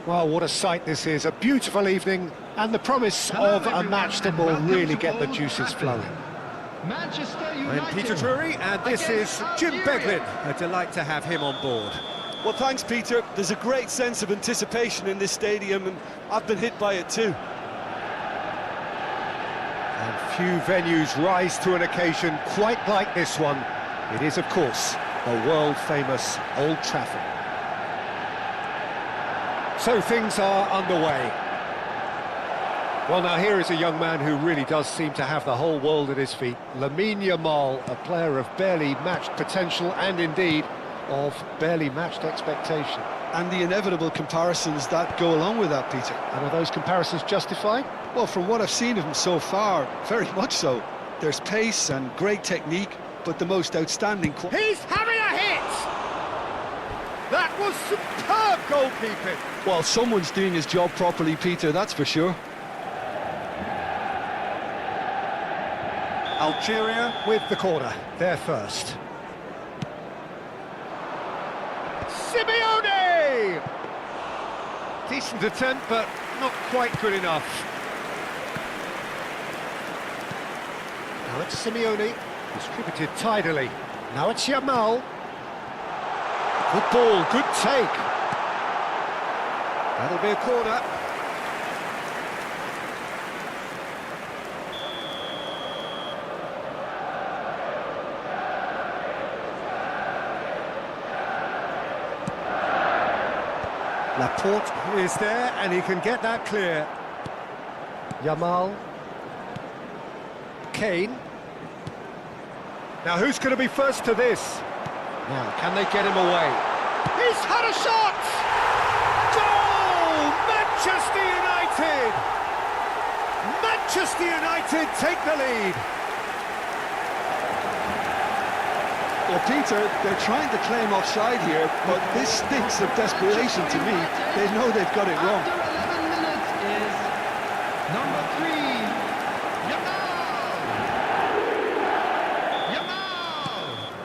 Well, what a sight this is, a beautiful evening, and the promise of a match that will really get the juices flowing. Manchester United. I'm Peter Drury, and this is Jim Beglin. A delight to have him on board. Well, thanks, Peter. There's a great sense of anticipation in this stadium, and I've been hit by it too. And few venues rise to an occasion quite like this one. It is, of course, the world-famous Old Trafford. So things are underway. Well, now here is a young man who really does seem to have the whole world at his feet. Lamine Yamal, a player of barely matched potential and indeed of barely matched expectation. And the inevitable comparisons that go along with that, Peter. And are those comparisons justified? Well, from what I've seen of him so far, very much so. There's pace and great technique, but the most outstanding... He's having a hit! That was superb goalkeeping! Well, someone's doing his job properly, Peter, that's for sure. Algeria with the corner, they're first. Simeone! Decent attempt, but not quite good enough. Now it's Simeone, distributed tidily. Now it's Yamal. Good ball, good take. That'll be a corner. Laporte is there, and he can get that clear. Yamal. Kane. Now who's going to be first to this? Now, can they get him away? He's had a shot! Goal! Manchester United! Manchester United take the lead. Well, Peter, they're trying to claim offside here, but this stinks of desperation to me. They know they've got it wrong. After 11 minutes is number 3, Yamal.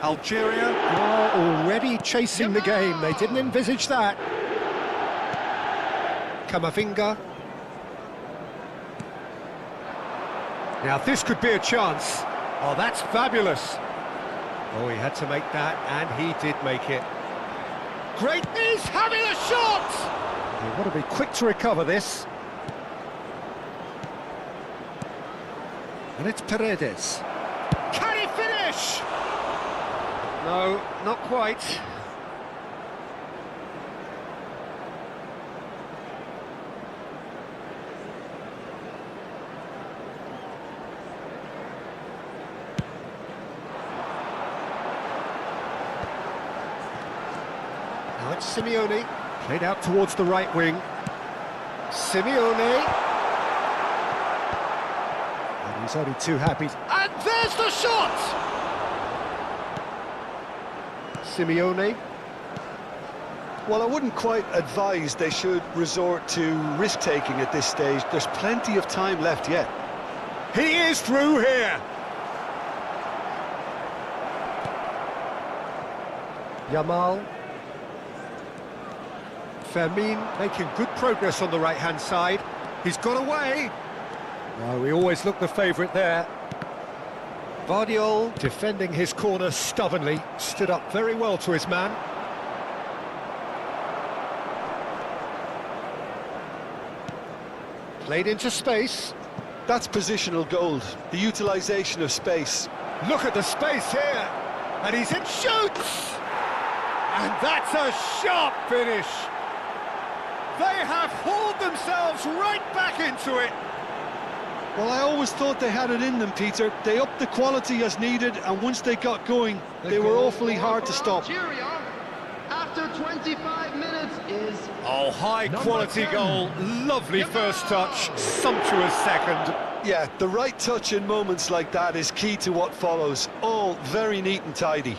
Algeria are already chasing the game. They didn't envisage that. Camavinga. Now this could be a chance. Oh, that's fabulous. Oh, he had to make that, and he did make it. Great, he's having a shot! They want to be quick to recover this. And it's Paredes. Can he finish? No, not quite. Now it's Simeone, played out towards the right wing. Simeone. And he's only too happy. And there's the shot! Simeone. Well, I wouldn't quite advise they should resort to risk-taking at this stage. There's plenty of time left yet. He is through here! Yamal. Fermin making good progress on the right-hand side. He's got away. Well, we always look the favourite there. Vardiol defending his corner stubbornly, stood up very well to his man. Played into space. That's positional gold, the utilisation of space. Look at the space here, and he's in, shoots! And that's a sharp finish. They have hauled themselves right back into it. Well, I always thought they had it in them, Peter. They upped the quality as needed, and once they got going, they were awfully hard to stop. Algeria, after 25 minutes is... Oh, high-quality goal. Lovely first touch, sumptuous second. Yeah, the right touch in moments like that is key to what follows. All very neat and tidy.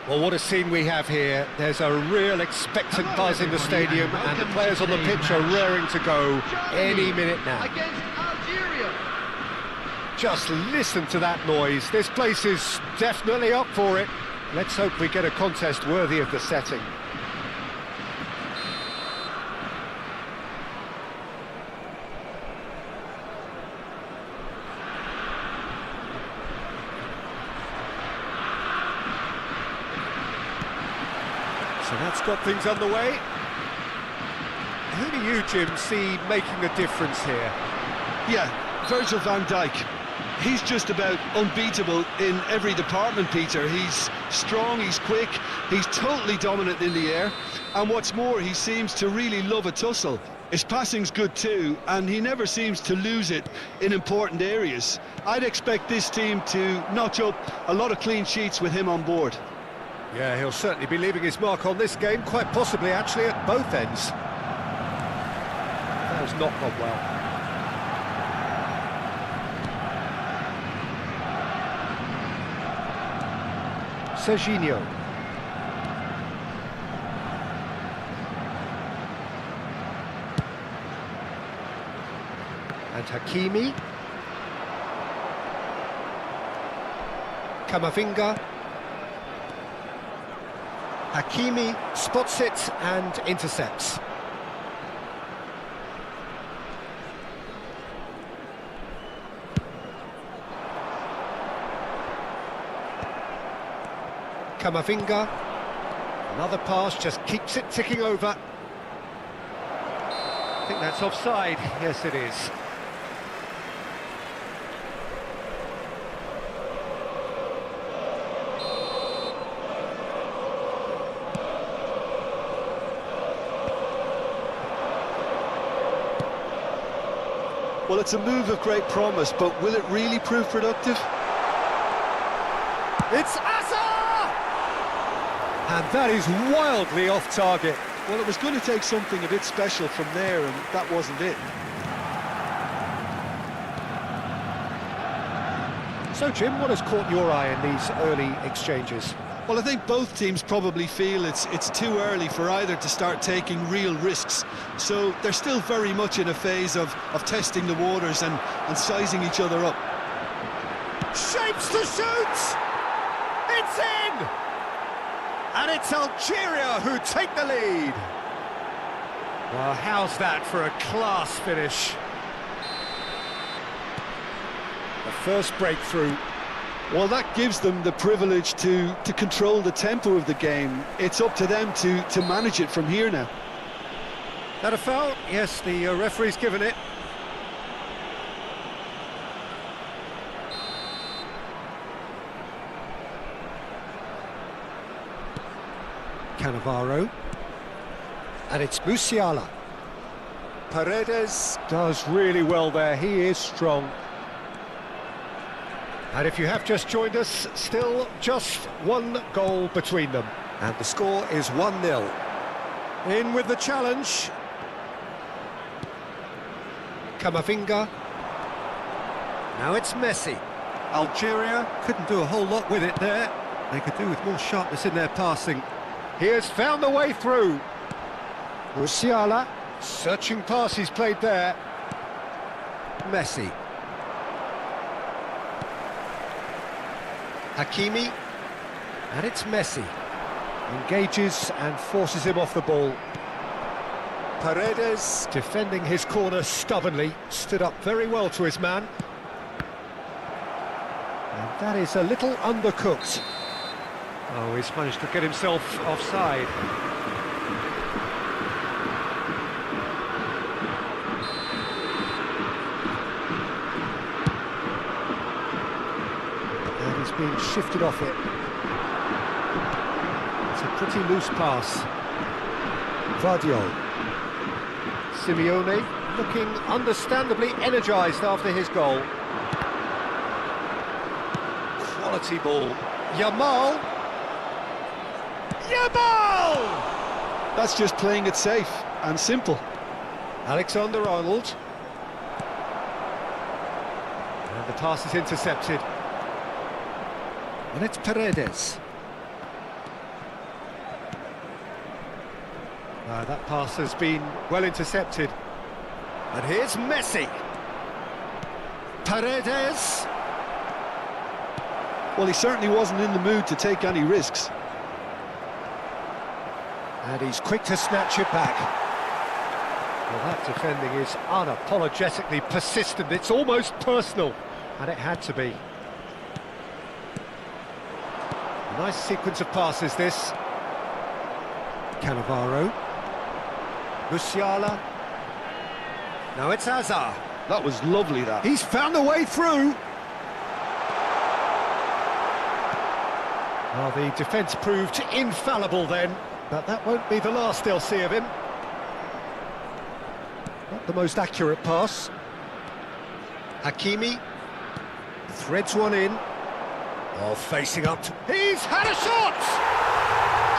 Well, what a scene we have here. There's a real expectant buzz in the stadium, and the players on the pitch are raring to go any minute now. Against Algeria. Just listen to that noise. This place is definitely up for it. Let's hope we get a contest worthy of the setting. So that's got things underway. Who do you, Jim, see making a difference here? Yeah, Virgil van Dijk. He's just about unbeatable in every department, Peter. He's strong, he's quick, he's totally dominant in the air, and what's more, he seems to really love a tussle. His passing's good too, and he never seems to lose it in important areas. I'd expect this team to notch up a lot of clean sheets with him on board. Yeah, he'll certainly be leaving his mark on this game, quite possibly actually at both ends. That has not gone well. Serginho. And Hakimi. Camavinga. Hakimi spots it and intercepts. Camavinga, another pass, just keeps it ticking over. I think that's offside. Yes, it is. Well, it's a move of great promise, but will it really prove productive? It's Asa! And that is wildly off target. Well, it was going to take something a bit special from there, and that wasn't it. So, Jim, what has caught your eye in these early exchanges? Well, I think both teams probably feel it's too early for either to start taking real risks. So they're still very much in a phase of testing the waters and sizing each other up. Shapes to shoot! It's in! And it's Algeria who take the lead. Well, how's that for a class finish? The first breakthrough. Well, that gives them the privilege to control the tempo of the game. It's up to them to manage it from here now. That a foul? Yes, the referee's given it. Cannavaro. And it's Musiala. Paredes does really well there. He is strong. And if you have just joined us, still just one goal between them. And the score is 1-0. In with the challenge. Camavinga. Now it's Messi. Algeria couldn't do a whole lot with it there. They could do with more sharpness in their passing. He has found the way through. Musiala, searching pass he's played there. Messi. Hakimi, and it's Messi. Engages and forces him off the ball. Paredes, defending his corner stubbornly, stood up very well to his man. And that is a little undercooked. Oh, he's managed to get himself offside. Being shifted off it. It's a pretty loose pass. Vardiol. Simeone looking understandably energised after his goal. Quality ball. Yamal. That's just playing it safe and simple. Alexander-Arnold. And the pass is intercepted. And it's Paredes. That pass has been well intercepted. And here's Messi. Paredes. Well, he certainly wasn't in the mood to take any risks. And he's quick to snatch it back. Well, that defending is unapologetically persistent. It's almost personal, and it had to be. A nice sequence of passes, this. Cannavaro. Musiala. Now it's Hazard. That was lovely, that. He's found a way through. Well, the defence proved infallible then, but that won't be the last they'll see of him. Not the most accurate pass. Hakimi threads one in. Oh, facing up to... He's had a shot!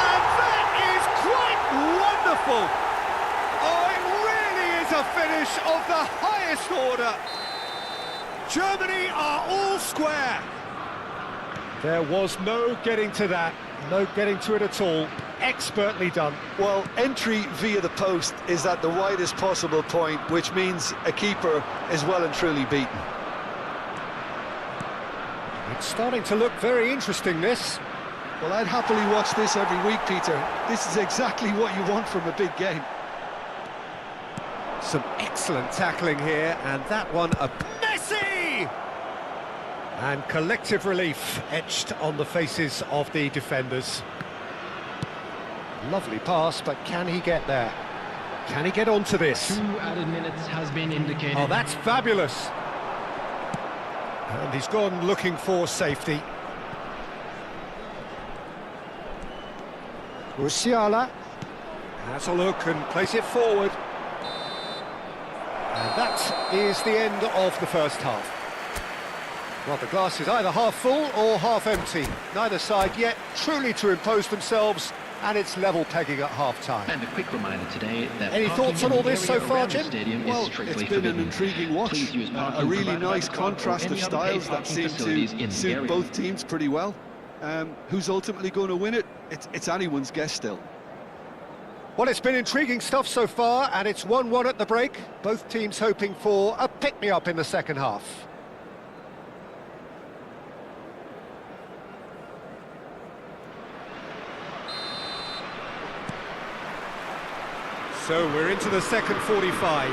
And that is quite wonderful! Oh, it really is a finish of the highest order! Germany are all square! There was no getting to that, no getting to it at all. Expertly done. Well, entry via the post is at the widest possible point, which means a keeper is well and truly beaten. It's starting to look very interesting, this. Well, I'd happily watch this every week, Peter. This is exactly what you want from a big game. Some excellent tackling here, and that one a Messi! And collective relief etched on the faces of the defenders. Lovely pass, but can he get there? Can he get onto this? 2 added minutes has been indicated. Oh, that's fabulous! And he's gone looking for safety. Musiala has a look and plays it forward. And that is the end of the first half. Well, the glass is either half full or half empty. Neither side yet truly to impose themselves, and it's level pegging at half-time. And a quick reminder today that any thoughts on all this so far, Jim? Well, it's been an intriguing watch. A really nice contrast of styles that seem to suit both teams pretty well. Who's ultimately going to win it? It's anyone's guess still. Well, it's been intriguing stuff so far, and it's 1-1 at the break. Both teams hoping for a pick-me-up in the second half. So we're into the second 45.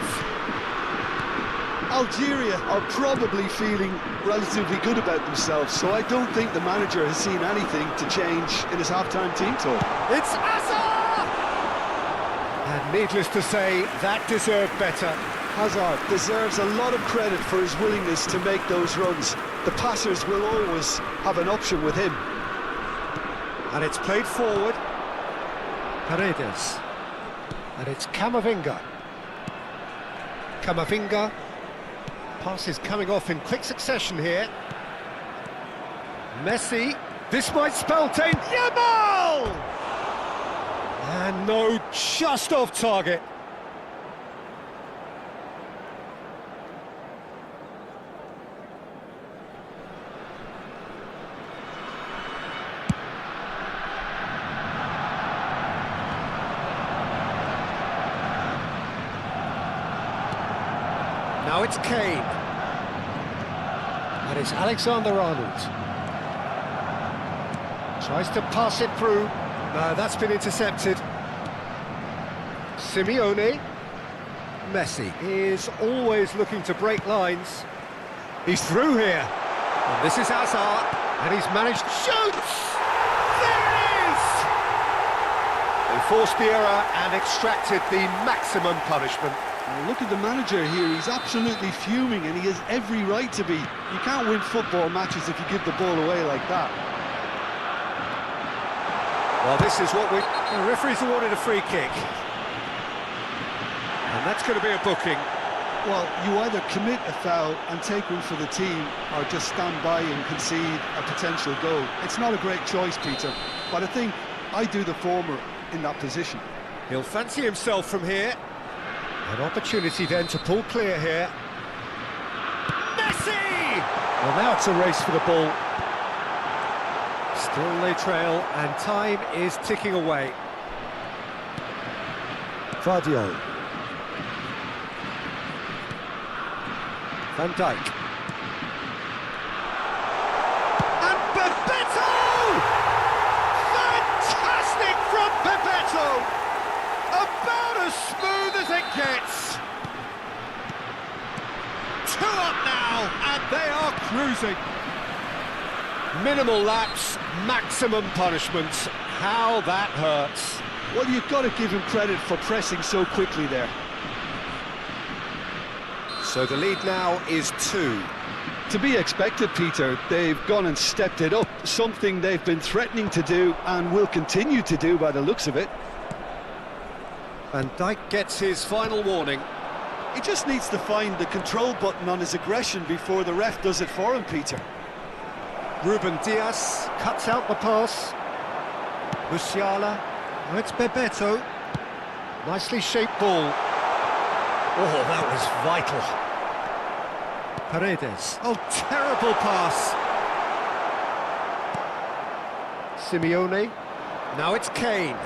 Algeria are probably feeling relatively good about themselves, so I don't think the manager has seen anything to change in his half-time team talk. It's Hazard! And needless to say, that deserved better. Hazard deserves a lot of credit for his willingness to make those runs. The passers will always have an option with him. And it's played forward. Paredes. And it's Camavinga. Camavinga. Passes coming off in quick succession here. Messi. This might spell danger. Yamal! And no, just off target. Now it's Kane. And it's Alexander-Arnold. Tries to pass it through. No, that's been intercepted. Simeone. Messi is always looking to break lines. He's through here. And this is Hazard. And he's managed to shoot! There it is! They forced the error and extracted the maximum punishment. Well, look at the manager here, he's absolutely fuming and he has every right to be. You can't win football matches if you give the ball away like that. Well, this is what the referee's awarded a free kick. And that's going to be a booking. Well, you either commit a foul and take one for the team or just stand by and concede a potential goal. It's not a great choice, Peter, but I think I do the former in that position. He'll fancy himself from here. An opportunity then to pull clear here. Messi! Well, now it's a race for the ball. Still they trail, and time is ticking away. Vardio. Van Dijk. And Bebeto! Fantastic from Bebeto! About as smooth as it gets. 2 up now, and they are cruising. Minimal lapse, maximum punishment. How that hurts. Well, you've got to give him credit for pressing so quickly there. So the lead now is 2. To be expected, Peter. They've gone and stepped it up, something they've been threatening to do and will continue to do by the looks of it. Van Dijk gets his final warning. He just needs to find the control button on his aggression before the ref does it for him, Peter. Ruben Dias cuts out the pass. Musiala. Oh, it's Bebeto. Nicely shaped ball. Oh, that was vital. Paredes. Oh, terrible pass. Simeone. Now it's Kane.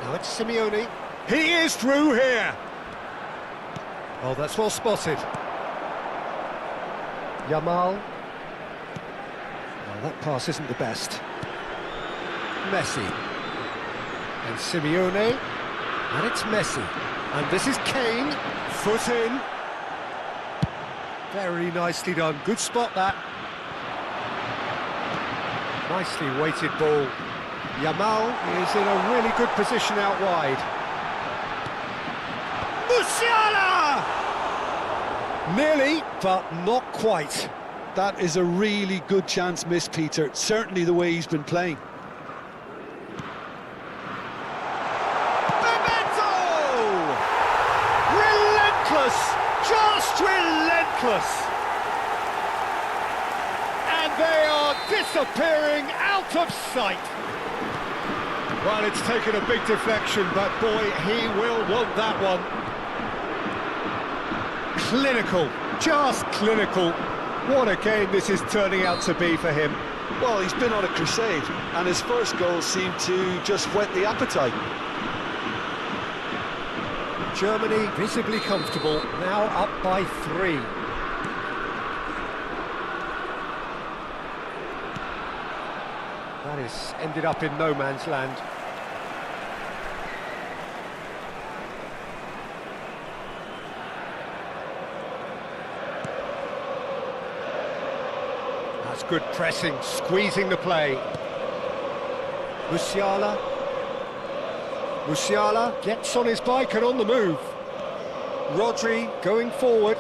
Now it's Simeone. He is through here. Oh, that's well spotted. Yamal. Oh, that pass isn't the best. Messi. And Simeone. And it's Messi. And this is Kane. Foot in. Very nicely done. Good spot, that. Nicely weighted ball. Yamal is in a really good position out wide. Musiala! Nearly, but not quite. That is a really good chance missed, Peter. Certainly the way he's been playing. Bebeto! Relentless! Just relentless! And they are disappearing out of sight. Well, it's taken a big deflection, but boy, he will want that one. Clinical, just clinical. What a game this is turning out to be for him. Well, he's been on a crusade, and his first goal seemed to just whet the appetite. Germany visibly comfortable, now up by 3. That is ended up in no man's land. That's good pressing, squeezing the play. Musiala. Musiala gets on his bike and on the move. Rodri going forward.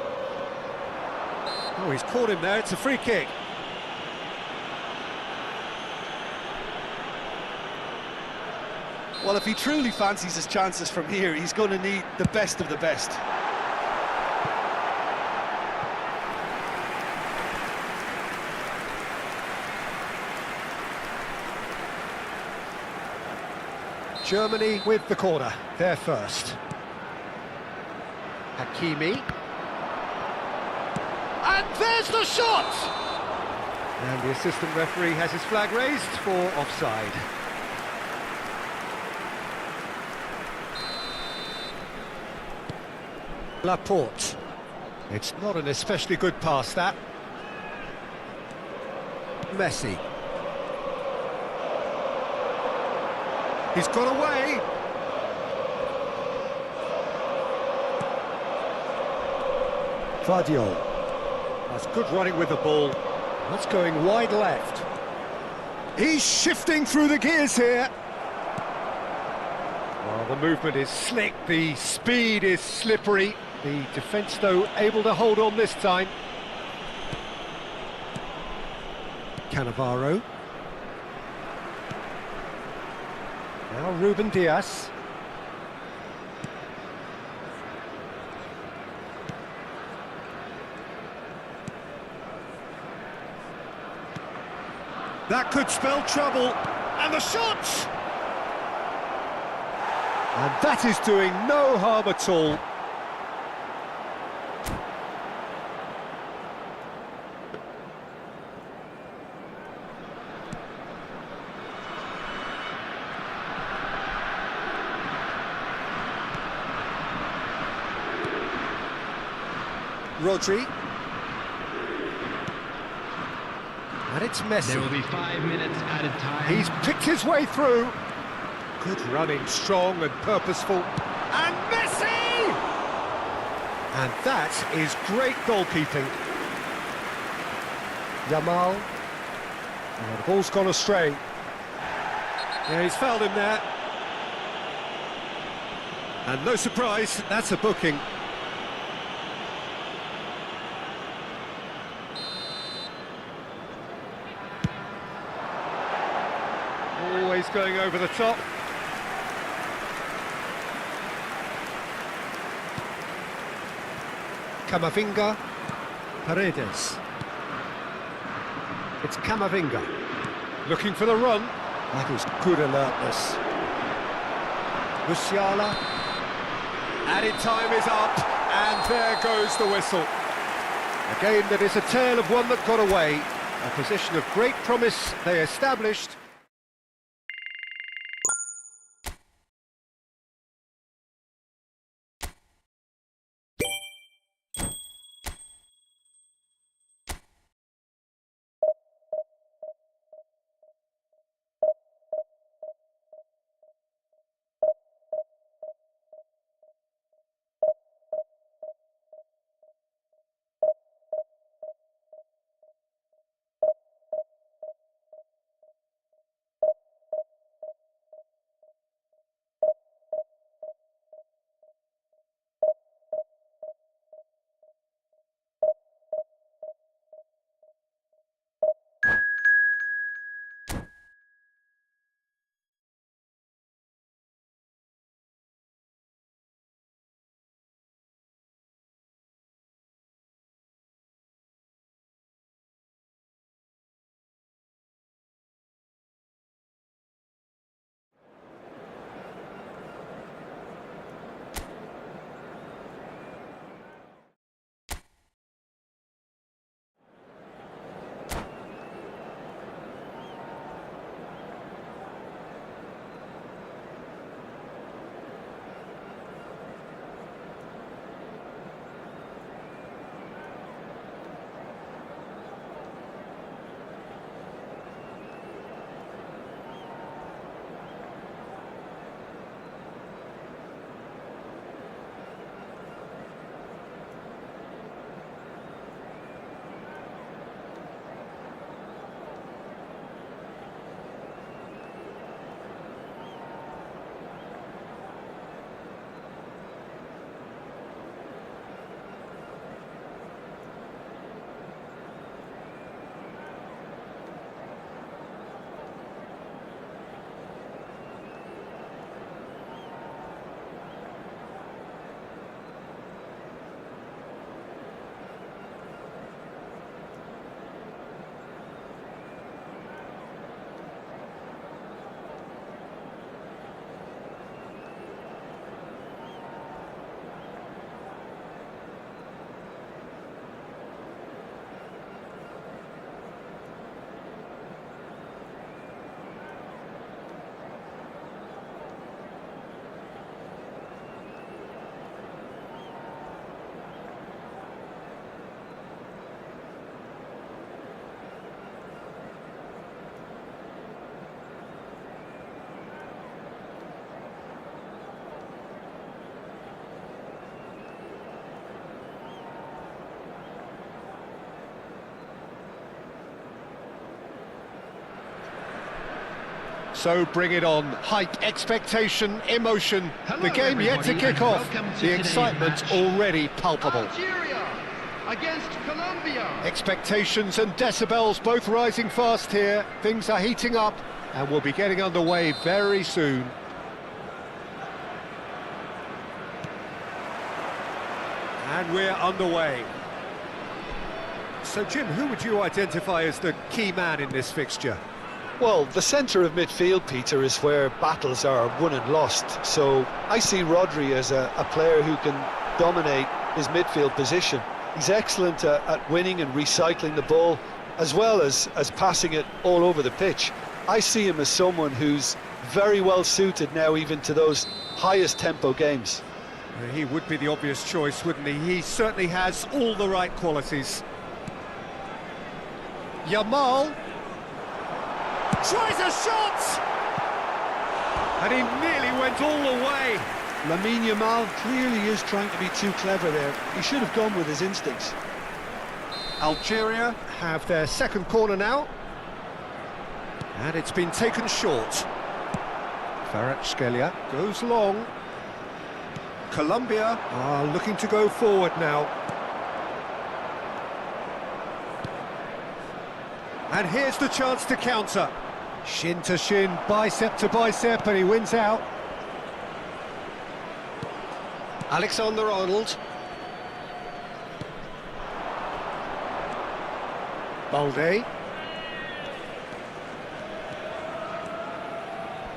Oh, he's caught him there, it's a free kick. Well, if he truly fancies his chances from here, he's going to need the best of the best. Germany with the corner, they're first. Hakimi. And there's the shot! And the assistant referee has his flag raised for offside. Laporte. It's not an especially good pass, that. Messi. He's got away. Vardio. That's good running with the ball. That's going wide left. He's shifting through the gears here. Well, the movement is slick, the speed is slippery. The defence, though, able to hold on this time. Cannavaro. Now Ruben Dias. That could spell trouble. And the shot! And that is doing no harm at all. Rodri. And it's Messi. There will be 5 minutes added time. He's picked his way through. Good running, strong and purposeful. And Messi! And that is great goalkeeping. Yamal. Oh, the ball's gone astray. Yeah, he's fouled him there. And no surprise, that's a booking. Always going over the top. Camavinga, Paredes. It's Camavinga. Looking for the run. That is good alertness. Musiala. Added time is up, and there goes the whistle. A game that is a tale of one that got away. A position of great promise they established. So bring it on. Hype, expectation, emotion. Hello, The game yet to everybody, kick and off. welcome to The today's excitement's match. already palpable. Algeria against Colombia. Expectations and decibels both rising fast here. Things are heating up and we'll be getting underway very soon. And we're underway. So, Jim, who would you identify as the key man in this fixture? Well, the centre of midfield, Peter, is where battles are won and lost. So I see Rodri as a player who can dominate his midfield position. He's excellent at winning and recycling the ball, as well as passing it all over the pitch. I see him as someone who's very well suited now even to those highest tempo games. He would be the obvious choice, wouldn't he? He certainly has all the right qualities. Yamal tries a shot! And he nearly went all the way. Lamine Yamal clearly is trying to be too clever there. He should have gone with his instincts. Algeria have their second corner now. And it's been taken short. Kvaratskhelia goes long. Colombia are looking to go forward now. And here's the chance to counter. Shin to shin, bicep to bicep, and he wins out. Alexander-Arnold. Balde.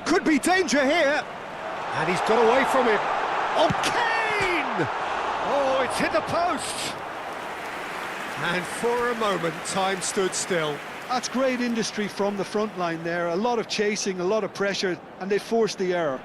Could be danger here. And he's got away from it. Oh, Kane! Oh, it's hit the post. And for a moment, time stood still. That's great industry from the front line there. A lot of chasing, a lot of pressure, and they forced the error.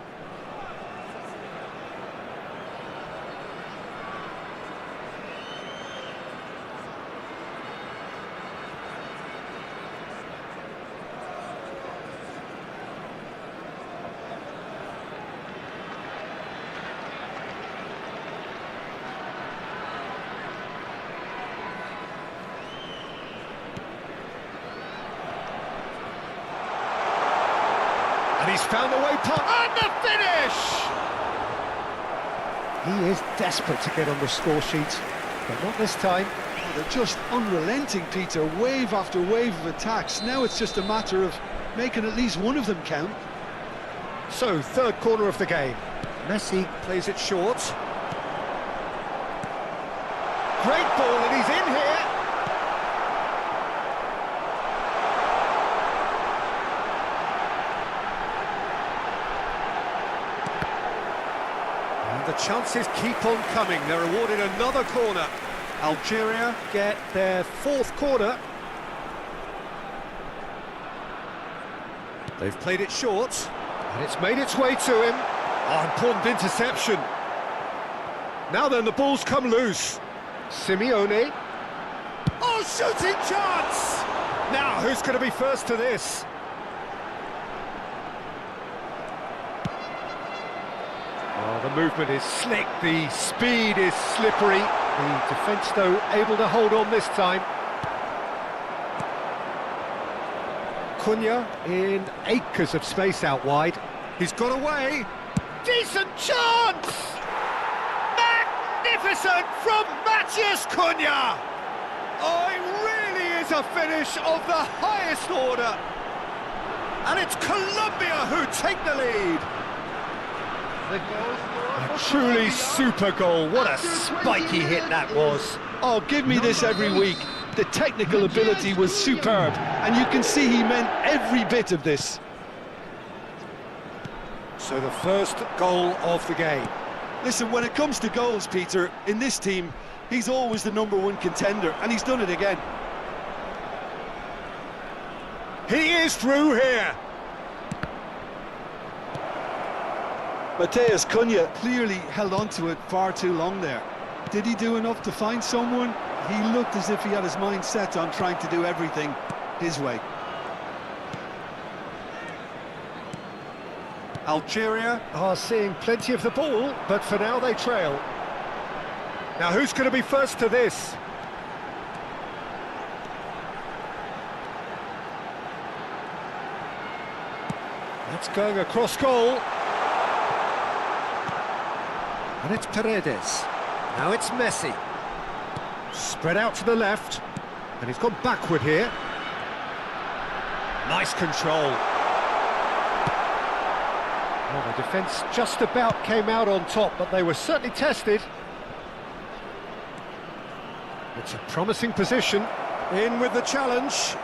And he's found the way past. And the finish! He is desperate to get on the score sheet, but not this time. Oh, they're just unrelenting, Peter. Wave after wave of attacks. Now it's just a matter of making at least one of them count. So, third corner of the game. Messi plays it short. Great ball, and he's in here. The chances keep on coming. They're awarded another corner. Algeria get their fourth corner. They've played it short, and it's made its way to him. Oh, important interception. Now then, the ball's come loose. Simeone. Oh, shooting chance! Now, who's going to be first to this? Oh, the movement is slick, the speed is slippery. The defence, though, able to hold on this time. Cunha in acres of space out wide. He's got away. Decent chance! Magnificent from Matheus Cunha! Oh, it really is a finish of the highest order. And it's Colombia who take the lead. A truly super goal. What a spiky hit that was. Oh, give me this every week. The technical ability was superb, and you can see he meant every bit of this. So the first goal of the game. Listen, when it comes to goals, Peter, in this team, he's always the #1 contender, and he's done it again. He is through here. Matheus Cunha clearly held on to it far too long there. Did he do enough to find someone? He looked as if he had his mind set on trying to do everything his way. Algeria are seeing plenty of the ball, but for now they trail. Now who's going to be first to this? That's going across goal. And it's Paredes. Now it's Messi. Spread out to the left. And he's gone backward here. Nice control. Well, the defence just about came out on top, but they were certainly tested. It's a promising position. In with the challenge.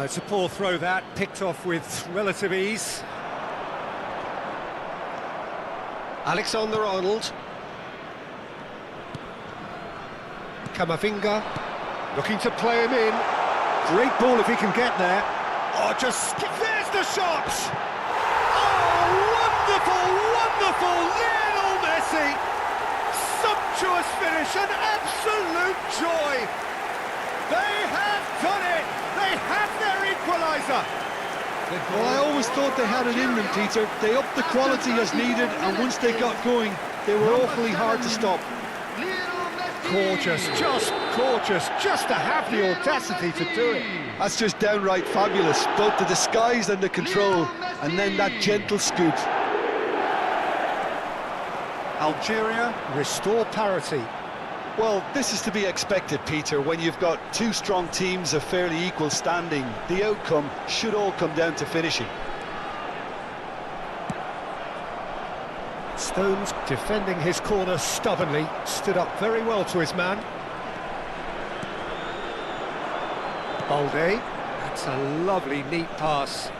It's a poor throw that, picked off with relative ease. Alexander-Arnold. Camavinga, looking to play him in. Great ball if he can get there. Oh, there's the shot! Oh, wonderful, wonderful! Lionel Messi! Sumptuous finish, an absolute joy! They have done it! They have their equaliser! Well, I always thought they had it in them, Peter. They upped the quality as needed, and once they got going, they were awfully hard to stop. Gorgeous, just to have the audacity to do it. That's just downright fabulous, both the disguise and the control, and then that gentle scoop. Algeria restore parity. Well, this is to be expected, Peter. When you've got two strong teams of fairly equal standing, the outcome should all come down to finishing. Stones defending his corner stubbornly, stood up very well to his man. Balde, that's a lovely, neat pass.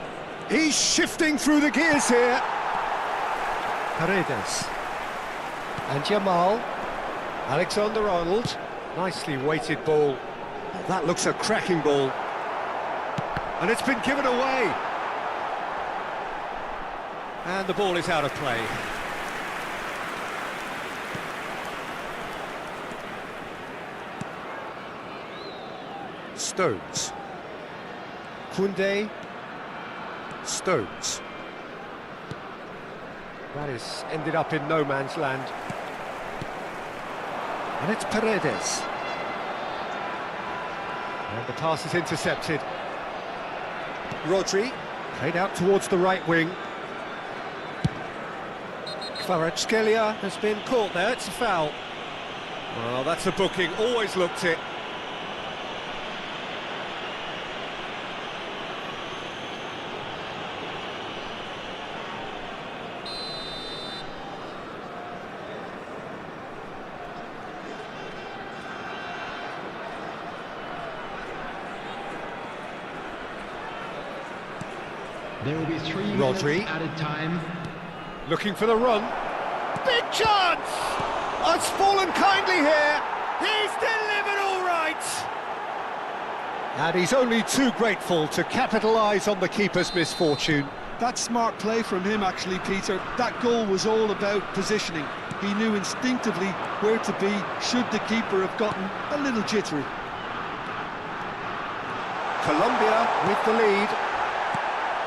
He's shifting through the gears here. Paredes. And Jamal. Alexander-Arnold. Nicely weighted ball. Oh, that looks a cracking ball. And it's been given away. And the ball is out of play. Stones. Koundé. Stones. That is ended up in no man's land. And it's Paredes. And the pass is intercepted. Rodri, played out towards the right wing. Kvaratskhelia has been caught there, it's a foul. Well, that's a booking, always looked it. There will be 3 Rodri. minutes added time. Looking for the run. Big chance! Oh, it's fallen kindly here. He's delivered all right. And he's only too grateful to capitalise on the keeper's misfortune. That's smart play from him, actually, Peter. That goal was all about positioning. He knew instinctively where to be should the keeper have gotten a little jittery. Colombia with the lead.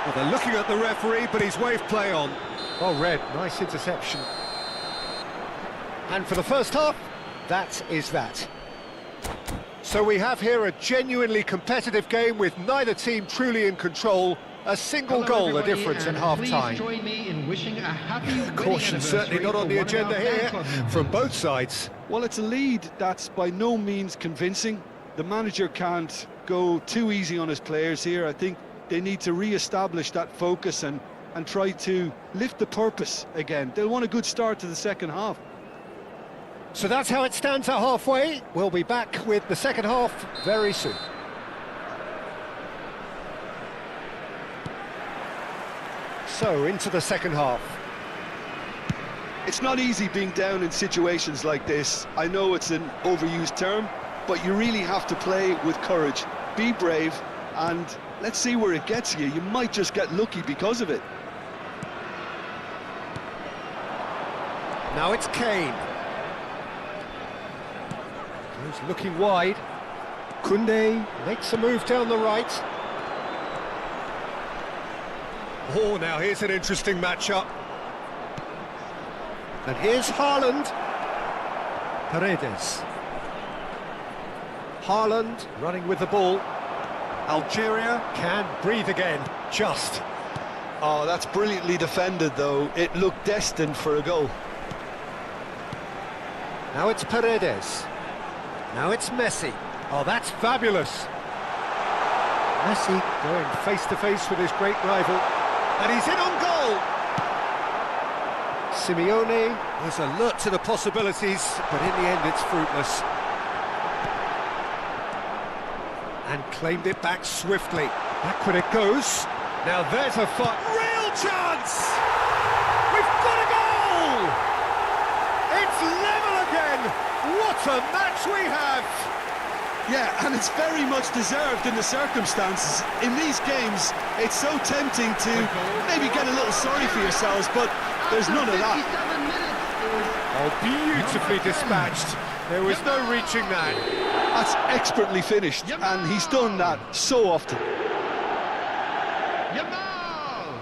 Well, they're looking at the referee, but he's waved play on. Oh, red, nice interception. And for the first half, that is that. So we have here a genuinely competitive game with neither team truly in control. A single goal the difference at half-time. Join me in wishing a happy Caution certainly not on the agenda here from both sides. Well, it's a lead that's by no means convincing. The manager can't go too easy on his players here. I think they need to re-establish that focus and try to lift the purpose again. They'll want a good start to the second half. So that's how it stands at halfway. We'll be back with the second half very soon. So, into the second half. It's not easy being down in situations like this. I know it's an overused term, but you really have to play with courage. Be brave, and let's see where it gets you. You might just get lucky because of it. Now it's Kane. He's looking wide. Koundé makes a move down the right. Oh, now here's an interesting matchup. And here's Haaland. Paredes. Haaland running with the ball. Algeria can breathe again, just. Oh, that's brilliantly defended, though. It looked destined for a goal. Now it's Paredes. Now it's Messi. Oh, that's fabulous. Messi going face-to-face with his great rival. And he's in on goal. Simeone is alert to the possibilities, but in the end it's fruitless. And claimed it back swiftly. Back when it goes. Now there's a real chance! We've got a goal! It's level again! What a match we have! Yeah, and it's very much deserved in the circumstances. In these games, it's so tempting to maybe get a little sorry for yourselves, but there's none of that. 57 minutes is Oh, beautifully dispatched. There was no reaching that. That's expertly finished, and he's done that so often. Yamal.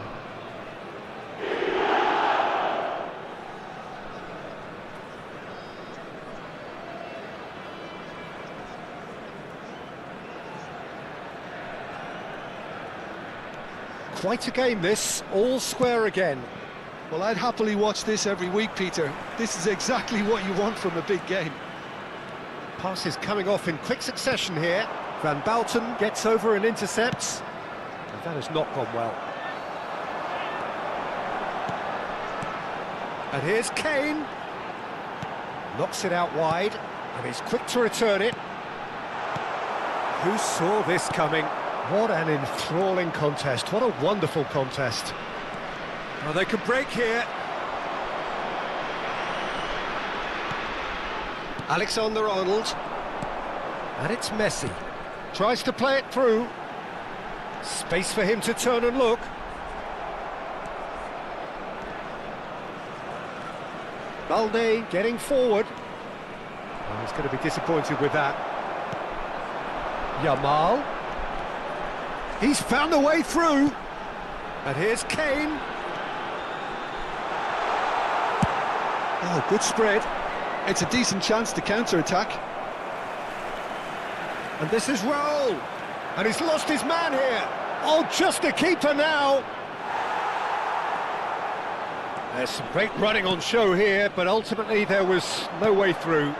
Quite a game this, all square again. Well, I'd happily watch this every week, Peter. This is exactly what you want from a big game. Passes coming off in quick succession here. Van Bouten gets over and intercepts. And that has not gone well. And here's Kane. Knocks it out wide, and he's quick to return it. Who saw this coming? What an enthralling contest. What a wonderful contest. Well, they can break here. Alexander-Arnold. And it's Messi. Tries to play it through. Space for him to turn and look. Balde getting forward. Oh, he's going to be disappointed with that. Yamal. He's found a way through. And here's Kane. Oh, good spread. It's a decent chance to counter-attack. And this is Raul. And he's lost his man here. Oh, just a keeper now. There's some great running on show here, but ultimately there was no way through.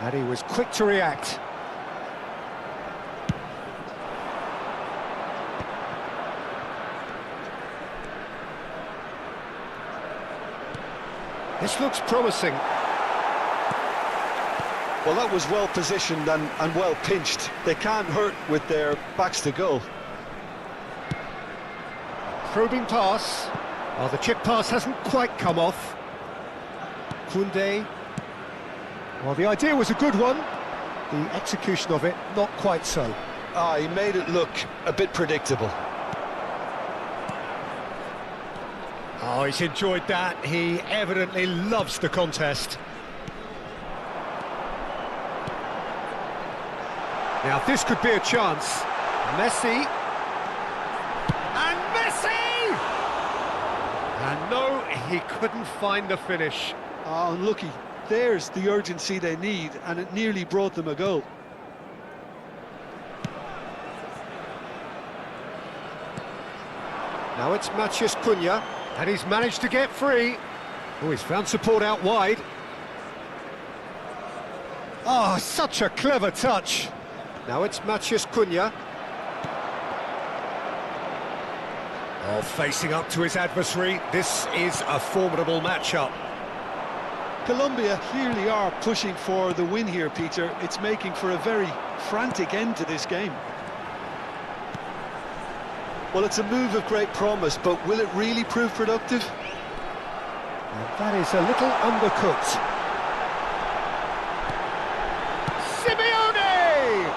And he was quick to react. This looks promising. Well, that was well positioned and well pinched. They can't hurt with their backs to goal. Probing pass. Oh, the chip pass hasn't quite come off. Koundé. Well, the idea was a good one. The execution of it, not quite so. Ah, he made it look a bit predictable. Oh, he's enjoyed that. He evidently loves the contest. Now, this could be a chance. Messi. And Messi! And no, he couldn't find the finish. Ah, unlucky. There's the urgency they need, and it nearly brought them a goal. Now it's Matheus Cunha, and he's managed to get free. Oh, he's found support out wide. Oh, such a clever touch. Now it's Matheus Cunha. Oh, facing up to his adversary. This is a formidable matchup. Colombia clearly are pushing for the win here, Peter. It's making for a very frantic end to this game. Well, it's a move of great promise, but will it really prove productive? And that is a little undercooked. Simeone!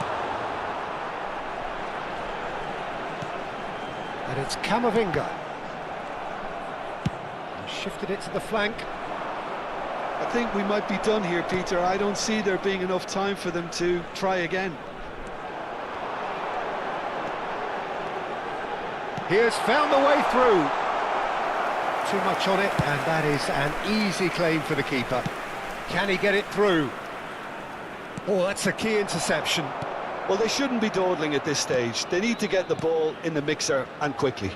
And it's Camavinga. And shifted it to the flank. I think we might be done here, Peter. I don't see there being enough time for them to try again. He has found the way through. Too much on it, and that is an easy claim for the keeper. Can he get it through? Oh, that's a key interception. Well, they shouldn't be dawdling at this stage. They need to get the ball in the mixer, and quickly.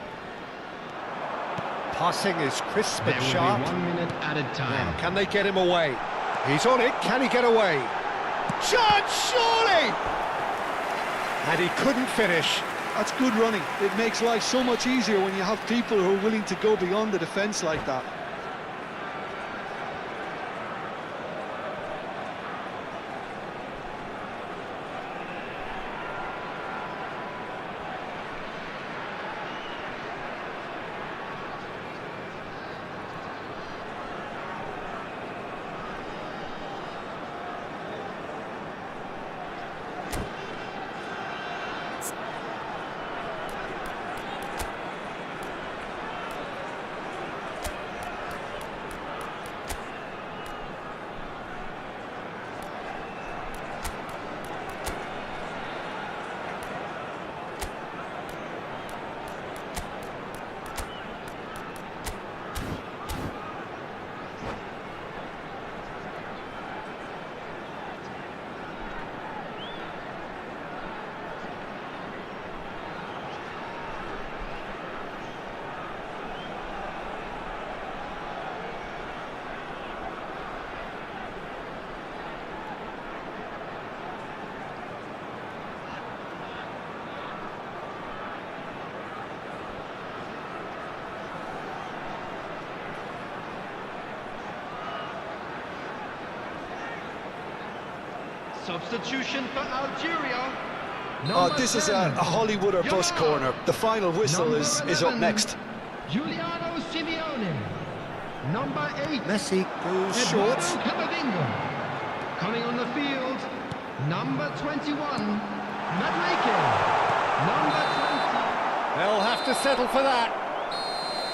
Passing is crisp There and will sharp. be 1 minute added time. Now, can they get him away? He's on it, can he get away? Chance, surely! And he couldn't finish. That's good running. It makes life so much easier when you have people who are willing to go beyond the defence like that. Substitution for Algeria. Oh, Number this is a 10, Hollywood or bust Yamal. corner. The final whistle Number is up 11, next. Giuliano Simeone. Number 8, Messi goes short. Eduardo Camavinga. Coming on the field, number 21, Madueke. Number 20. They'll have to settle for that.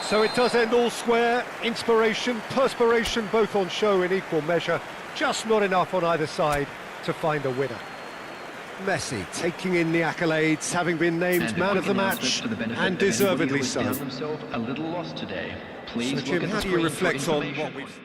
So it does end all square. Inspiration, perspiration, both on show in equal measure. Just not enough on either side to find a winner. Messi taking in the accolades, having been named man of the match, and deservedly so. A little lost today. Please So Jim, how do you reflect on what we've...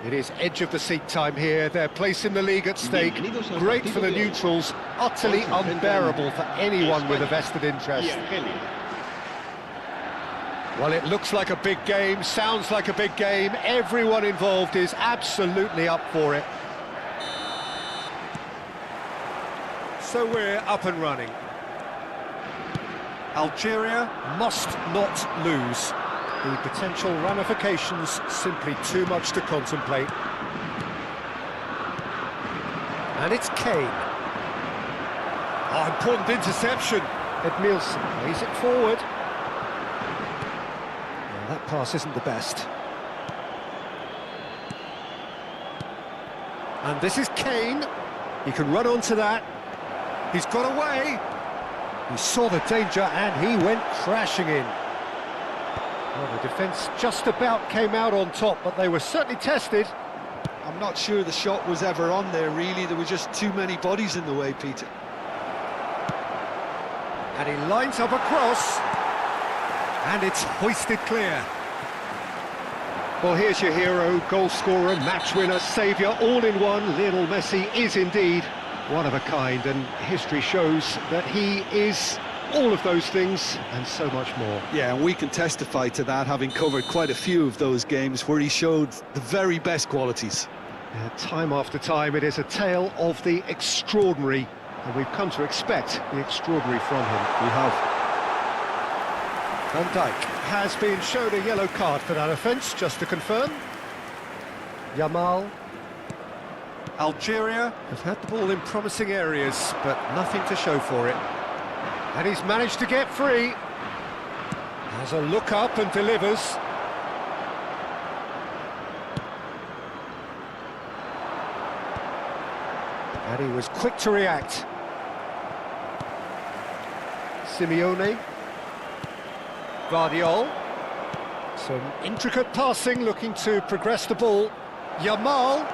It is edge of the seat time here, their place in the league at stake. Great for the neutrals, utterly unbearable for anyone with a vested interest. Well, it looks like a big game, sounds like a big game. Everyone involved is absolutely up for it. So we're up and running. Algeria must not lose. The potential ramifications simply too much to contemplate. And it's Kane. Oh, important interception. Edmilson plays it forward. Well, that pass isn't the best. And this is Kane. He can run onto that. He's got away. He saw the danger and he went crashing in. Well, the defence just about came out on top, but they were certainly tested. I'm not sure the shot was ever on there, really. There were just too many bodies in the way, Peter. And he lines up a cross. And it's hoisted clear. Well, here's your hero, goal scorer, match winner, saviour, all in one. Lionel Messi is indeed one of a kind, and history shows that he is all of those things and so much more. Yeah, and we can testify to that, having covered quite a few of those games where he showed the very best qualities. Yeah, time after time, it is a tale of the extraordinary, and we've come to expect the extraordinary from him. We have. Van Dijk has been shown a yellow card for that offence, just to confirm. Yamal. Algeria have had the ball in promising areas, but nothing to show for it. And he's managed to get free. Has a look up and delivers. And he was quick to react. Simeone. Guardiol. Some intricate passing, looking to progress the ball. Yamal.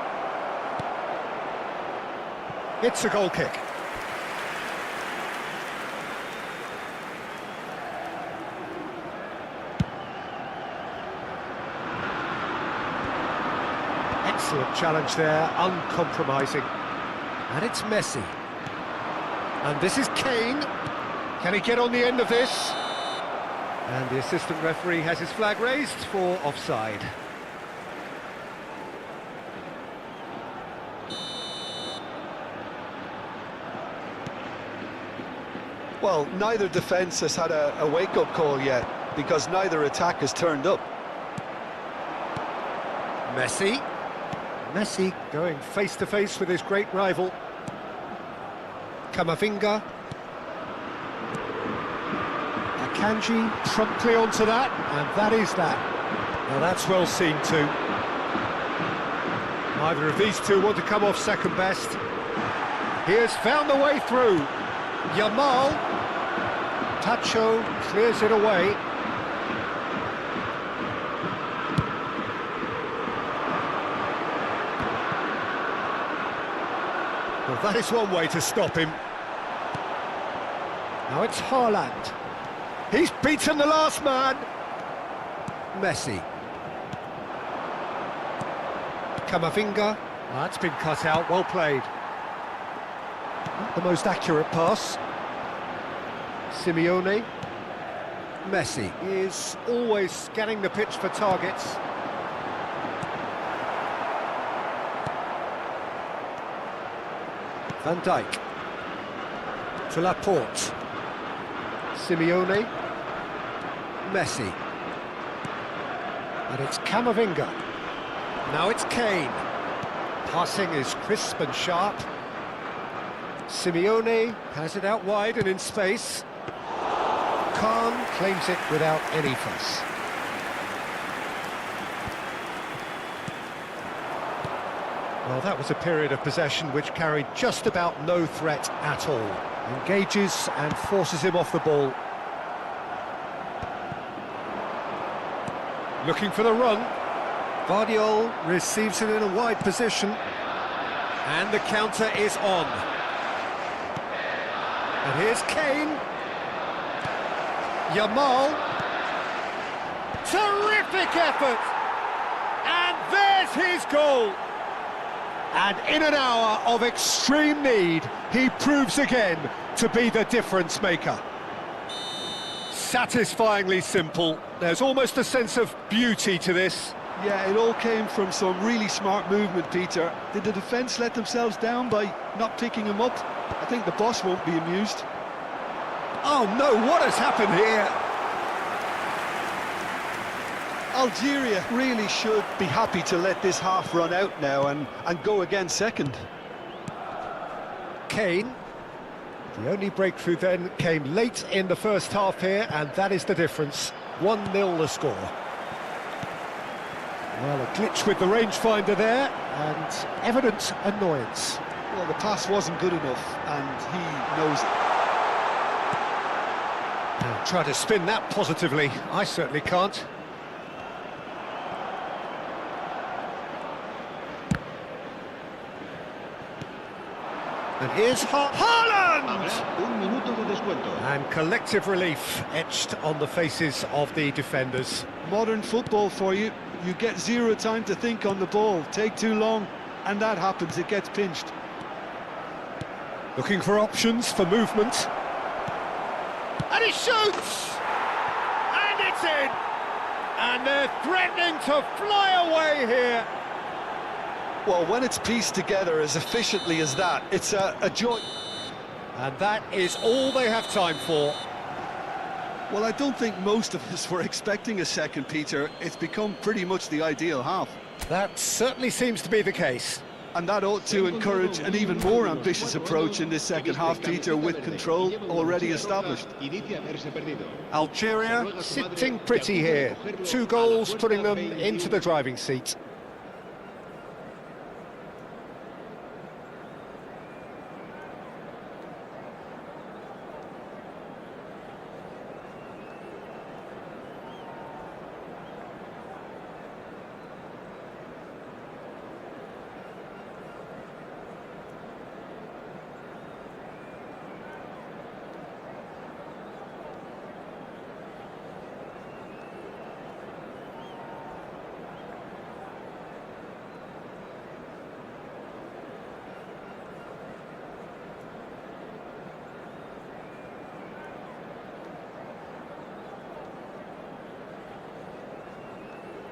It's a goal kick. Excellent challenge there, uncompromising. And it's Messi. And this is Kane. Can he get on the end of this? And the assistant referee has his flag raised for offside. Well, neither defence has had a wake-up call yet, because neither attack has turned up. Messi. Messi going face-to-face with his great rival. Camavinga. Akanji promptly onto that, and that is that. Now that's well seen too. Neither of these two want to come off second best. He has found the way through. Yamal. Tacho clears it away. Well, that is one way to stop him. Now it's Haaland. He's beaten the last man. Messi. Camavinga. That's been cut out, well played. Not the most accurate pass. Simeone. Messi is always scanning the pitch for targets. Van Dijk. To Laporte. Simeone. Messi. And it's Camavinga. Now it's Kane. Passing is crisp and sharp. Simeone has it out wide and in space. Khan claims it without any fuss. Well, that was a period of possession which carried just about no threat at all. Engages and forces him off the ball. Looking for the run. Guardiola receives it in a wide position. And the counter is on. And here's Kane. Yamal. Terrific effort! And there's his goal! And in an hour of extreme need, he proves again to be the difference maker. Satisfyingly simple. There's almost a sense of beauty to this. Yeah, it all came from some really smart movement, Peter. Did the defence let themselves down by not picking him up? I think the boss won't be amused. Oh no, what has happened here? Algeria really should be happy to let this half run out now and go again second. Kane. The only breakthrough then came late in the first half here, and that is the difference. 1-0 the score. Well, a glitch with the rangefinder there, and evident annoyance. Well, the pass wasn't good enough, and he knows it. Now, try to spin that positively. I certainly can't. And here's Haaland! Un minuto de descuento. And collective relief etched on the faces of the defenders. Modern football for you. You get zero time to think on the ball. Take too long, and that happens. It gets pinched. Looking for options for movement. And he shoots! And it's in! And they're threatening to fly away here. Well, when it's pieced together as efficiently as that, it's a joy. And that is all they have time for. Well, I don't think most of us were expecting a second, Peter. It's become pretty much the ideal half. That certainly seems to be the case. And that ought to encourage an even more ambitious approach in this second half, Peter, with control already established. Algeria sitting pretty here. 2 goals putting them into the driving seat.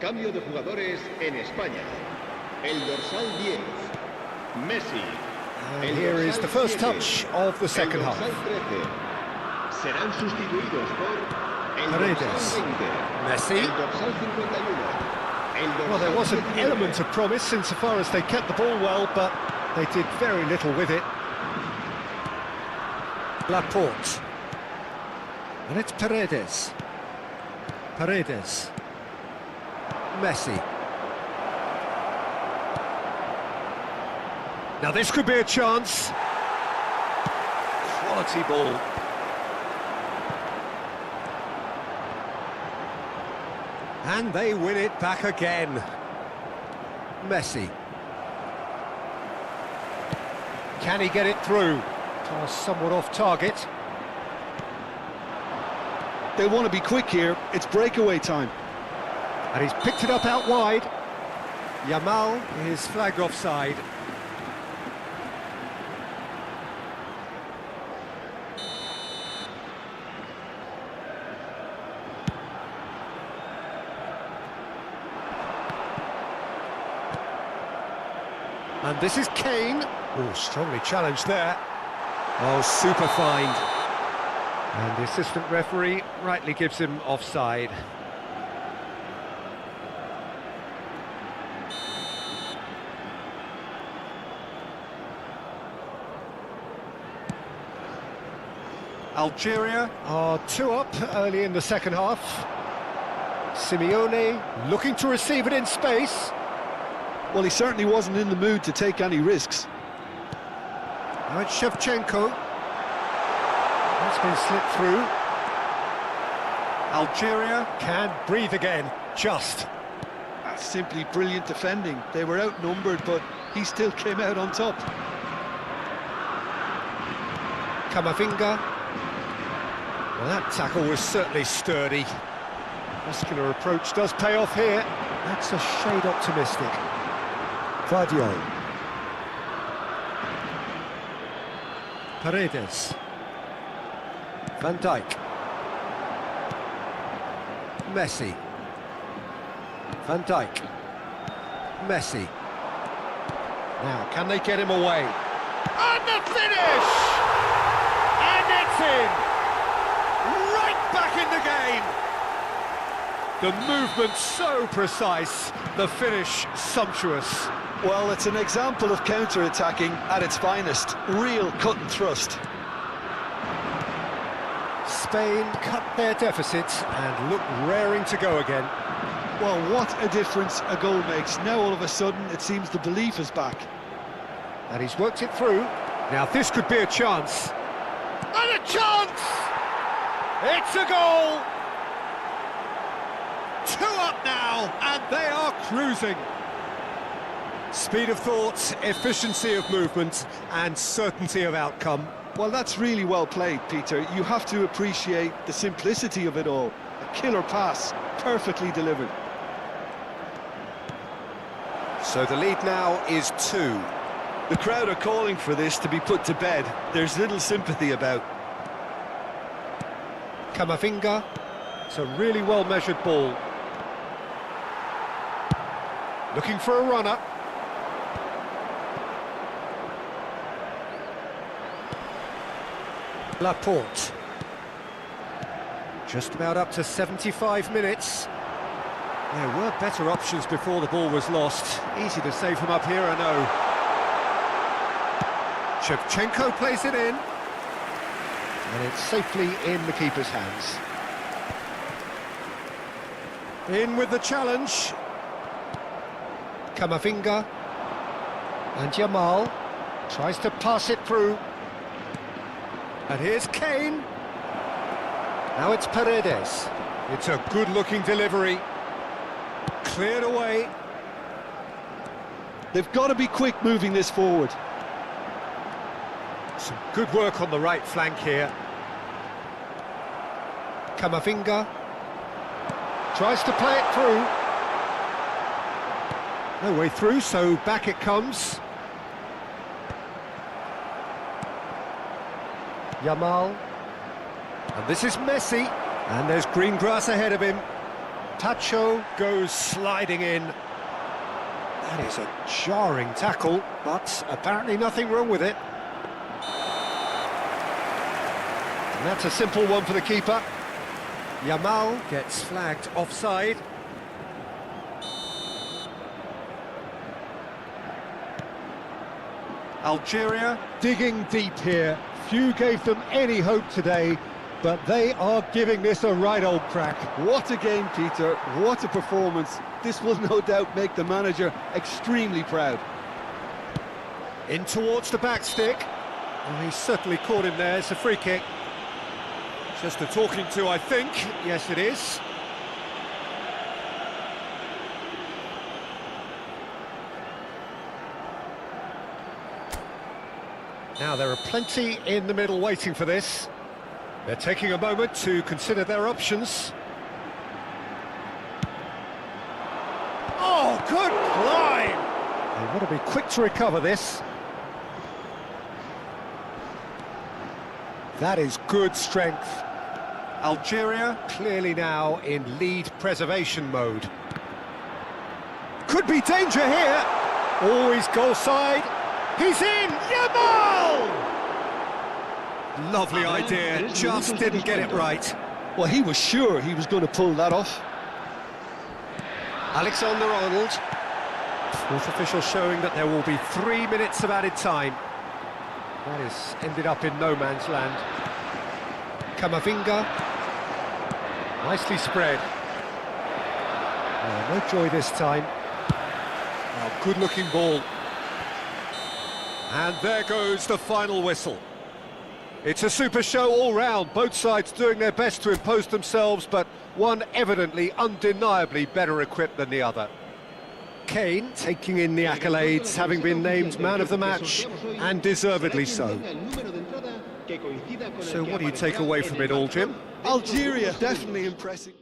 Cambio de jugadores en España. El dorsal 10, Messi. And here is the first touch of the second half. El dorsal 13. Serán sustituidos por el Paredes. dorsal 20. Messi. El dorsal 51. El dorsal Well, there was an 19. element of promise insofar as they kept the ball well, but they did very little with it. Laporte. And it's Paredes. Paredes. Messi. Now this could be a chance. Quality ball. And they win it back again. Messi. Can he get it through? Pass somewhat off target. They want to be quick here. It's breakaway time. And he's picked it up out wide. Yamal is flagged offside. And this is Kane. Oh, strongly challenged there. Oh, super find. And the assistant referee rightly gives him offside. Algeria are 2 up early in the second half. Simeone looking to receive it in space. Well, he certainly wasn't in the mood to take any risks. Now it's Shevchenko. That's been slipped through. Algeria can breathe again, just. That's simply brilliant defending. They were outnumbered, but he still came out on top. Camavinga. Well, that tackle was certainly sturdy. Muscular approach does pay off here. That's a shade optimistic. Guardiola. Paredes. Van Dijk. Messi. Van Dijk. Messi. Now, can they get him away? And the finish! And it's in! Right back in the game! The movement so precise, the finish sumptuous. Well, it's an example of counter-attacking at its finest. Real cut and thrust. Spain cut their deficit and look raring to go again. Well, what a difference a goal makes. Now all of a sudden it seems the belief is back. And he's worked it through. Now this could be a chance. And a chance! It's a goal! 2 up now, and they are cruising. Speed of thought, efficiency of movement, and certainty of outcome. Well, that's really well played, Peter. You have to appreciate the simplicity of it all. A killer pass, perfectly delivered. So the lead now is 2. The crowd are calling for this to be put to bed. There's little sympathy about. Camavinga. It's a really well-measured ball. Looking for a runner. Laporte. Just about up to 75 minutes. There were better options before the ball was lost. Easy to save from up here, I know. Shevchenko plays it in. And it's safely in the keeper's hands. In with the challenge. Camavinga. And Yamal tries to pass it through. And here's Kane. Now it's Paredes. It's a good-looking delivery. Cleared away. They've got to be quick moving this forward. Some good work on the right flank here. Camavinga tries to play it through. No way through, so back it comes. Yamal. And this is Messi. And there's green grass ahead of him. Pacho goes sliding in. That is a jarring tackle, but apparently nothing wrong with it. And that's a simple one for the keeper. Yamal gets flagged offside. Algeria digging deep here. Few gave them any hope today, but they are giving this a right old crack. What a game, Peter. What a performance. This will no doubt make the manager extremely proud. In towards the back stick. Oh, he's certainly caught him there. It's a free kick. Just a talking to, I think. Yes, it is. Now, there are plenty in the middle waiting for this. They're taking a moment to consider their options. Oh, good climb! They want to be quick to recover this. That is good strength. Algeria clearly now in lead preservation mode. Could be danger here. Always goal side. He's in! Yamal! Lovely idea, just didn't get it right. Well, he was sure he was going to pull that off. Alexander-Arnold. Fourth official showing that there will be 3 minutes of added time. That has ended up in no man's land. Camavinga. Nicely spread. Oh, no joy this time. Oh, good-looking ball. And there goes the final whistle. It's a super show all round, both sides doing their best to impose themselves, but one evidently, undeniably better equipped than the other. Kane taking in the accolades, having been named man of the match, and deservedly so. So what do you take away from it all, Jim? Algeria definitely impressing.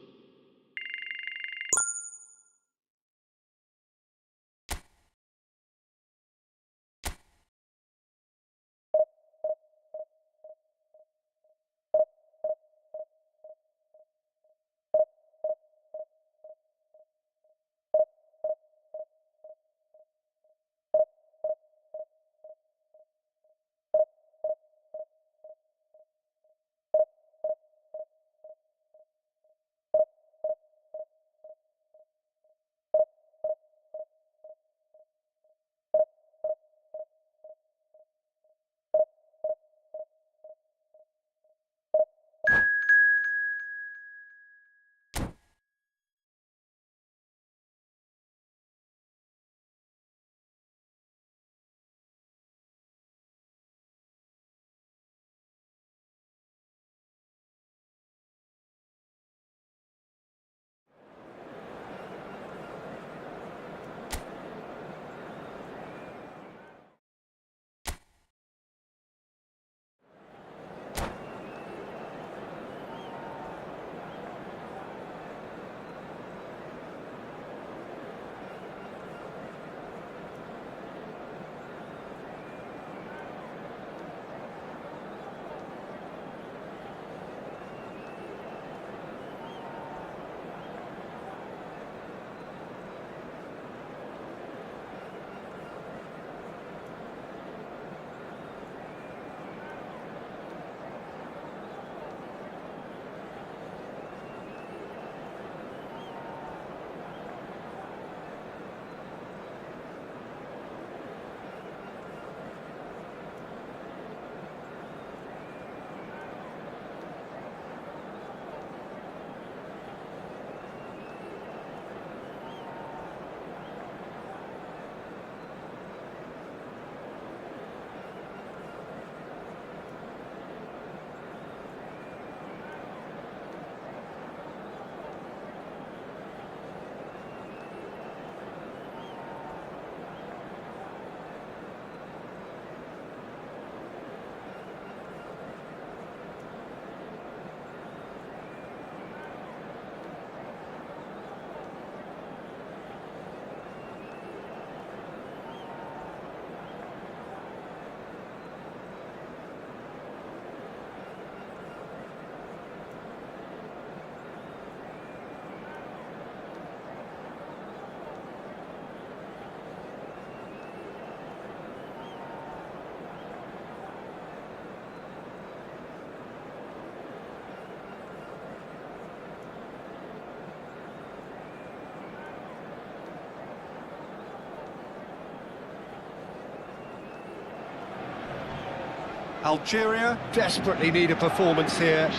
Algeria. Desperately need a performance here.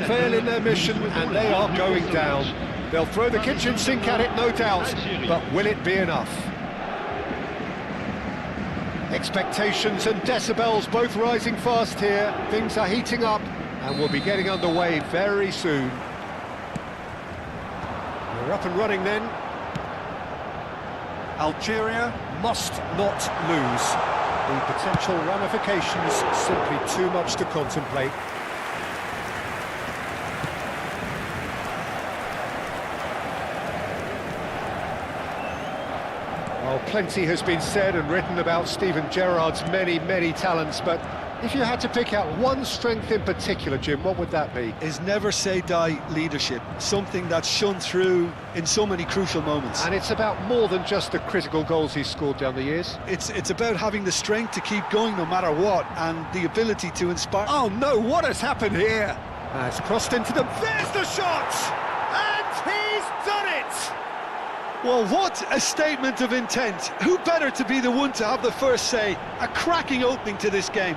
Fail in their mission and they are going down. They'll throw the kitchen sink at it, no doubt, but will it be enough? Expectations and decibels both rising fast here. Things are heating up and we'll be getting underway very soon. We're up and running then. Algeria Must not lose. The potential ramifications simply too much to contemplate. Well, plenty has been said and written about Steven Gerrard's many, many talents, but if you had to pick out one strength in particular, Jim, what would that be? is never say die leadership, something that's shone through in so many crucial moments. And it's about more than just the critical goals he's scored down the years. It's about having the strength to keep going no matter what, and the ability to inspire. Oh no, what has happened here? It's crossed into the... There's the shot! And he's done it! Well, what a statement of intent. Who better to be the one to have the first say? A cracking opening to this game.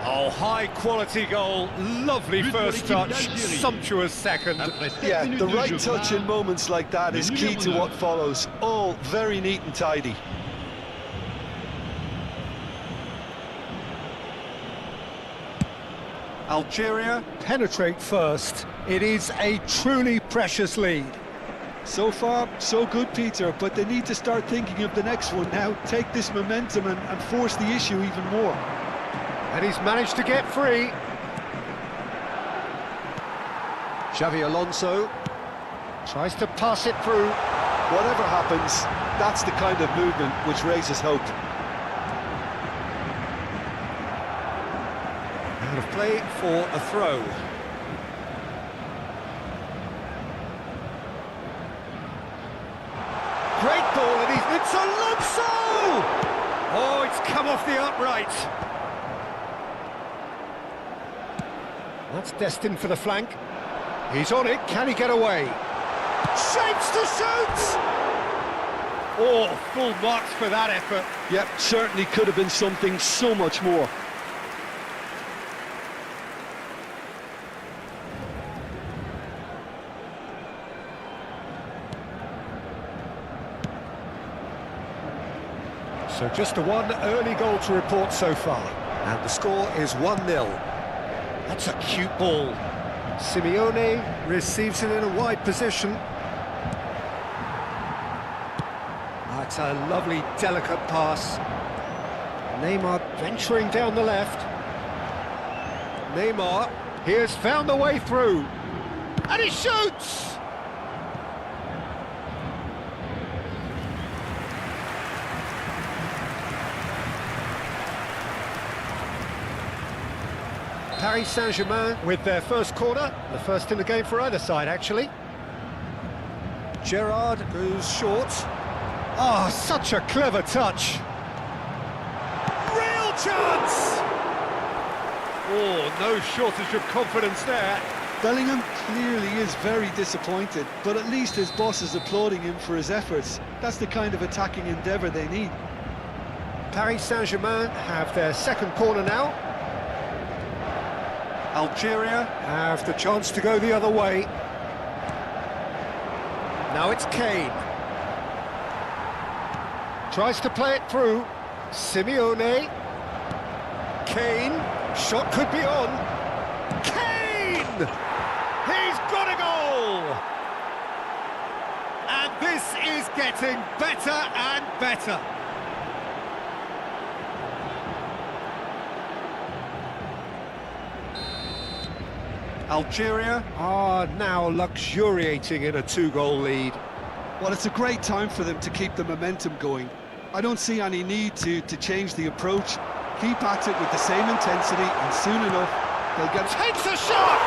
Oh, high-quality goal, lovely first touch, sumptuous second. Yeah, the right touch in moments like that is key to what follows. All very neat and tidy. Algeria Penetrate first. It is a truly precious lead. so far, so good, Peter, but they need to start thinking of the next one now. Take this momentum and force the issue even more. And he's managed to get free. Xavi Alonso tries to pass it through. Whatever happens, that's the kind of movement which raises hope. Out of play for a throw. Great ball, and it's Alonso! Oh, it's come off the upright. That's destined for the flank. He's on it, can he get away? Shapes to shoot! Oh, full marks for that effort. Yep, certainly could have been something so much more. So just one early goal to report so far. And the score is 1-0. That's a cute ball. Simeone receives it in a wide position. That's a lovely, delicate pass. Neymar venturing down the left. Neymar, he has found the way through. And he shoots! Paris Saint-Germain with their first corner, the first in the game for either side, actually. Gerrard goes short. Oh, such a clever touch. Real chance! Oh, no shortage of confidence there. Bellingham clearly is very disappointed, but at least his boss is applauding him for his efforts. That's the kind of attacking endeavour they need. Paris Saint-Germain have their second corner now. Algeria Have the chance to go the other way. Now it's Kane. Tries to play it through. Simeone. Kane. Shot could be on. Kane! He's got a goal! And this is getting better and better. Algeria are now luxuriating in a two-goal lead. Well, it's a great time for them to keep the momentum going. I don't see any need to change the approach. Keep at it with the same intensity, and soon enough, they'll get... Takes a shot!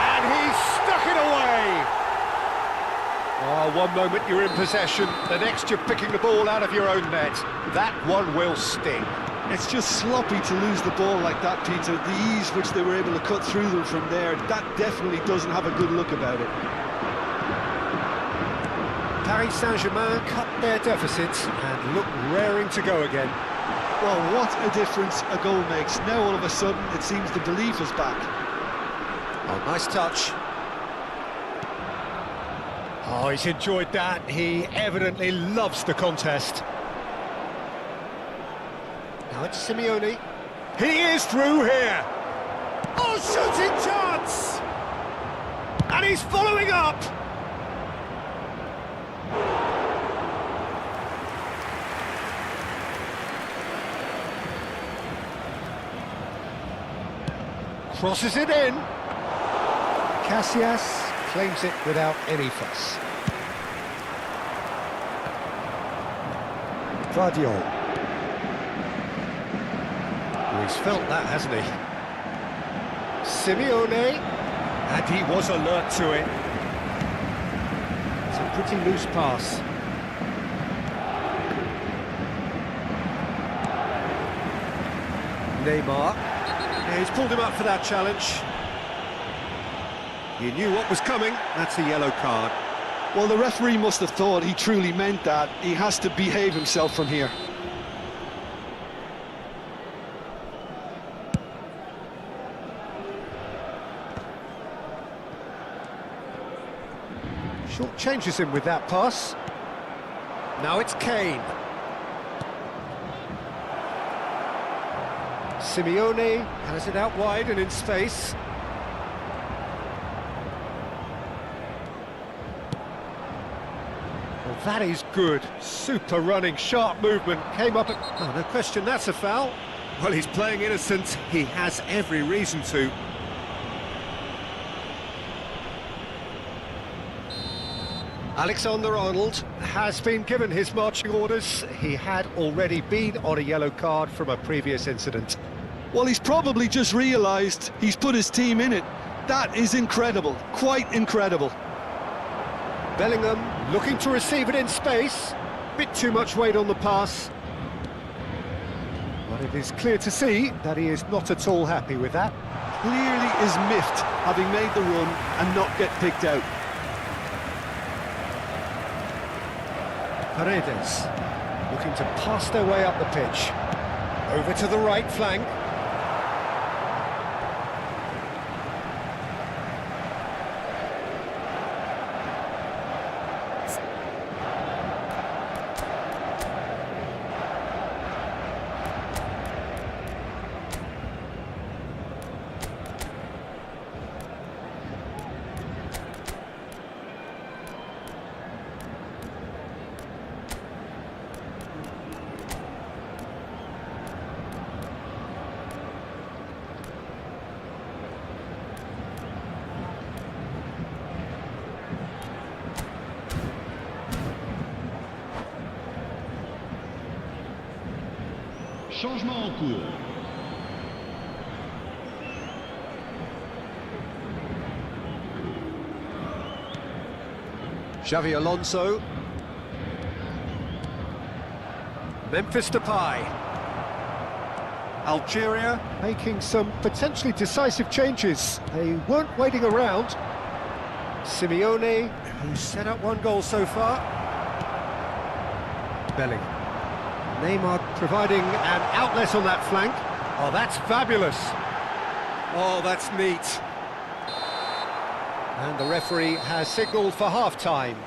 And he's stuck it away! Oh, one moment you're in possession, the next you're picking the ball out of your own net. That one will sting. It's just sloppy to lose the ball like that, Peter. The ease which they were able to cut through them from there, that definitely doesn't have a good look about it. Paris Saint-Germain cut their deficits and look raring to go again. Well, what a difference a goal makes. Now all of a sudden it seems the belief is back. Oh, nice touch. Oh, he's enjoyed that. He evidently loves the contest. Now it's Simeone. He is through here. Oh, shooting chance! And he's following up. Crosses it in. Casillas claims it without any fuss. Guardiola. Oh, he's felt that, hasn't he? Simeone, and he was alert to it. It's a pretty loose pass. Neymar. Yeah, he's pulled him up for that challenge. He knew what was coming. That's a yellow card. Well, the referee must have thought he truly meant that. He has to behave himself from here. Short changes him with that pass. Now it's Kane. Simeone has it out wide and in space. Well, that is good. Super running, sharp movement. Came up at... Oh, no question, that's a foul. Well, he's playing innocent. He has every reason to. Alexander-Arnold has been given his marching orders. He had already been on a yellow card from a previous incident. Well, he's probably just realised he's put his team in it. That is incredible, quite incredible. Bellingham looking to receive it in space. Bit too much weight on the pass. But it is clear to see that he is not at all happy with that. Clearly is miffed having made the run and not get picked out. Paredes looking to pass their way up the pitch. Over to the right flank. Changement en cours. Xavi Alonso. Memphis Depay. Algeria making some potentially decisive changes. They weren't waiting around. Simeone, who's set up one goal so far. Bellingham. Neymar providing an outlet on that flank. Oh, that's fabulous. Oh, that's neat. And the referee has signalled for half-time.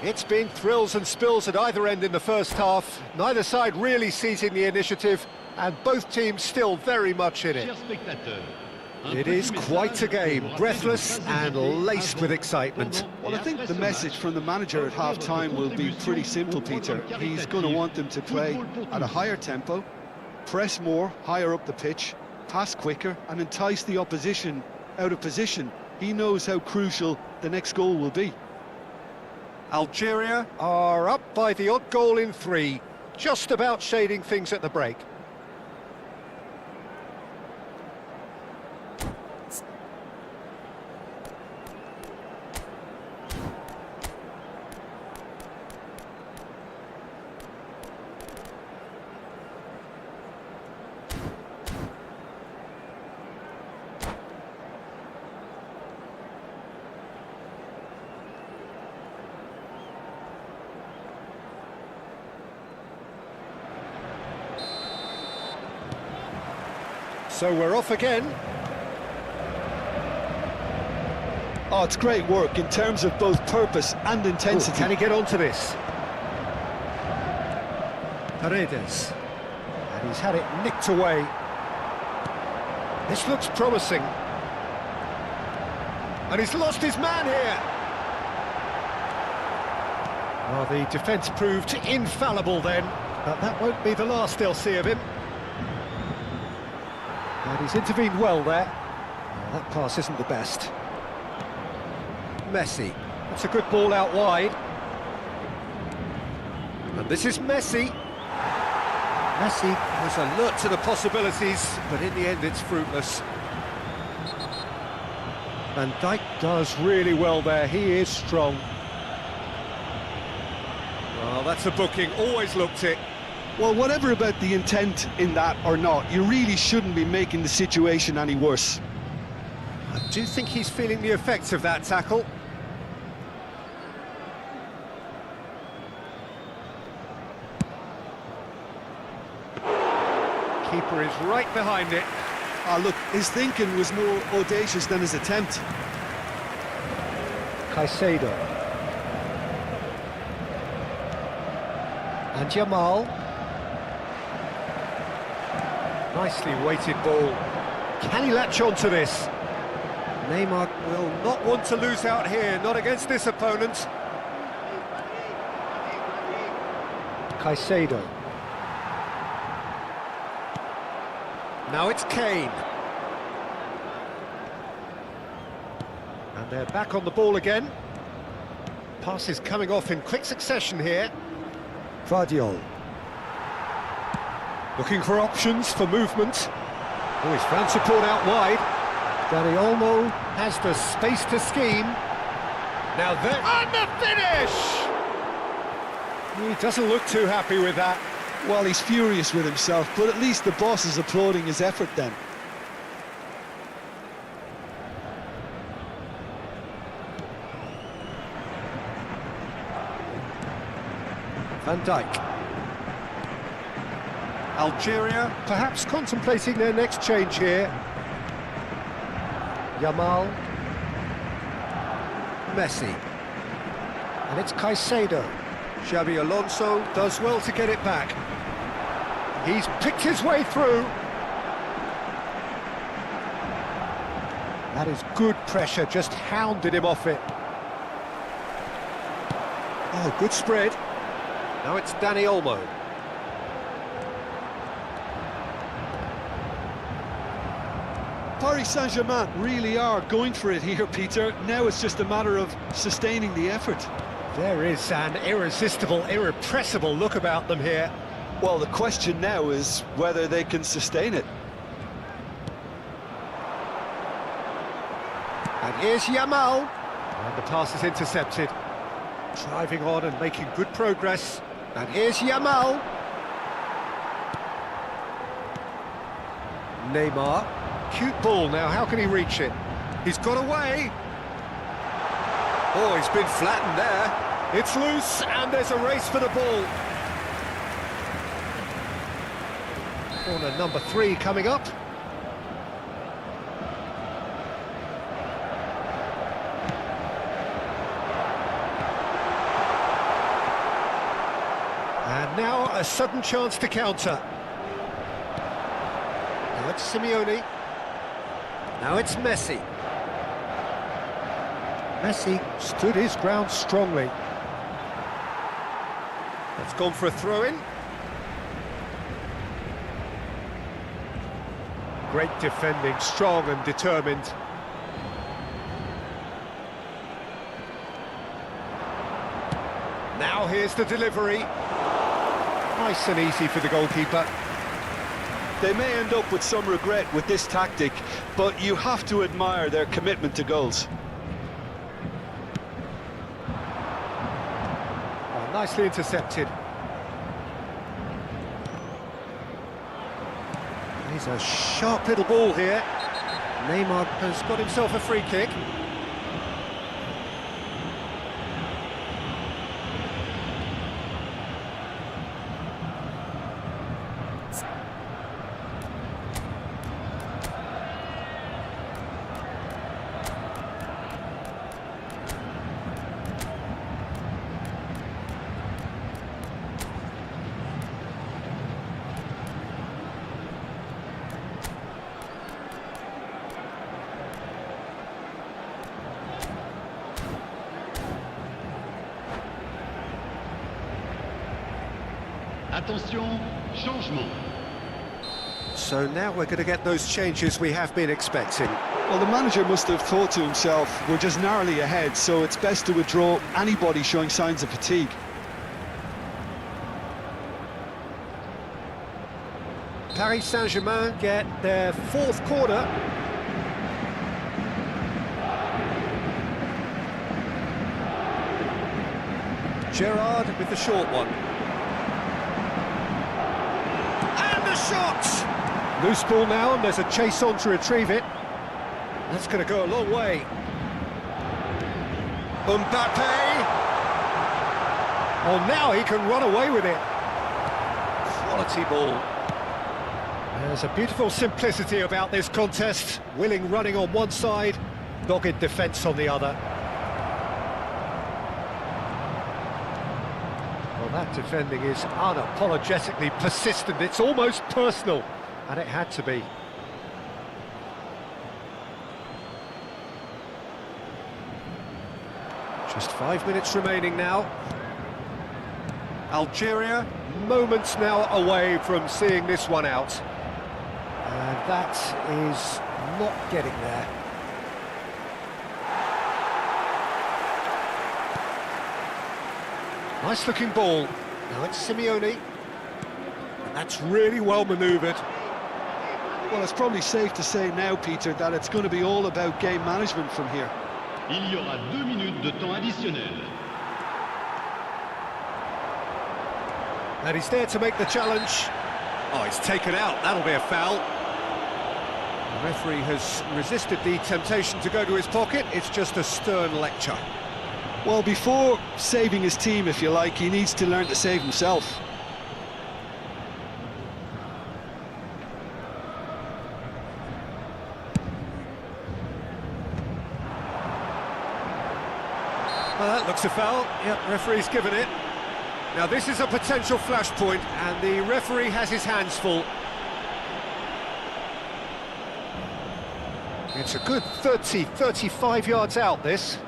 It's been thrills and spills at either end in the first half. Neither side really seizing the initiative, and both teams still very much in it. Chers spectateurs, It is quite a game, breathless and laced with excitement. Well, I think the message from the manager at half-time will be pretty simple, Peter. He's going to want them to play at a higher tempo, press more, higher up the pitch, pass quicker, and entice the opposition out of position. He knows how crucial the next goal will be. Algeria are up by the odd goal in 3, just about shading things at the break. So we're off again. Oh, it's great work in terms of both purpose and intensity. Can he get onto this? Paredes. And he's had it nicked away. This looks promising. And he's lost his man here. Well, the defence proved infallible then, but that won't be the last they'll see of him. And he's intervened well there. Well, that pass isn't the best. Messi. That's a good ball out wide. And this is Messi. Messi was alert to the possibilities, but in the end it's fruitless. Van Dijk does really well there, he is strong. Well, that's a booking, always looked it. Well, whatever about the intent in that or not, you really shouldn't be making the situation any worse. I do think he's feeling the effects of that tackle. Keeper is right behind it. Ah, look, his thinking was more audacious than his attempt. Caicedo. And Jamal. Nicely weighted ball. Can he latch on to this? Neymar will not want to lose out here, not against this opponent. Caicedo. Now it's Kane. And they're back on the ball again. Passes coming off in quick succession here. Vardiol. Looking for options for movement. Oh, he's found support out wide. Dani Olmo has the space to scheme. Now there, and the finish! He doesn't look too happy with that. Well, he's furious with himself, but at least the boss is applauding his effort then. Van Dijk. Algeria perhaps contemplating their next change here. Yamal. Messi. And it's Caicedo. Xabi Alonso does well to get it back. He's picked his way through. That is good pressure, just hounded him off it. Oh, good spread. Now it's Dani Olmo. Paris Saint-Germain really are going for it here, Peter. Now it's just a matter of sustaining the effort. There is an irresistible, irrepressible look about them here. Well, the question now is whether they can sustain it. And here's Yamal. And the pass is intercepted. Driving on and making good progress. And here's Yamal. Neymar. Cute ball now, how can he reach it? He's got away. Oh, he's been flattened there. It's loose, and there's a race for the ball. Corner number 3 coming up. And now a sudden chance to counter. Now it's Simeone. Now it's Messi. Messi stood his ground strongly. That's gone for a throw-in. Great defending, strong and determined. Now here's the delivery. Nice and easy for the goalkeeper. They may end up with some regret with this tactic, but you have to admire their commitment to goals. Oh, nicely intercepted. He's a sharp little ball here. Neymar has got himself a free kick. Attention, changement. So now we're going to get those changes we have been expecting. Well, the manager must have thought to himself, we're just narrowly ahead, so it's best to withdraw anybody showing signs of fatigue. Paris Saint-Germain get their fourth corner. Gerrard with the short one. And the shot! Loose ball now, and there's a chase on to retrieve it. That's going to go a long way. Mbappe! Oh, now he can run away with it. Quality ball. There's a beautiful simplicity about this contest. Willing running on one side, dogged defence on the other. Well, that defending is unapologetically persistent. It's almost personal, and it had to be. Just 5 minutes remaining now. Algeria, moments now away from seeing this one out. And that is not getting there. Nice looking ball. Now it's Simeone. And that's really well manoeuvred. Well, it's probably safe to say now, Peter, that it's going to be all about game management from here. Il y aura 2 minutes de temps additionnel. And he's there to make the challenge. Oh, he's taken out. That'll be a foul. The referee has resisted the temptation to go to his pocket. It's just a stern lecture. Well, before saving his team, if you like, he needs to learn to save himself. Well, that looks a foul. Yep, referee's given it. Now this is a potential flashpoint, and the referee has his hands full. It's a good 35 yards out, this.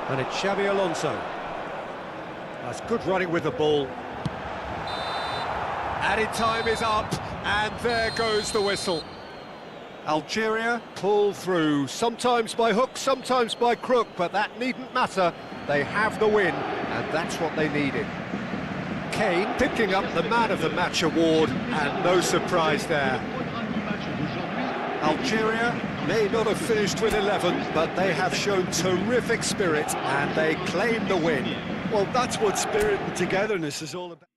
And it's Xabi Alonso. That's good running with the ball. Added time is up, and there goes the whistle. Algeria pull through, sometimes by hook, sometimes by crook, but that needn't matter. They have the win, and that's what they needed. Kane picking up the Man of the Match award, and no surprise there. Algeria may not have finished with 11, but they have shown terrific spirit, and they claim the win. Well, that's what spirit and togetherness is all about.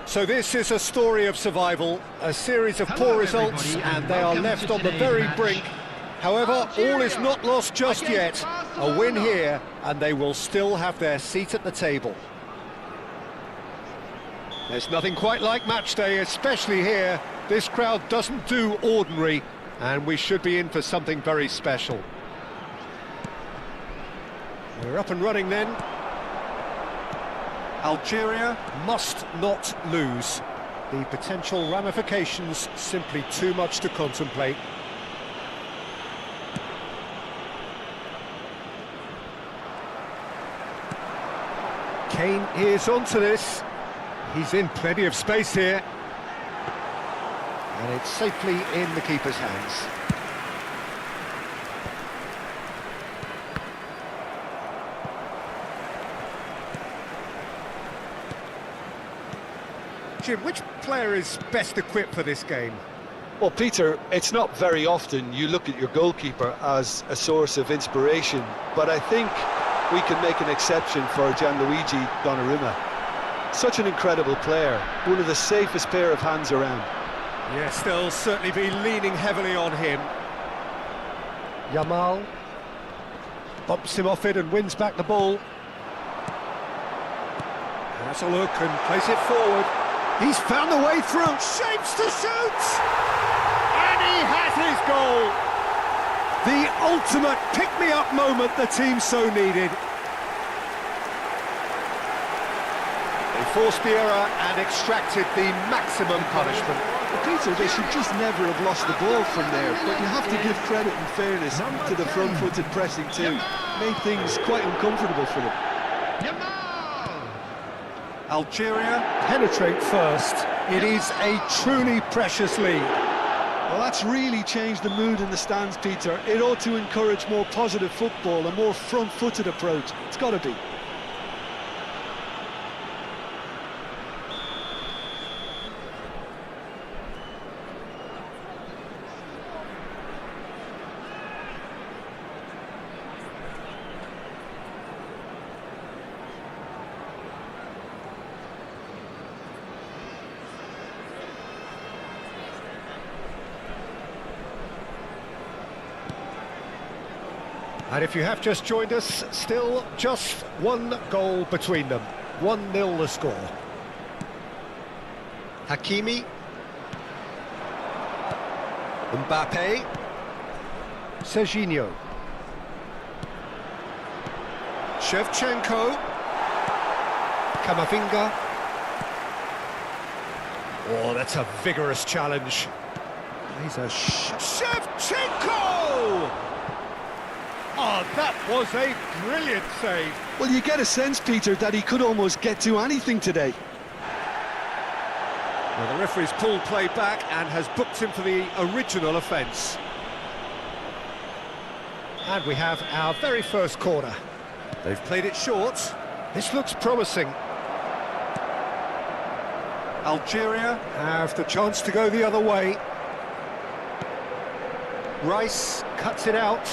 So this is a story of survival, a series of poor results, and they are left on the very brink. However, all is not lost just yet. A win here, and they will still have their seat at the table. There's nothing quite like match day, especially here. This crowd doesn't do ordinary, and we should be in for something very special. We're up and running then. Algeria must not lose. The potential ramifications simply too much to contemplate. Kane is onto this. He's in plenty of space here. And it's safely in the keeper's hands. Jim, which player is best equipped for this game? Well, Peter, it's not very often you look at your goalkeeper as a source of inspiration, but I think we can make an exception for Gianluigi Donnarumma. Such an incredible player, one of the safest pair of hands around. Yes, they'll certainly be leaning heavily on him. Yamal bumps him off it and wins back the ball. Has a look and plays it forward. He's found the way through, shapes to shoot! And he has his goal! The ultimate pick-me-up moment the team so needed. They forced the error and extracted the maximum punishment. Peter, they should just never have lost the ball from there, but you have to give credit and fairness to the front-footed pressing too. Made things quite uncomfortable for them. Algeria penetrate first. It is a truly precious lead. Well, that's really changed the mood in the stands, Peter. It ought to encourage more positive football, a more front-footed approach. It's got to be. And if you have just joined us, still just one goal between them. 1-0 the score. Hakimi. Mbappe. Serginho. Shevchenko. Camavinga. Oh, that's a vigorous challenge. He's a Shevchenko! Oh, that was a brilliant save. Well, you get a sense, Peter, that he could almost get to anything today. Well, the referee's pulled play back and has booked him for the original offence. And we have our very first corner. They've played it short. This looks promising. Algeria have the chance to go the other way. Rice cuts it out.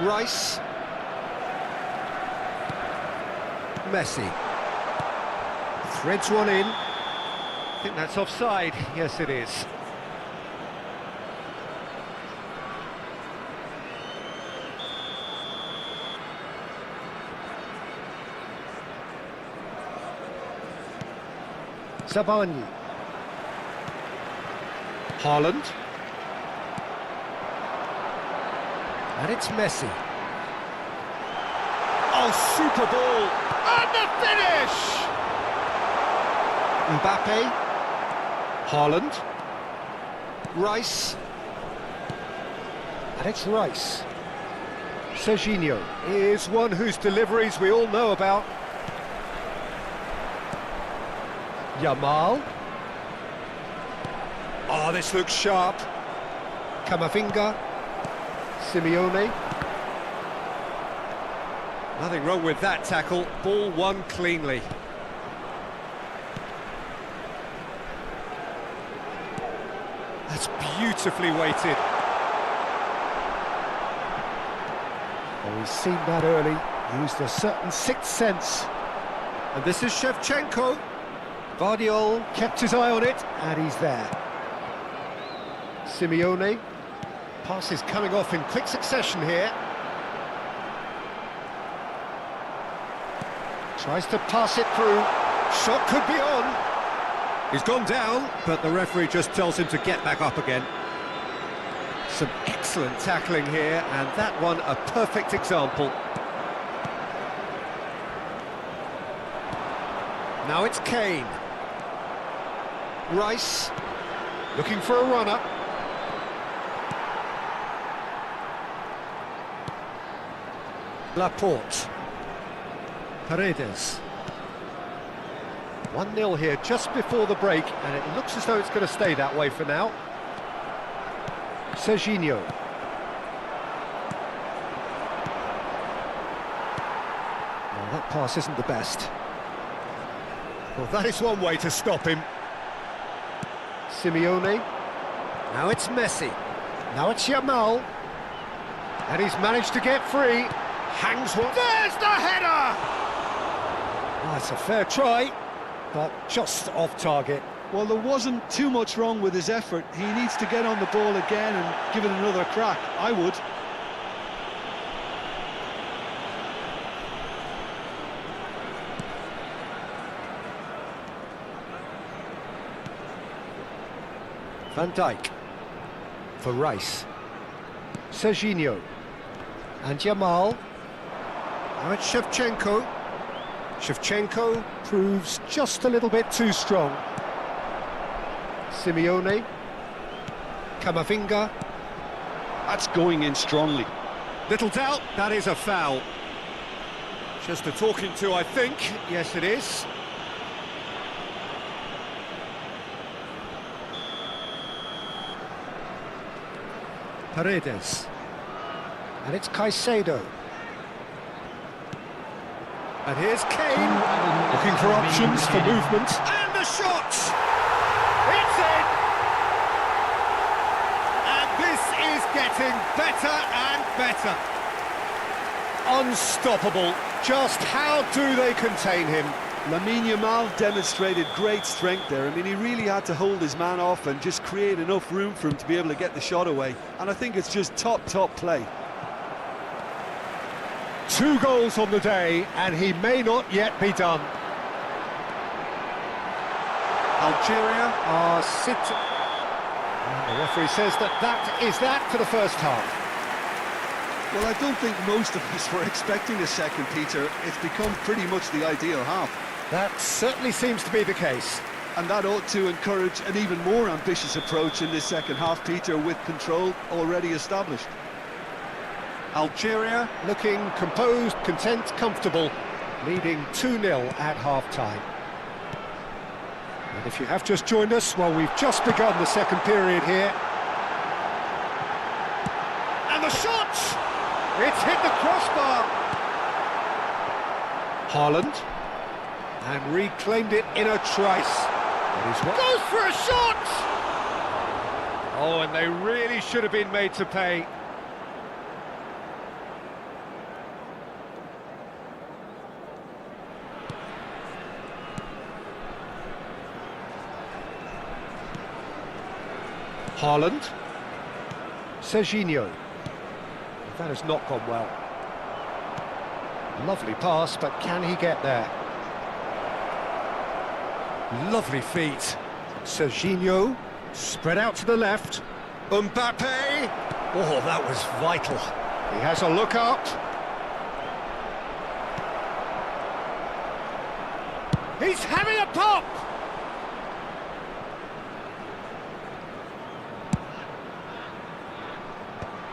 Rice. Messi. Threads one in. I think that's offside. Yes, it is. Zabani. Haaland. And it's Messi. Oh, super ball! And the finish! Mbappe. Haaland. Rice. And it's Rice. Serginho is one whose deliveries we all know about. Yamal. Oh, this looks sharp. Camavinga. Simeone. Nothing wrong with that tackle. Ball won cleanly. That's beautifully weighted. Oh, he's seen that early. Used a certain sixth sense. And this is Shevchenko. Vardiol kept his eye on it, and he's there. Simeone. Passes coming off in quick succession here. Tries to pass it through. Shot could be on. He's gone down, but the referee just tells him to get back up again. Some excellent tackling here, and that one a perfect example. Now it's Kane. Rice, looking for a runner. Laporte. Paredes. 1-0 here just before the break, and it looks as though it's going to stay that way for now. Serginho. Well, that pass isn't the best. Well, that is one way to stop him. Simeone. Now it's Messi. Now it's Yamal. And he's managed to get free. Hangs one. There's the header! Oh, it's a fair try, but just off target. Well, there wasn't too much wrong with his effort. He needs to get on the ball again and give it another crack. I would. Van Dijk for Rice. Serginho. And Yamal. Now it's Shevchenko. Shevchenko proves just a little bit too strong. Simeone. Camavinga. That's going in strongly. Little doubt, that is a foul. Just a talking to, I think. Yes, it is. Paredes. And it's Caicedo. And here's Kane, looking for options for movement. And the shot! It's in! And this is getting better and better. Unstoppable. Just how do they contain him? Lamine Yamal demonstrated great strength there. I mean, he really had to hold his man off and just create enough room for him to be able to get the shot away. And I think it's just top play. 2 goals on the day, and he may not yet be done. Algeria are sitting. The referee says that is that for the first half. Well, I don't think most of us were expecting a second, Peter. It's become pretty much the ideal half. That certainly seems to be the case. And that ought to encourage an even more ambitious approach in this second half, Peter, with control already established. Algeria looking composed, content, comfortable, leading 2-0 at half-time. And if you have just joined us, well, we've just begun the second period here. And the shot! It's hit the crossbar! Haaland. And reclaimed it in a trice. Goes for a shot! Oh, and they really should have been made to pay. Haaland. Serginho. That has not gone well. Lovely pass, but can he get there? Lovely feet. Serginho. Spread out to the left. Mbappe. Oh, that was vital. He has a look up. He's having a pop!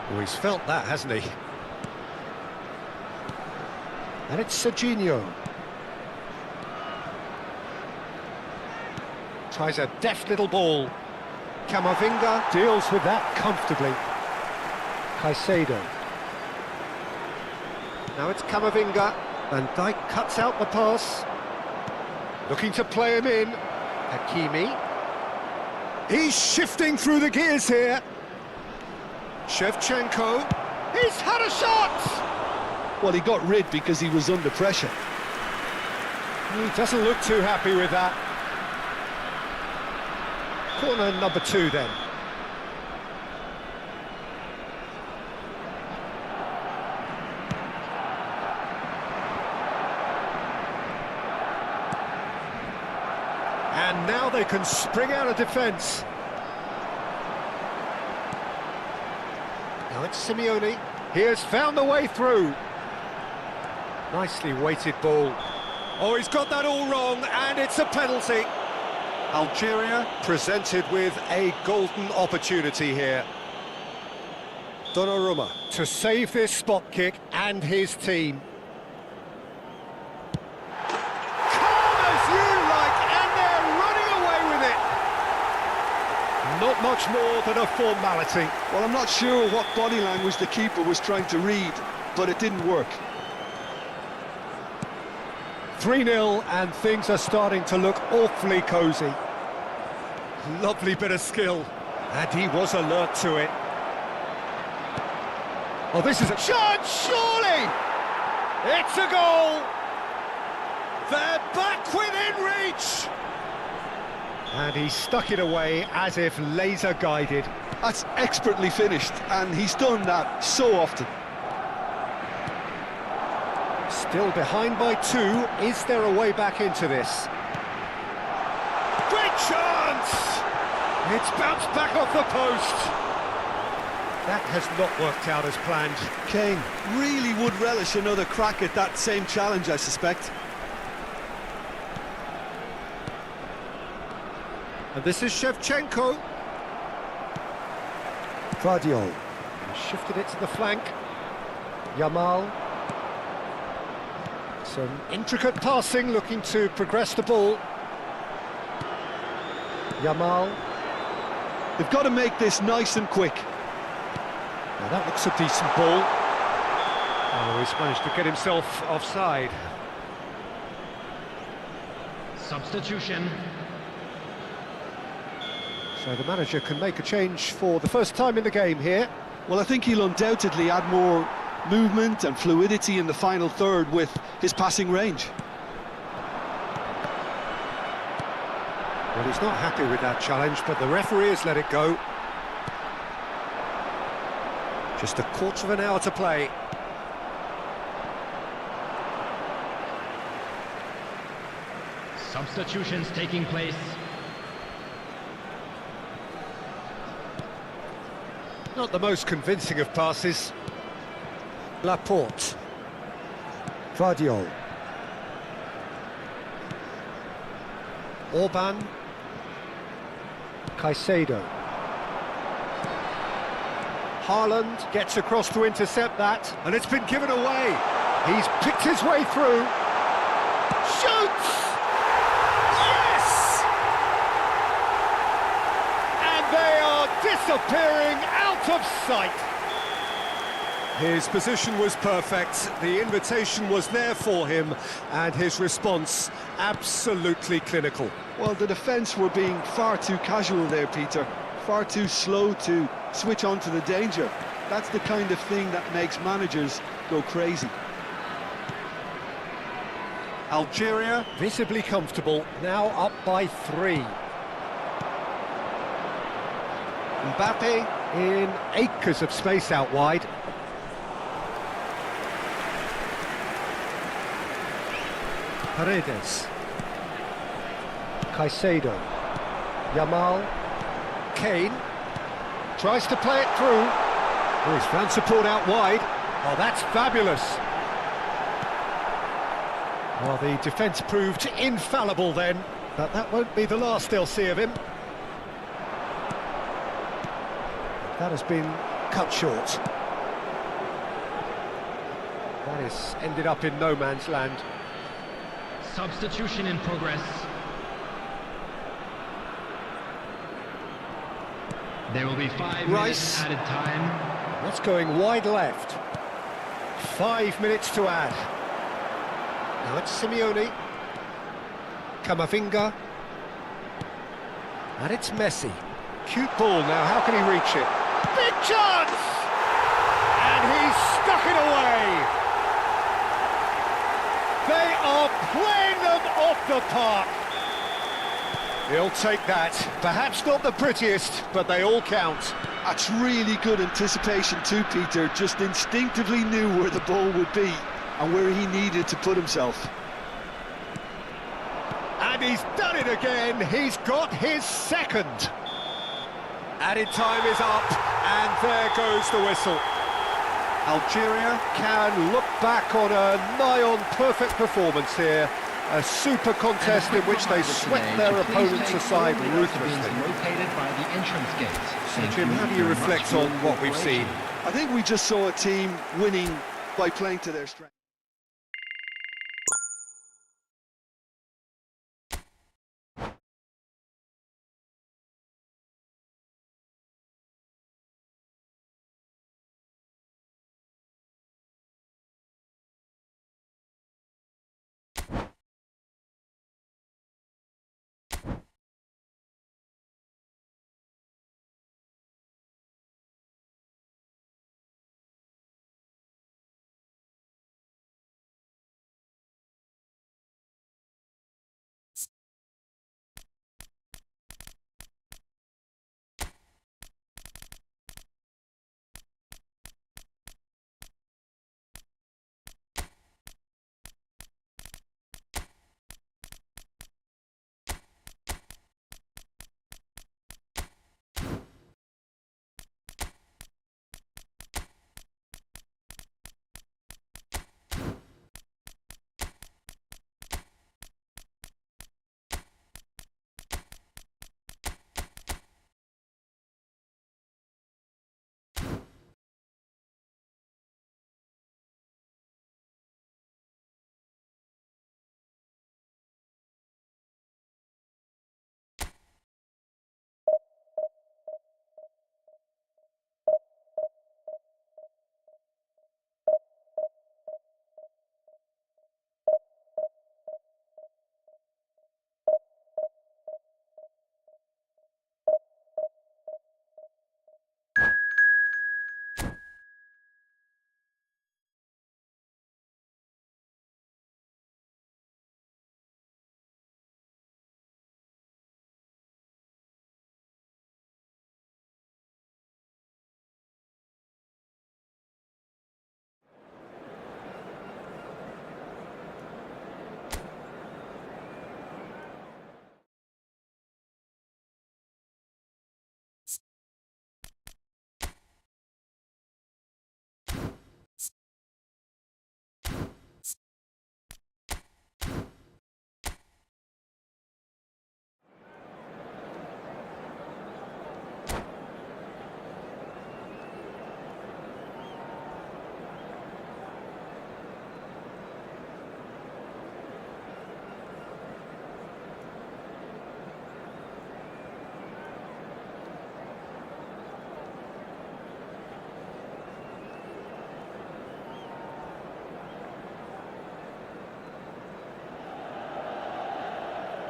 Oh, he's felt that, hasn't he? And it's Serginho. Tries a deft little ball. Camavinga deals with that comfortably. Caicedo. Now it's Camavinga. Van Dijk cuts out the pass. Looking to play him in. Hakimi. He's shifting through the gears here. Shevchenko. He's had a shot! Well, he got rid because he was under pressure. He doesn't look too happy with that. Corner number 2 then. And now they can spring out of defence. Now it's Simeone. He has found the way through. Nicely weighted ball. Oh, he's got that all wrong, and it's a penalty. Algeria presented with a golden opportunity here. Donnarumma to save this spot kick and his team. Calm as you like, and they're running away with it. Not much more than a formality. Well, I'm not sure what body language the keeper was trying to read, but it didn't work. 3-0, and things are starting to look awfully cosy. Lovely bit of skill, and he was alert to it. Oh, this is a shot, surely! It's a goal! They're back within reach! And he stuck it away as if laser-guided. That's expertly finished, and he's done that so often. Still behind by 2. Is there a way back into this? Great chance! It's bounced back off the post. That has not worked out as planned. Kane really would relish another crack at that same challenge, I suspect. And this is Shevchenko. Guardiola shifted it to the flank. Yamal. Some intricate passing, looking to progress the ball. Yamal. They've got to make this nice and quick. Now that looks a decent ball. Oh, he's managed to get himself offside. Substitution. So the manager can make a change for the first time in the game here. Well, I think he'll undoubtedly add more movement and fluidity in the final third with his passing range. Well, he's not happy with that challenge, but the referee has let it go. Just a quarter of an hour to play. Substitutions taking place. Not the most convincing of passes. Laporte. Guardiola. Orban. Caicedo. Haaland gets across to intercept that, and it's been given away. He's picked his way through. Shoots! Yes! And they are disappearing out of sight. His position was perfect, the invitation was there for him, and his response absolutely clinical. Well, the defence were being far too casual there, Peter. Far too slow to switch on to the danger. That's the kind of thing that makes managers go crazy. Algeria visibly comfortable, now up by 3. Mbappe in acres of space out wide. Paredes. Caicedo. Yamal. Kane. Tries to play it through. Oh, he's found support out wide. Oh, that's fabulous. Well, the defence proved infallible then, but that won't be the last they'll see of him. That has been cut short. That has ended up in no man's land. Substitution in progress. There will be 5 minutes added time. That's going wide left. 5 minutes to add. Now it's Simeone. Camavinga. And it's Messi. Cute ball now, how can he reach it? Big chance! And he's stuck it away! They are playing the them off the park. He'll take that. Perhaps not the prettiest, but they all count. That's really good anticipation too, Peter. Just instinctively knew where the ball would be and where he needed to put himself. And he's done it again. He's got his second. Added time is up, and there goes the whistle. Algeria can look back on a nigh-on perfect performance here. A super contest in which they swept their opponents aside ruthlessly. Located by the entrance gates. So Jim, how do you reflect on what we've seen? I think we just saw a team winning by playing to their strength.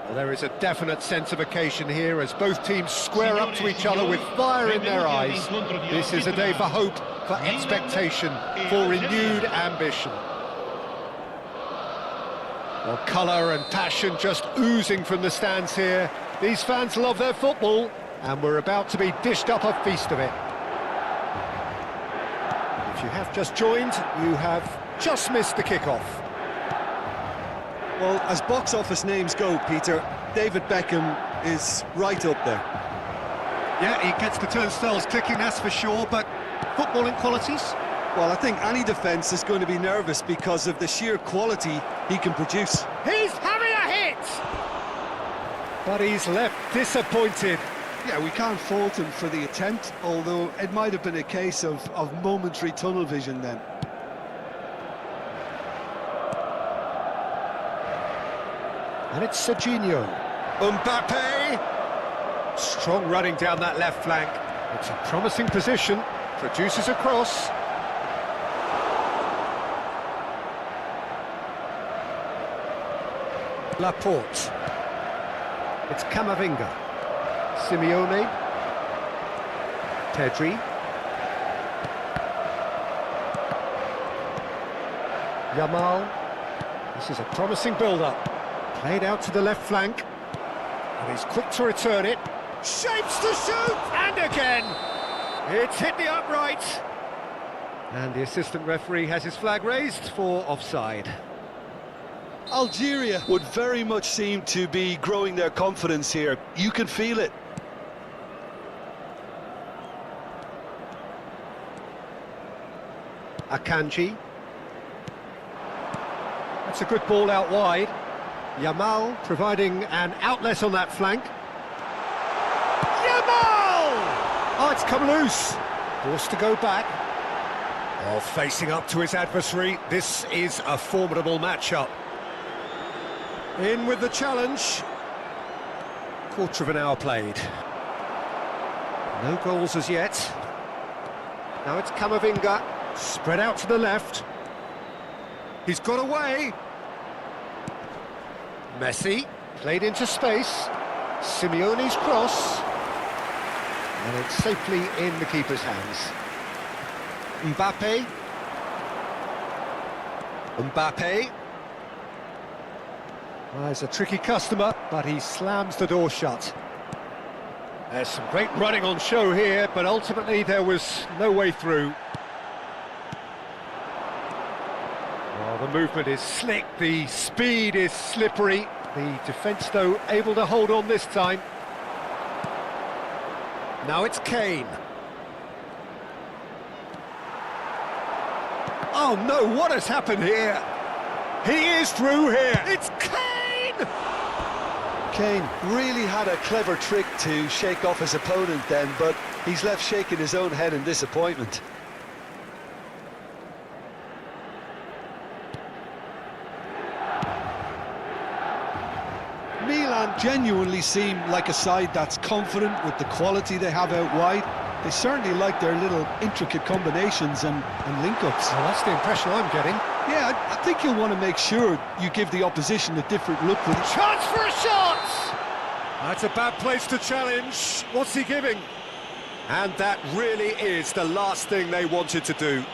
Well, there is a definite sense of occasion here as both teams square up to each other with fire in their eyes. This is a day for hope, for expectation, for renewed ambition. Well, colour and passion just oozing from the stands here. These fans love their football, and we're about to be dished up a feast of it. If you have just joined, you have just missed the kickoff. Well, as box office names go, Peter, David Beckham is right up there. Yeah, he gets the turnstiles ticking, that's for sure, but footballing qualities? Well, I think any defence is going to be nervous because of the sheer quality he can produce. He's having a hit! But he's left disappointed. Yeah, we can't fault him for the attempt, although it might have been a case of momentary tunnel vision then. And it's Serginho. Mbappe! Strong running down that left flank. It's a promising position. Produces a cross. Laporte. It's Camavinga. Simeone. Pedri. Yamal. This is a promising build-up. Played out to the left flank. And he's quick to return it. Shapes to shoot! And again! It's hit the upright. And the assistant referee has his flag raised for offside. Algeria would very much seem to be growing their confidence here. You can feel it. Akanji. That's a good ball out wide. Yamal providing an outlet on that flank. Yamal! Oh, it's come loose. Forced to go back. Oh, facing up to his adversary. This is a formidable matchup. In with the challenge. Quarter of an hour played. No goals as yet. Now it's Camavinga. Spread out to the left. He's got away. Messi, played into space. Simeone's cross. And it's safely in the keeper's hands. Mbappe. Well, he's a tricky customer, but he slams the door shut. There's some great running on show here, but ultimately there was no way through. The movement is slick, the speed is slippery. The defence, though, able to hold on this time. Now it's Kane. Oh no, what has happened here? He is through here. It's Kane! Kane really had a clever trick to shake off his opponent then, but he's left shaking his own head in disappointment. Milan genuinely seem like a side that's confident with the quality they have out wide. They certainly like their little intricate combinations and link-ups. Well, that's the impression I'm getting. Yeah, I think you'll want to make sure you give the opposition a different look with it. Chance for a shot! That's a bad place to challenge. What's he giving? And that really is the last thing they wanted to do.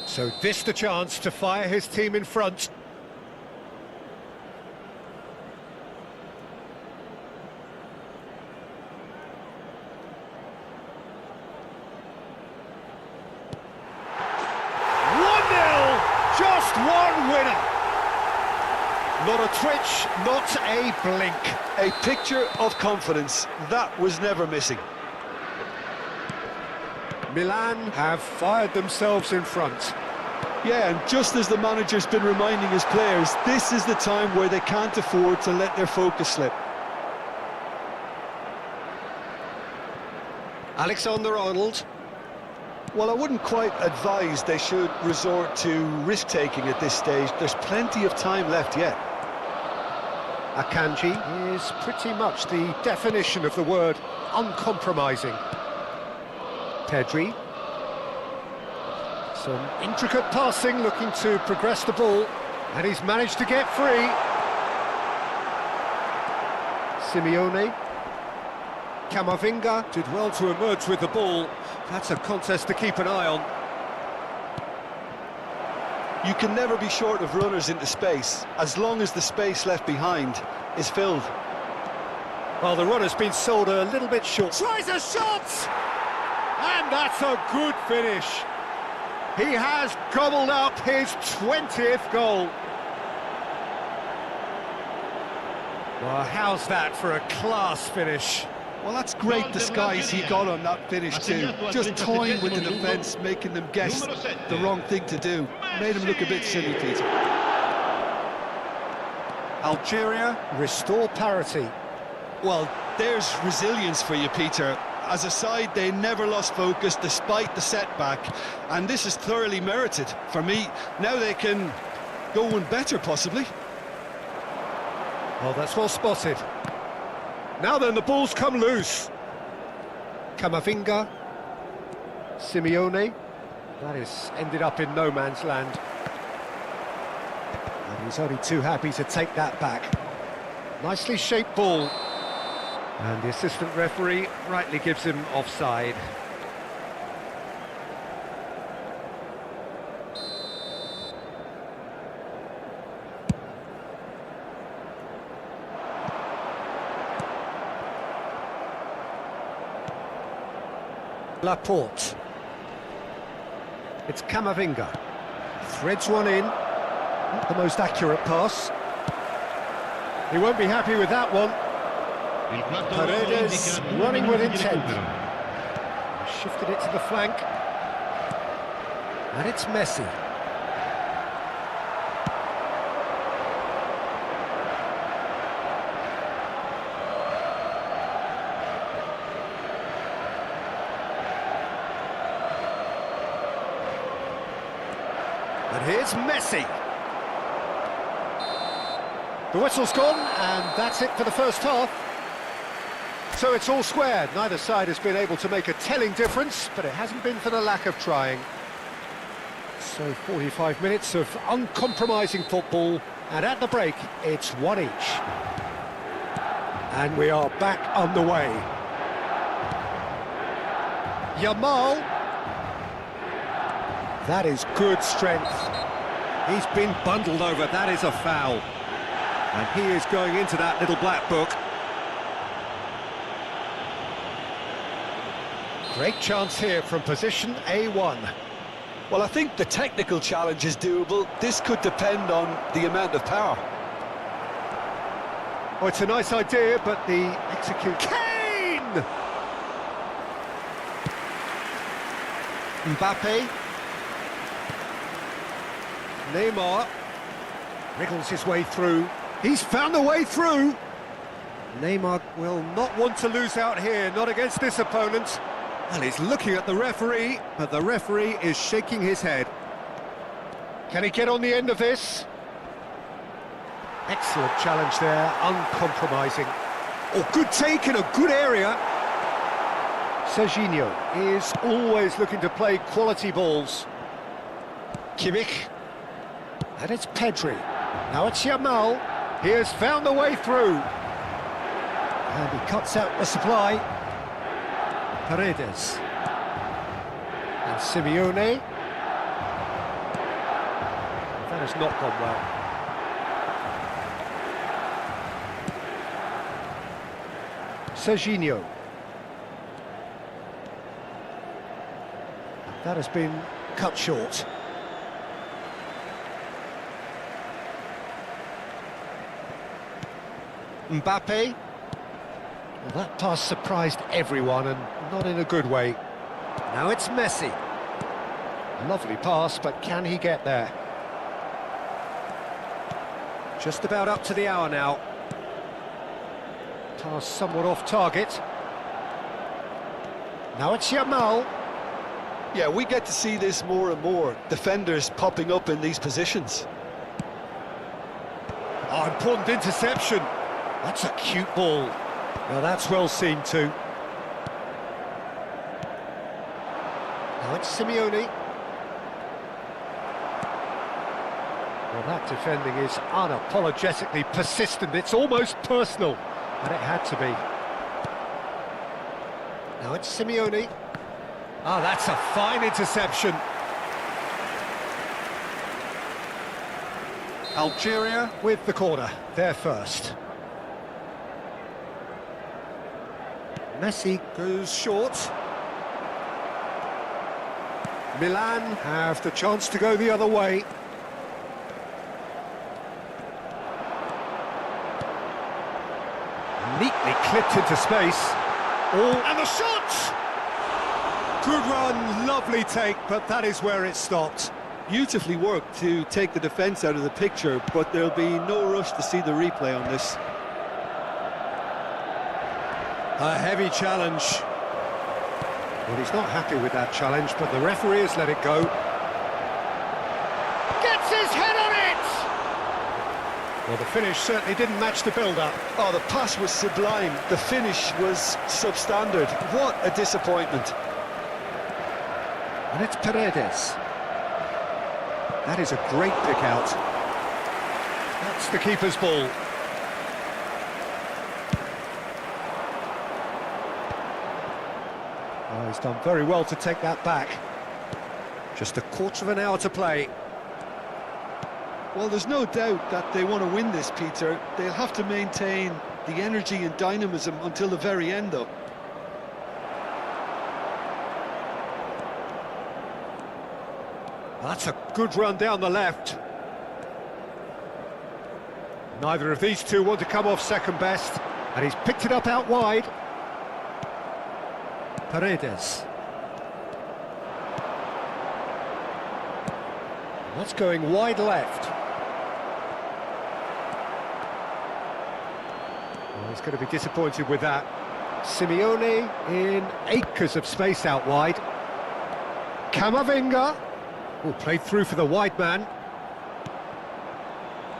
So this the chance to fire his team in front. Just one winner. Not a twitch, not a blink. A picture of confidence, that was never missing. Milan have fired themselves in front. Yeah, and just as the manager's been reminding his players, this is the time where they can't afford to let their focus slip. Alexander-Arnold. Well, I wouldn't quite advise they should resort to risk-taking at this stage. There's plenty of time left yet. Akanji is pretty much the definition of the word uncompromising. Pedri. Some intricate passing, looking to progress the ball. And he's managed to get free. Simeone. Camavinga did well to emerge with the ball. That's a contest to keep an eye on. You can never be short of runners into space, as long as the space left behind is filled. Well, the runner's been sold a little bit short. Tries a shot! And that's a good finish. He has gobbled up his 20th goal. Well, how's that for a class finish? Well, that's great disguise he got on that finish too. Just toying with the defence, making them guess the wrong thing to do. Made him look a bit silly, Peter. Algeria restore parity. Well, there's resilience for you, Peter. As a side, they never lost focus despite the setback, and this is thoroughly merited. For me, now they can go one better, possibly. Oh, that's well spotted. Now then, the ball's come loose. Camavinga. Simeone. That is ended up in no man's land. And he's only too happy to take that back. Nicely shaped ball. And the assistant referee rightly gives him offside. Laporte. It's Camavinga. Threads one in. Not the most accurate pass. He won't be happy with that one. Paredes running with intent. Shifted it to the flank. And it's Messi. And here's Messi. The whistle's gone, and that's it for the first half. So it's all square. Neither side has been able to make a telling difference, but it hasn't been for the lack of trying. So 45 minutes of uncompromising football, and at the break, it's one each. And we are back underway. Yamal. That is good strength. He's been bundled over. That is a foul. And he is going into that little black book. Great chance here from position A1. Well, I think the technical challenge is doable. This could depend on the amount of power. Oh, it's a nice idea, but the execute... Kane! Mbappe. Neymar. Wriggles his way through. He's found a way through! Neymar will not want to lose out here, not against this opponent. And he's looking at the referee, but the referee is shaking his head. Can he get on the end of this? Excellent challenge there, uncompromising. Oh, good take in a good area. Serginho is always looking to play quality balls. Kimmich. And it's Pedri. Now it's Yamal. He has found a way through. And he cuts out the supply. Paredes. And Simeone. That has not gone well. Serginho. That has been cut short. Mbappe. Well, that pass surprised everyone, and not in a good way. Now it's Messi. Lovely pass, but can he get there? Just about up to the hour now. Pass somewhat off target. Now it's Yamal. Yeah, we get to see this more and more. Defenders popping up in these positions. Oh, important interception. That's a cute ball. Now that's well seen too. Now it's Simeone. Well, that defending is unapologetically persistent. It's almost personal, and it had to be. Now it's Simeone. Ah, that's a fine interception. Algeria with the corner, they're first. Messi goes short. Milan have the chance to go the other way. Neatly clipped into space. And the shot! Good run, lovely take, but that is where it stopped. Beautifully worked to take the defence out of the picture, but there'll be no rush to see the replay on this. A heavy challenge. Well, he's not happy with that challenge, but the referee has let it go. Gets his head on it! Well, the finish certainly didn't match the build-up. Oh, the pass was sublime. The finish was substandard. What a disappointment. And it's Paredes. That is a great pick out. That's the keeper's ball. Oh, he's done very well to take that back. Just a quarter of an hour to play. Well, there's no doubt that they want to win this, Peter. They'll have to maintain the energy and dynamism until the very end, though. That's a good run down the left. Neither of these two want to come off second best, and he's picked it up out wide. Paredes. That's going wide left. Well, he's going to be disappointed with that. Simeone in acres of space out wide. Camavinga. Oh, played through for the wide man.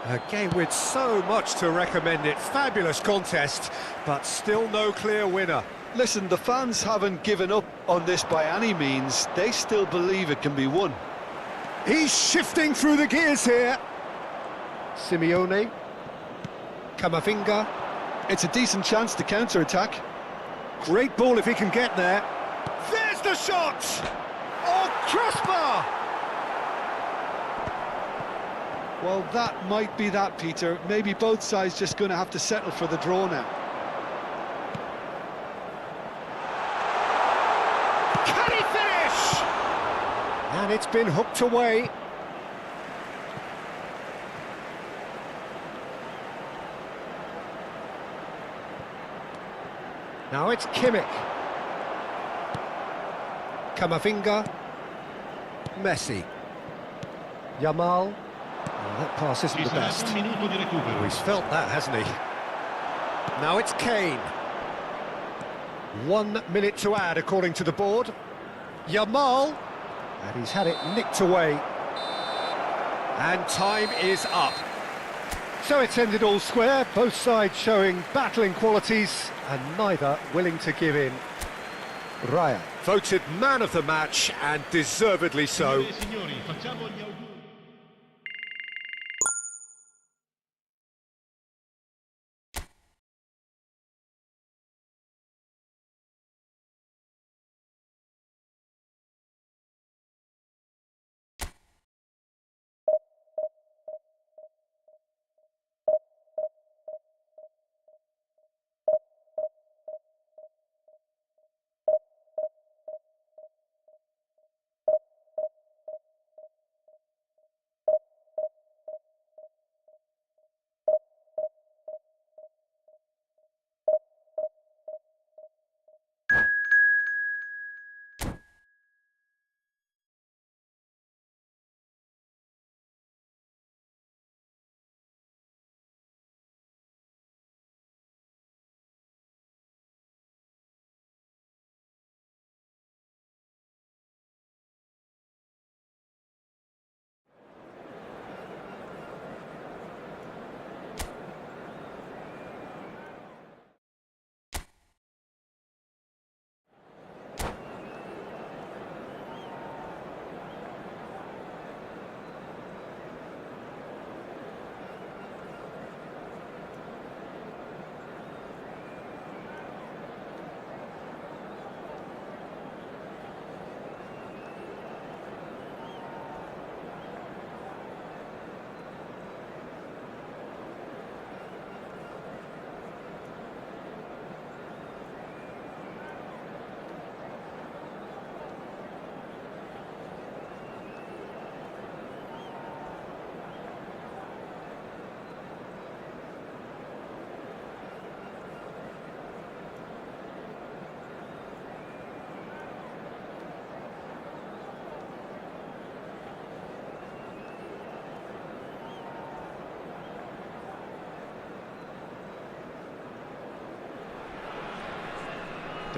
A game with so much to recommend it. Fabulous contest, but still no clear winner. Listen, the fans haven't given up on this by any means. They still believe it can be won. He's shifting through the gears here. Simeone. Camavinga. It's a decent chance to counter-attack. Great ball if he can get there. There's the shot! Oh, crossbar! Well, that might be that, Peter. Maybe both sides just going to have to settle for the draw now. Can he finish? And it's been hooked away. Now it's Kimmich. Camavinga. Messi. Yamal. Well, that pass isn't the best. Oh, he's felt that, hasn't he? Now it's Kane. 1 minute to add, according to the board. Yamal. And he's had it nicked away. And time is up. So it's ended all square, both sides showing battling qualities and neither willing to give in. Raya, voted man of the match, and deservedly so.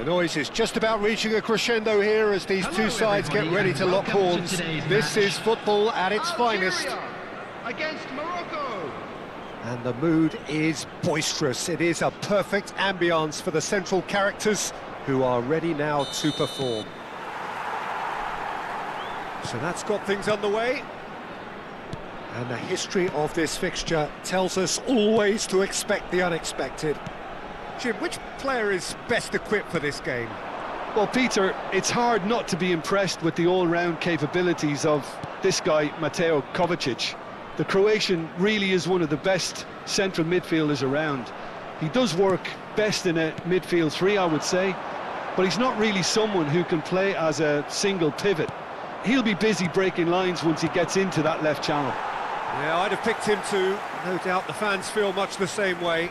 The noise is just about reaching a crescendo here as these two sides get ready to lock horns. This is football at its finest. Against Morocco. And the mood is boisterous. It is a perfect ambience for the central characters who are ready now to perform. So that's got things underway. And the history of this fixture tells us always to expect the unexpected. Jim, which player is best equipped for this game? Well, Peter, it's hard not to be impressed with the all-round capabilities of this guy, Mateo Kovacic. The Croatian really is one of the best central midfielders around. He does work best in a midfield three, I would say, but he's not really someone who can play as a single pivot. He'll be busy breaking lines once he gets into that left channel. Yeah, I'd have picked him too. No doubt the fans feel much the same way.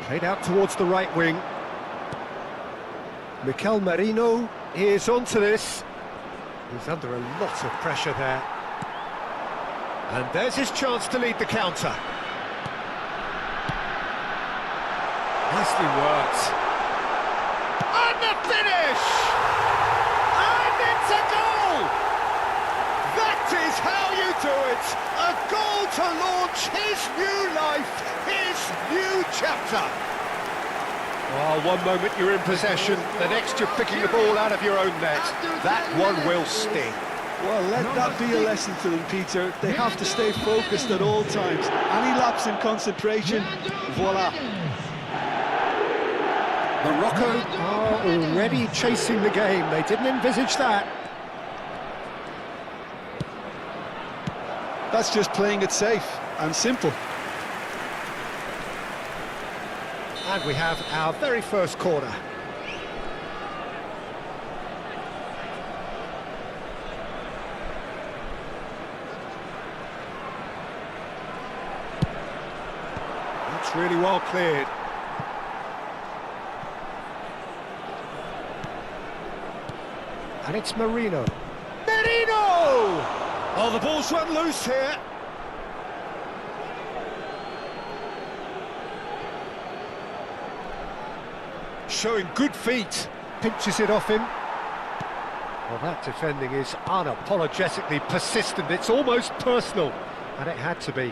Played out towards the right wing. Mikel Merino is onto this. He's under a lot of pressure there. And there's his chance to lead the counter. Nicely worked. And the finish! And it's a goal! That is how you do it! A goal to launch his new life, his new chapter. Well, one moment you're in possession, the next you're picking the ball out of your own net. That one will sting. Well, let that be a lesson to them, Peter. They have to stay focused at all times. Any lapse in concentration, voila. Morocco are already chasing the game. They didn't envisage that. That's just playing it safe and simple. And we have our very first corner. That's really well cleared. And it's Merino. Merino! Oh, the ball's run loose here. Showing good feet. Pinches it off him. Well, that defending is unapologetically persistent. It's almost personal. And it had to be.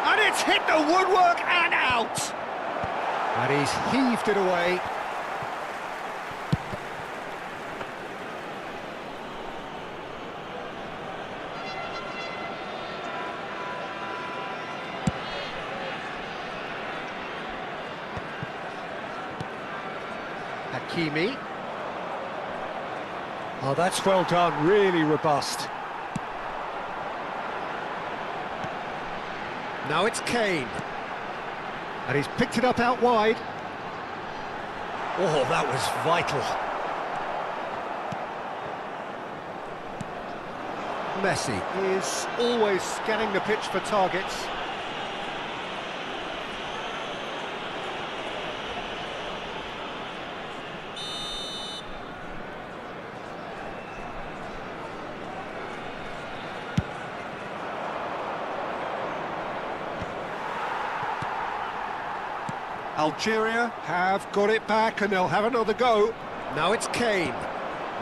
And it's hit the woodwork and out. And he's heaved it away. Hakimi. Oh, that's well done, really robust. Now it's Kane. And he's picked it up out wide. Oh, that was vital. Messi is always scanning the pitch for targets. Algeria have got it back and they'll have another go. Now it's Kane.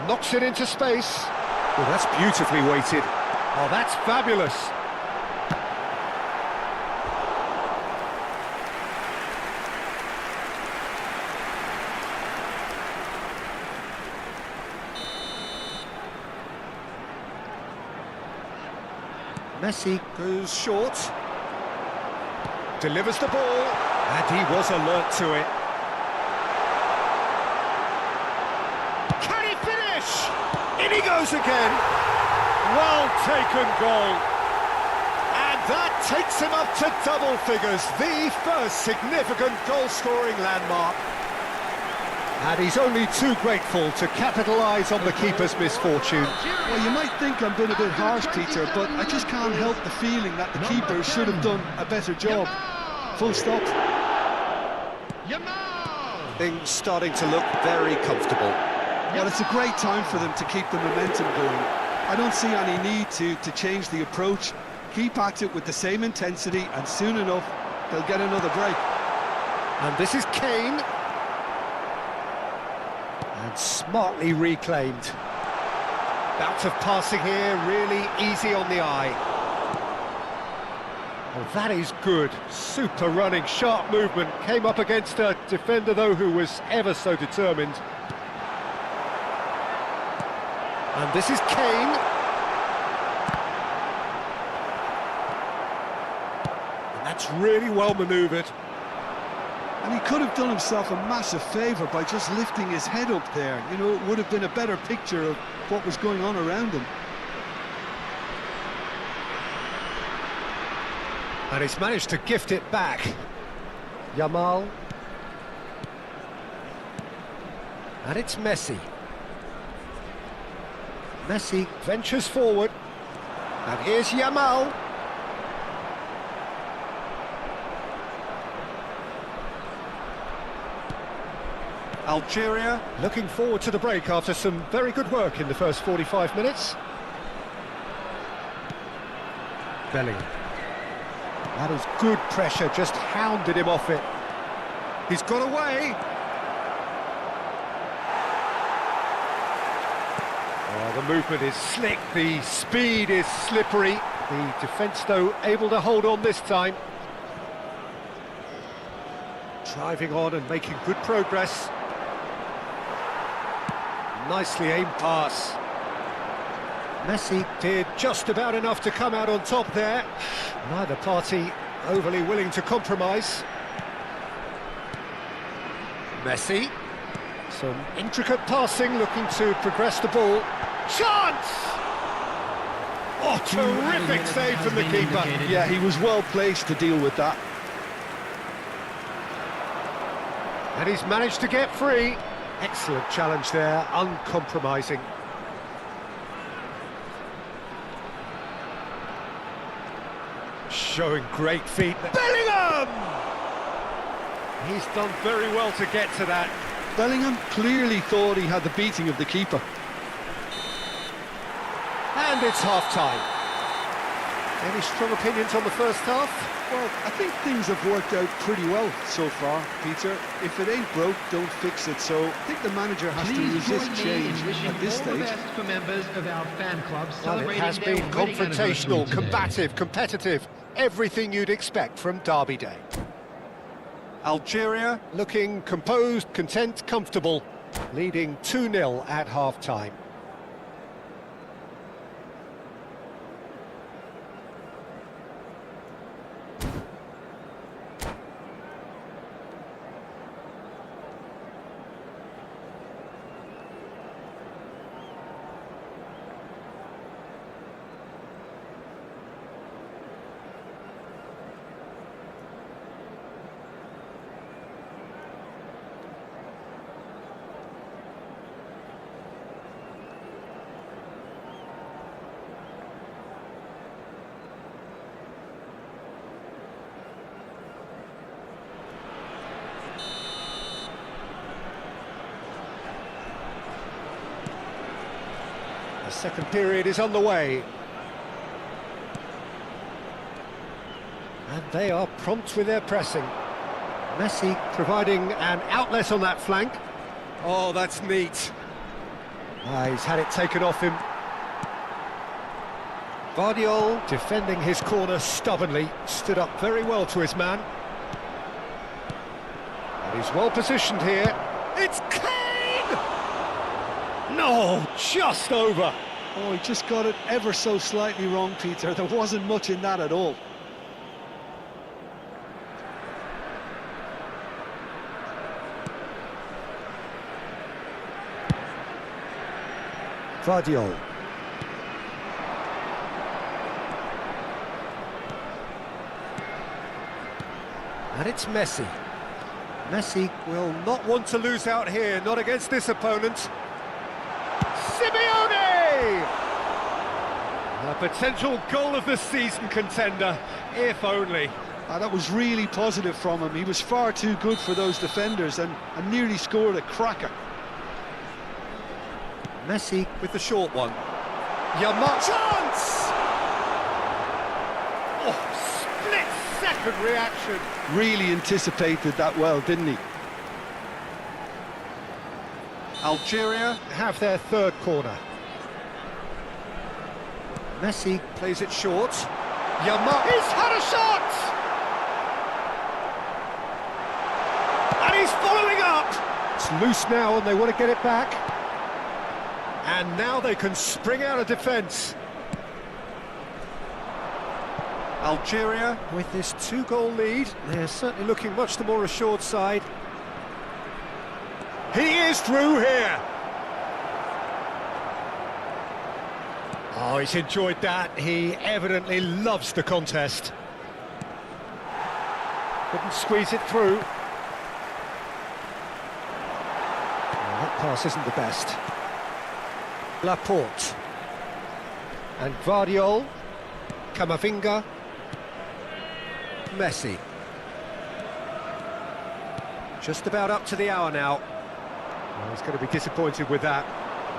Knocks it into space. Oh, that's beautifully weighted. Oh, that's fabulous. Messi goes short. Delivers the ball. And he was alert to it. Can he finish? In he goes again. Well taken goal. And that takes him up to double figures. The first significant goal-scoring landmark. And he's only too grateful to capitalise on the keeper's misfortune. Well, you might think I'm being a bit harsh, Peter, but I just can't help the feeling that the keeper should have done a better job. Full stop. Things starting to look very comfortable. Well, it's a great time for them to keep the momentum going. I don't see any need to change the approach. Keep at it with the same intensity, and soon enough, they'll get another break. And this is Kane. And smartly reclaimed. Bout of passing here, really easy on the eye. Oh, that is good. Super running, sharp movement. Came up against a defender, though, who was ever so determined. And this is Kane. And that's really well manoeuvred. And he could have done himself a massive favour by just lifting his head up there. You know, it would have been a better picture of what was going on around him. And he's managed to gift it back. Yamal. And it's Messi. Messi ventures forward. And here's Yamal. Algeria looking forward to the break after some very good work in the first 45 minutes. Bellingham. That is good pressure, just hounded him off it. He's got away. Oh, the movement is slick, the speed is slippery. The defence, though, able to hold on this time. Driving on and making good progress. Nicely aimed pass. Messi did just about enough to come out on top there. Neither party overly willing to compromise. Messi. Some intricate passing, looking to progress the ball. Chance! Oh, terrific save from the keeper. Yeah, he was well placed to deal with that. And he's managed to get free. Excellent challenge there, uncompromising. Showing great feet. Bellingham! He's done very well to get to that. Bellingham clearly thought he had the beating of the keeper. And it's half-time. Any strong opinions on the first half? Well, I think things have worked out pretty well so far, Peter. If it ain't broke, don't fix it. So I think the manager has to resist change at this stage. All the best for members of our fan club Well, it celebrating has their been wedding confrontational, anniversary today. combative, competitive. Everything you'd expect from Derby Day. Algeria looking composed, content, comfortable, leading 2-0 at half-time. The second period is on the way. And they are prompt with their pressing. Messi providing an outlet on that flank. Oh, that's neat. He's had it taken off him. Guardiola defending his corner stubbornly, stood up very well to his man. And he's well positioned here. It's Kane! No, just over. Oh, he just got it ever so slightly wrong, Peter. There wasn't much in that at all. Guardiola. And it's Messi. Messi will not want to lose out here, not against this opponent. Simeone! A potential goal of the season contender, if only. That was really positive from him. He was far too good for those defenders and nearly scored a cracker. Messi with the short one. Yamal chance! significant reaction. Really anticipated that well, didn't he? Algeria have their third corner. Messi plays it short. Yama, he's had a shot! And he's following up! It's loose now and they want to get it back. And now they can spring out of defence. Algeria, with this 2-goal lead, they're certainly looking much the more assured side. He is through here! Oh, he's enjoyed that. He evidently loves the contest. Couldn't squeeze it through. Oh, that pass isn't the best. Laporte. And Guardiol. Camavinga. Messi. Just about up to the hour now. Oh, he's going to be disappointed with that.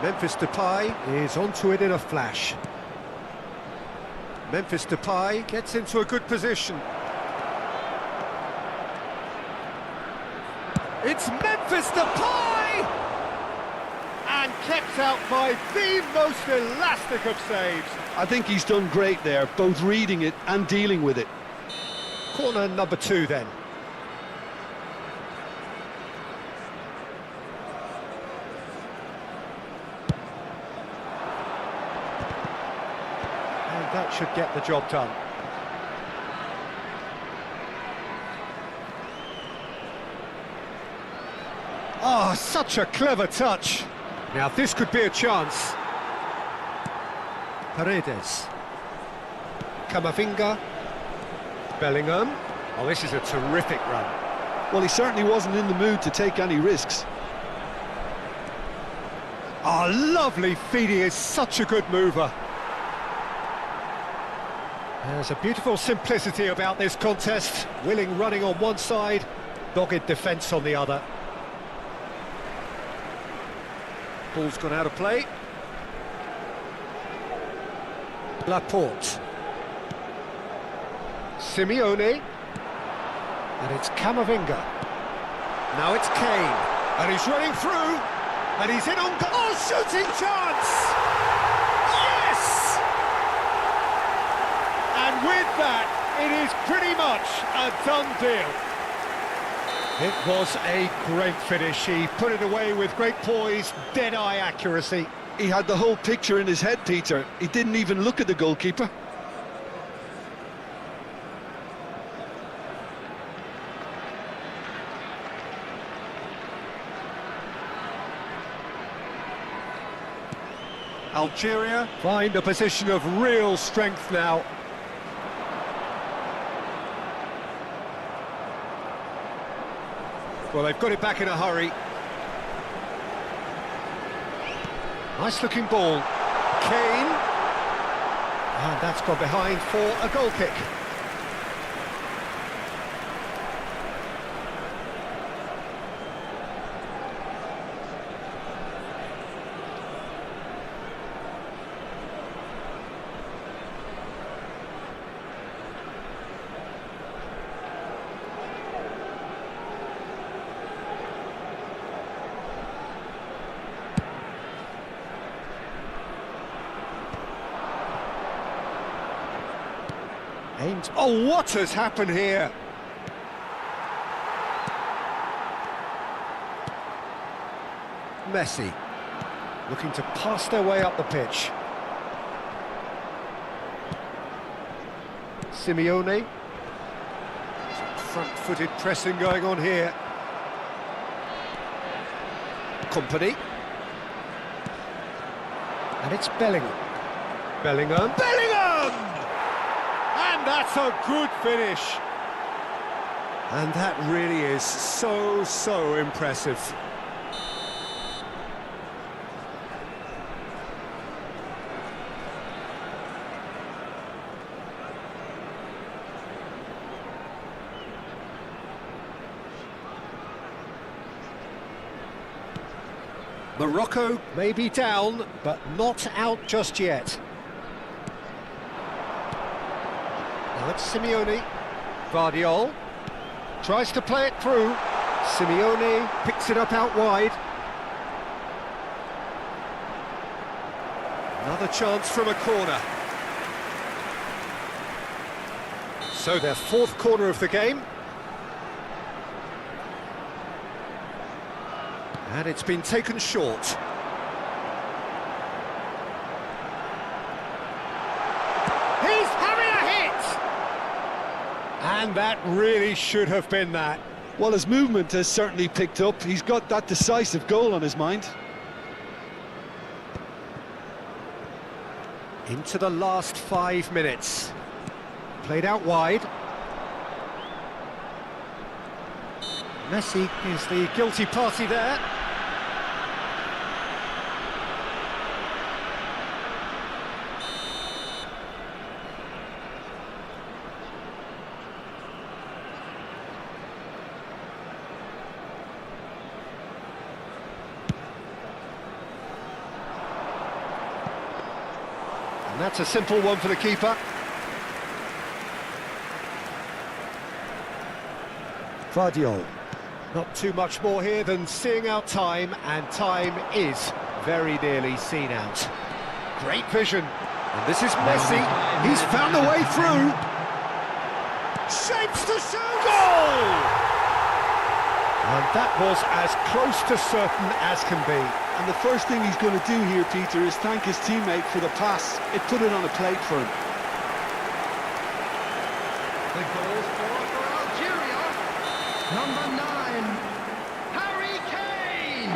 Memphis Depay is onto it in a flash. Memphis Depay gets into a good position. It's Memphis Depay! And kept out by the most elastic of saves. I think he's done great there, both reading it and dealing with it. Corner number 2 then. And that should get the job done. Oh, such a clever touch. Now this could be a chance. Paredes. Camavinga. Bellingham. Oh, this is a terrific run. Well, he certainly wasn't in the mood to take any risks. Oh, lovely feed. He is such a good mover. There's a beautiful simplicity about this contest. Willing running on one side, dogged defence on the other. Ball's gone out of play. Laporte. Simeone. And it's Camavinga. Now it's Kane. And he's running through. And he's in on goal. Oh, shooting chance! Yes! And with that, it is pretty much a done deal. It was a great finish. He put it away with great poise, dead-eye accuracy. He had the whole picture in his head, Peter. He didn't even look at the goalkeeper. Algeria find a position of real strength now. Well, they've got it back in a hurry. Nice-looking ball. Kane. And that's gone behind for a goal kick. Aimed. Oh, what has happened here? Messi looking to pass their way up the pitch. Simeone. Some front-footed pressing going on here. Company. And it's Bellingham. Bellingham. Bellingham! And that's a good finish. And that really is so impressive. Morocco may be down, but not out just yet. Now it's Simeone. Guardiola tries to play it through. Simeone picks it up out wide. Another chance from a corner. So their fourth corner of the game. And it's been taken short. He's having a hit! And that really should have been that. Well, his movement has certainly picked up. He's got that decisive goal on his mind. Into the last 5 minutes. Played out wide. Messi is the guilty party there. And that's a simple one for the keeper. Guardiola. Not too much more here than seeing out time, and time is very nearly seen out. Great vision. And this is Messi. He's found the way through. Shapes to shoot. Goal! And that was as close to certain as can be. And the first thing he's going to do here, Peter, is thank his teammate for the pass. It put it on a plate for him. The goal scorer for Algeria, number 9, Harry Kane!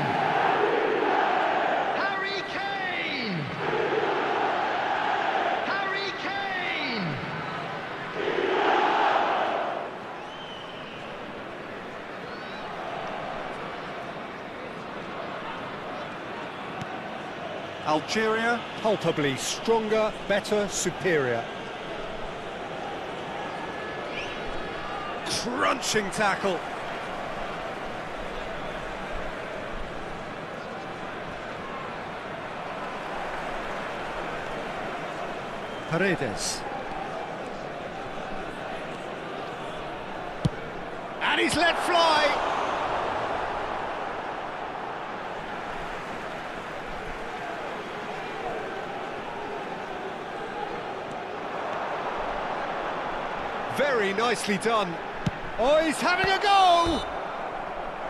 Harry Kane! Harry Kane! Algeria, palpably stronger, better, superior. Crunching tackle. Paredes. And he's let fly. Very nicely done. Oh, he's having a go!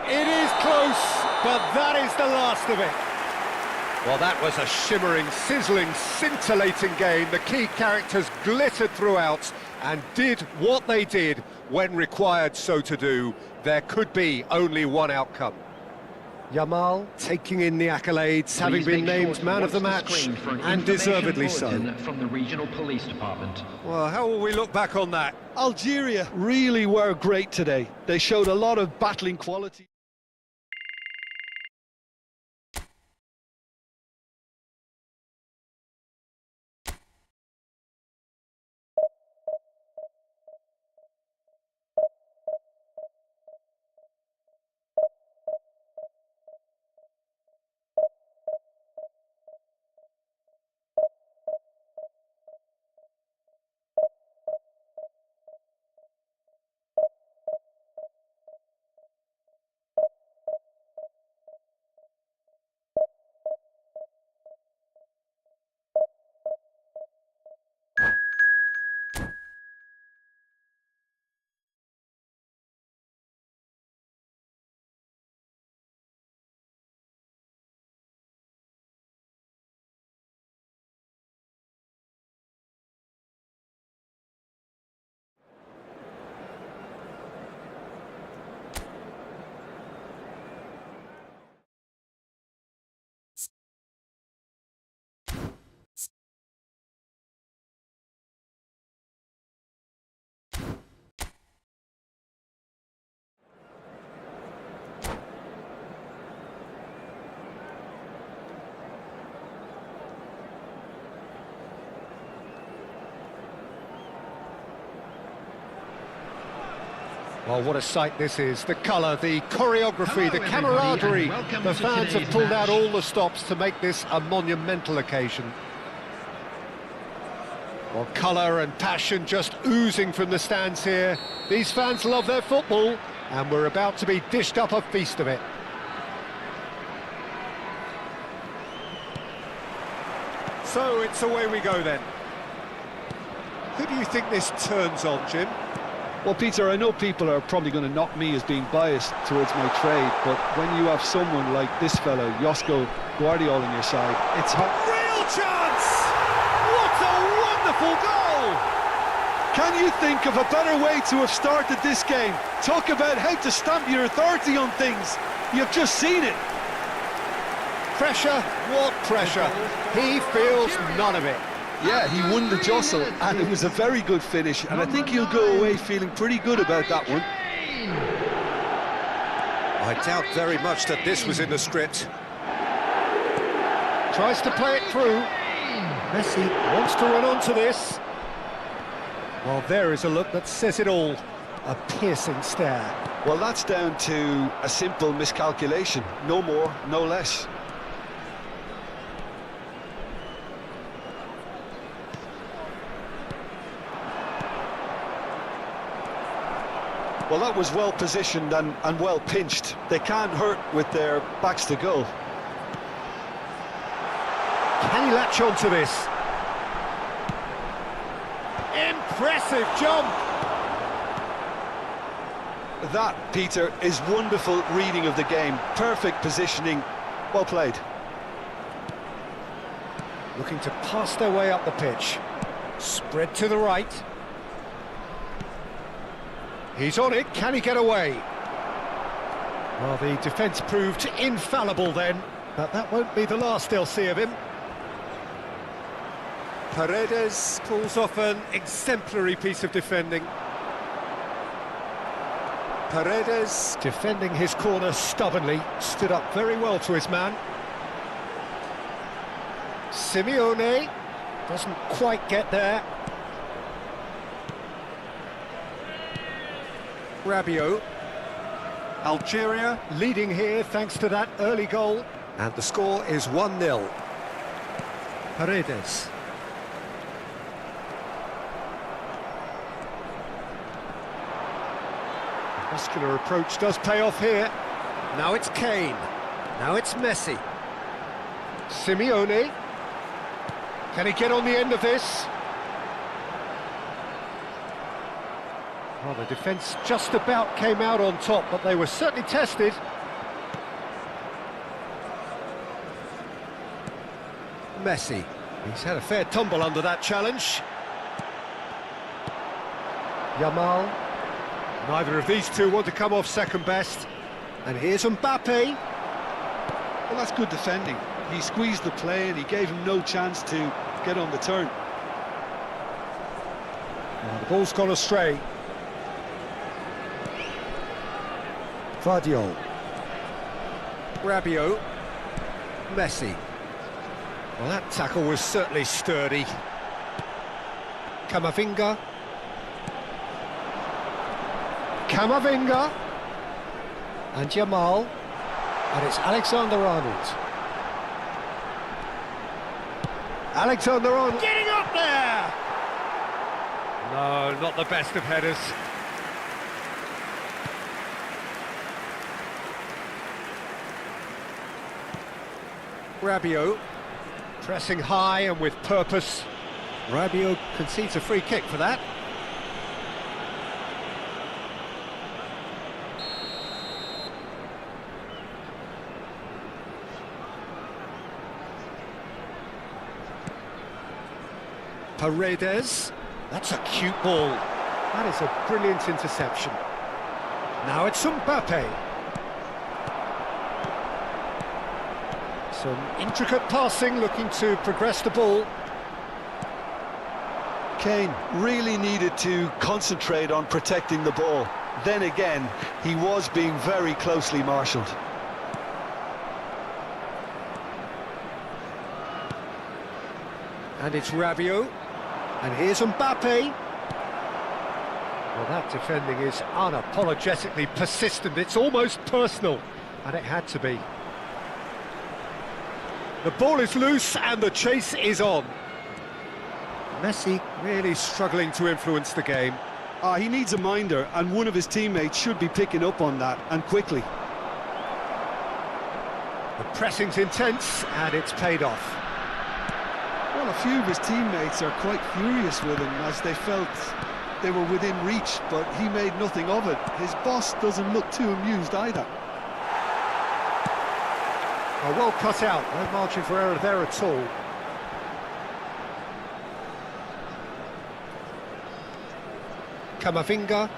It is close, but that is the last of it. Well, that was a shimmering, sizzling, scintillating game. The key characters glittered throughout and did what they did when required so to do. There could be only one outcome. Yamal taking in the accolades, having been named man of the match, and deservedly so. From the regional police department. Well, how will we look back on that? Algeria really were great today. They showed a lot of battling quality. Well, what a sight this is. The colour, the choreography, the camaraderie. The fans have pulled out all the stops to make this a monumental occasion. Well, colour and passion just oozing from the stands here. These fans love their football, and we're about to be dished up a feast of it. So it's away we go then. Who do you think this turns on, Jim? Well, Peter, I know people are probably going to knock me as being biased towards my trade, but when you have someone like this fellow, Josko Guardiola, on your side, it's hard. Real chance! What a wonderful goal! Can you think of a better way to have started this game? Talk about how to stamp your authority on things. You've just seen it. Pressure, what pressure? He feels none of it. Yeah, he won the jostle, and it was a very good finish, and I think he'll go away feeling pretty good about that one. I doubt very much that this was in the script. Tries to play it through. Messi wants to run onto this. Well, there is a look that says it all. A piercing stare. Well, that's down to a simple miscalculation. No more, no less. Well, that was well positioned and well pinched. They can't hurt with their backs to goal. Can he latch onto this? Impressive jump! That, Peter, is wonderful reading of the game. Perfect positioning. Well played. Looking to pass their way up the pitch. Spread to the right. He's on it, can he get away? Well, the defence proved infallible then, but that won't be the last they'll see of him. Paredes pulls off an exemplary piece of defending. Paredes, defending his corner stubbornly, stood up very well to his man. Simeone doesn't quite get there. Rabiot. Algeria leading here thanks to that early goal. And the score is 1-0. Paredes. The muscular approach does pay off here. Now it's Kane. Now it's Messi. Simeone. Can he get on the end of this? Well, the defence just about came out on top, but they were certainly tested. Messi. He's had a fair tumble under that challenge. Yamal. Neither of these two want to come off second best. And here's Mbappe. Well, that's good defending. He squeezed the play and he gave him no chance to get on the turn. Well, the ball's gone astray. Vardiol. Rabiot. Messi. Well, that tackle was certainly sturdy. Camavinga. Camavinga. And Yamal. And it's Alexander-Arnold. Alexander-Arnold getting up there! No, not the best of headers. Rabiot, pressing high and with purpose. Rabiot concedes a free kick for that. Paredes, that's a cute ball. That is a brilliant interception. Now it's Mbappe. Some intricate passing, looking to progress the ball. Kane really needed to concentrate on protecting the ball. Then again, he was being very closely marshalled. And it's Rabiot. And here's Mbappe. Well, that defending is unapologetically persistent. It's almost personal. And it had to be. The ball is loose and the chase is on. Messi really struggling to influence the game. He needs a minder, and one of his teammates should be picking up on that, and quickly. The pressing's intense, and it's paid off. Well, a few of his teammates are quite furious with him, as they felt they were within reach, but he made nothing of it. His boss doesn't look too amused either. Oh, well cut out, no margin for error there at all. Camavinga.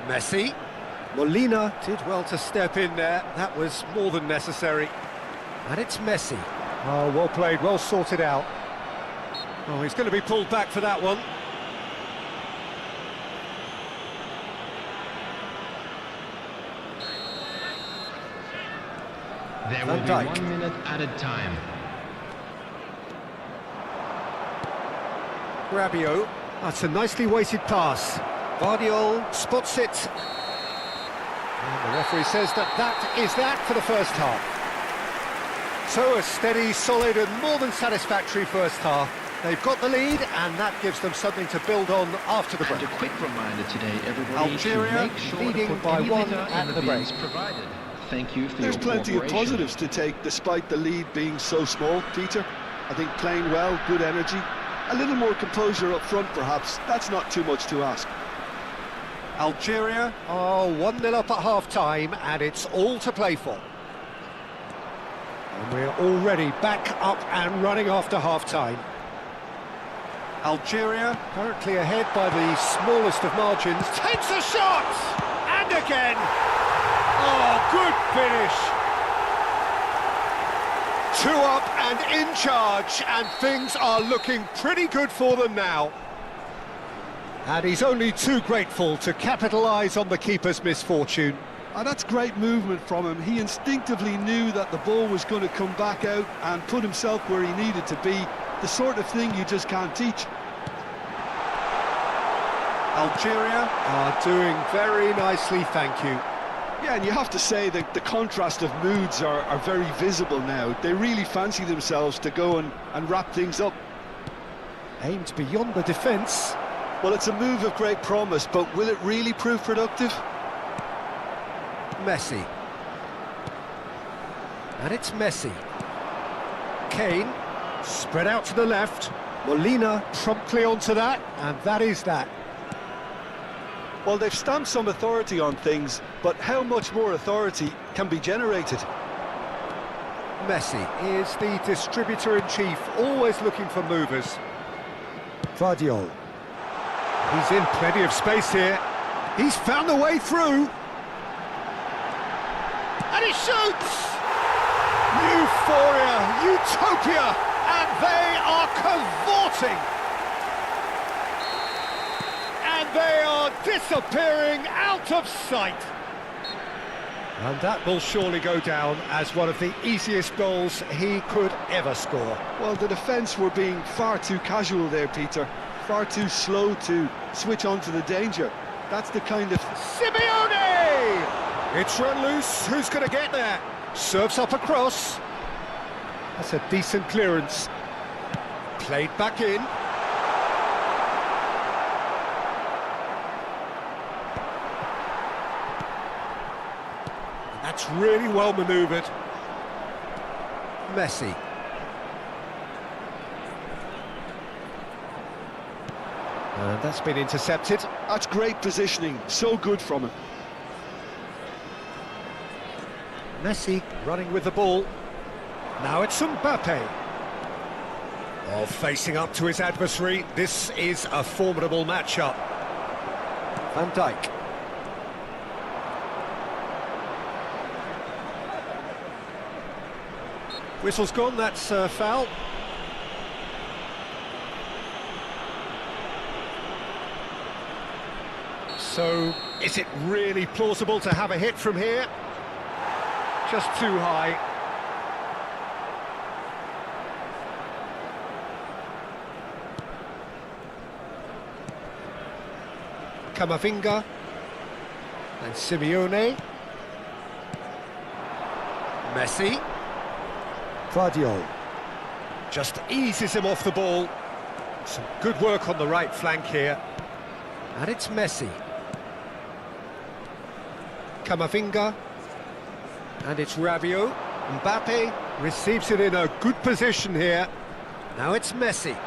Messi. Molina did well to step in there, that was more than necessary. And it's Messi. Oh, well played, well sorted out. Oh, he's going to be pulled back for that one. There will Van be Dijk. 1 minute added time. Rabiot. That's a nicely weighted pass. Guardiola spots it. And the referee says that is that for the first half. So a steady, solid and more than satisfactory first half. They've got the lead and that gives them something to build on after the break. And a quick reminder today, everybody, Algeria to make sure leading to put by any one litter at in the break. bins provided. Thank you for There's your plenty of cooperation. positives to take despite the lead being so small, Peter. I think playing well, good energy, a little more composure up front perhaps, that's not too much to ask. Algeria are 1-0 up at half-time and it's all to play for. And we're already back up and running after half-time. Algeria, currently ahead by the smallest of margins, takes a shot! And again! Oh, good finish! 2 up and in charge, and things are looking pretty good for them now. And he's only too grateful to capitalise on the keeper's misfortune. And that's great movement from him. He instinctively knew that the ball was going to come back out and put himself where he needed to be. The sort of thing you just can't teach. Algeria are doing very nicely, thank you. Yeah, and you have to say that the contrast of moods are very visible now. They really fancy themselves to go and wrap things up. Aimed beyond the defence. Well, it's a move of great promise, but will it really prove productive? Messi. And it's Messi. Kane, spread out to the left. Molina promptly onto that, and that is that. Well, they've stamped some authority on things, but how much more authority can be generated? Messi is the distributor-in-chief, always looking for movers. Guardiola. He's in plenty of space here. He's found a way through. And he shoots! Euphoria, utopia, and they are cavorting. And they are disappearing out of sight. And that will surely go down as one of the easiest goals he could ever score. Well, the defence were being far too casual there, Peter. Far too slow to switch on to the danger. That's the kind of... Simeone! It's run loose, who's going to get there? Serves up across. That's a decent clearance. Played back in. That's really well manoeuvred. Messi. And that's been intercepted. That's great positioning, so good from him. Messi running with the ball. Now it's Mbappe. Oh, facing up to his adversary. This is a formidable matchup. Van Dijk. Whistle's gone, that's a foul. So, is it really plausible to have a hit from here? Just too high. Camavinga. And Simeone. Messi. Guardiola. Just eases him off the ball. Some good work on the right flank here. And it's Messi. Camavinga. And it's Rabiot. Mbappe receives it in a good position here. Now it's Messi.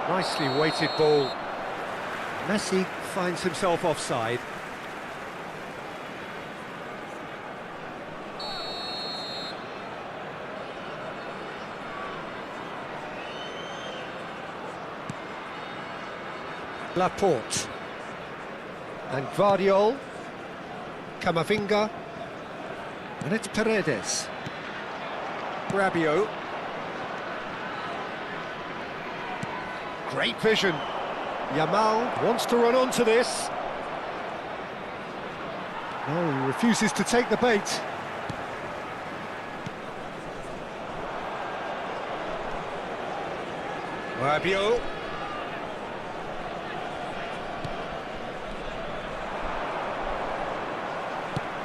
Nicely weighted ball. Messi finds himself offside. Laporte. And Guardiol. Camavinga. And it's Paredes. Rabiot. Great vision. Yamal wants to run onto this. No, he refuses to take the bait. Rabiot.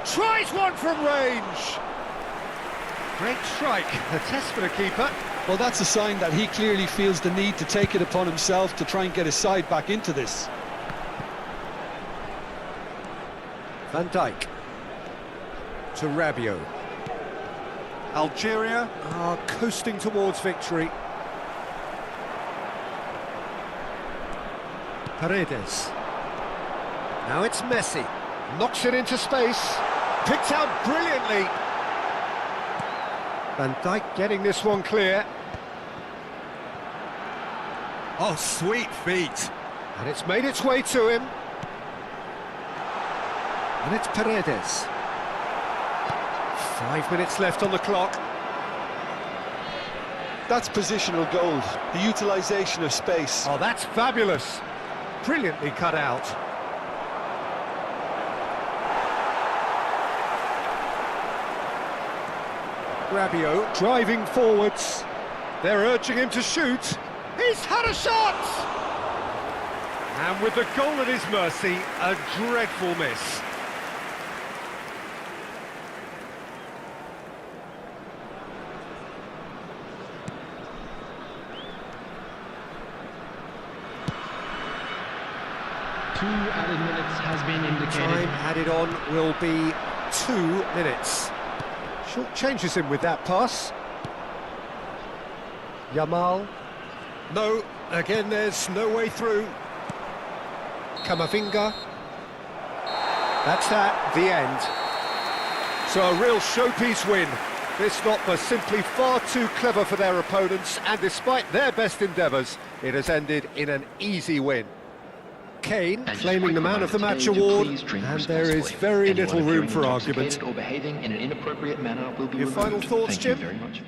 Tries one from range. Great strike, a test for the keeper. Well, that's a sign that he clearly feels the need to take it upon himself to try and get his side back into this. Van Dijk to Rabiot. Algeria are coasting towards victory. Paredes. Now it's Messi. Knocks it into space. Picked out brilliantly. Van Dijk getting this one clear. Oh, sweet feet. And it's made its way to him. And it's Paredes. 5 minutes left on the clock. That's positional gold, the utilisation of space. Oh, that's fabulous. Brilliantly cut out. Rabiot driving forwards. They're urging him to shoot. He's had a shot! And with the goal at his mercy, a dreadful miss. Two added minutes has been indicated. Time added on will be 2 minutes. Short changes him with that pass. Yamal. No, again there's no way through. Camavinga. That's that, the end. So a real showpiece win. This lot was simply far too clever for their opponents, and despite their best endeavours, it has ended in an easy win. Kane And claiming the man of the match award, and there is very little room for argument. Or behaving in an inappropriate manner will be Your final removed. thoughts, Thank you Jim? very much.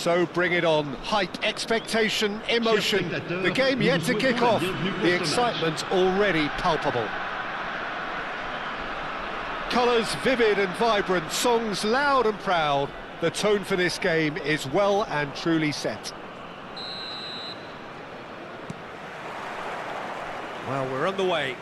So bring it on. Hype, expectation, emotion. The game yet to kick off. The excitement already palpable. Colours vivid and vibrant, songs loud and proud. The tone for this game is well and truly set. Well, we're on the way.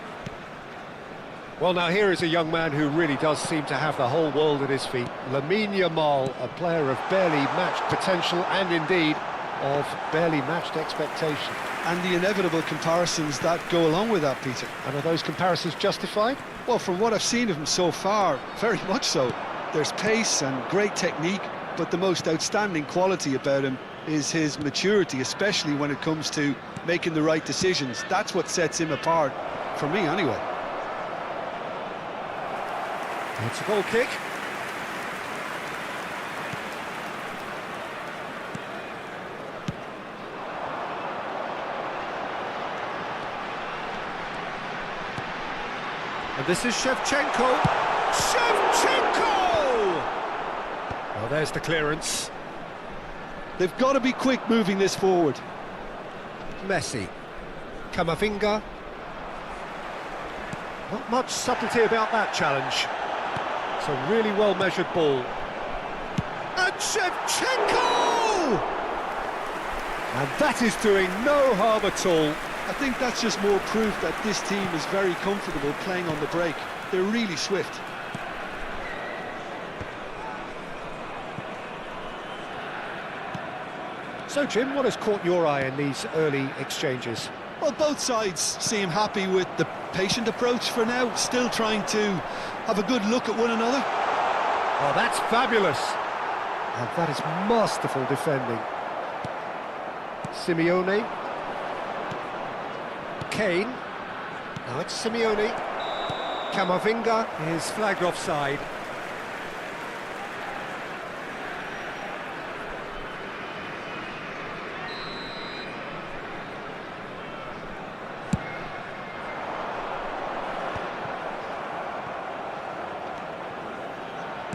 Well, now here is a young man who really does seem to have the whole world at his feet. Lamine Yamal, a player of barely matched potential and indeed of barely matched expectation. And the inevitable comparisons that go along with that, Peter. And are those comparisons justified? Well, from what I've seen of him so far, very much so. There's pace and great technique, but the most outstanding quality about him is his maturity, especially when it comes to making the right decisions. That's what sets him apart, for me anyway. It's a goal kick. And this is Shevchenko. Shevchenko! Well, there's the clearance. They've got to be quick moving this forward. Messi. Camavinga. Not much subtlety about that challenge. It's a really well-measured ball. And Shevchenko! And that is doing no harm at all. I think that's just more proof that this team is very comfortable playing on the break. They're really swift. So, Jim, what has caught your eye in these early exchanges? Well, both sides seem happy with the patient approach for now, still trying to have a good look at one another. Oh, that's fabulous. And that is masterful defending. Simeone. Kane. Now it's Simeone. Camavinga is flagged offside.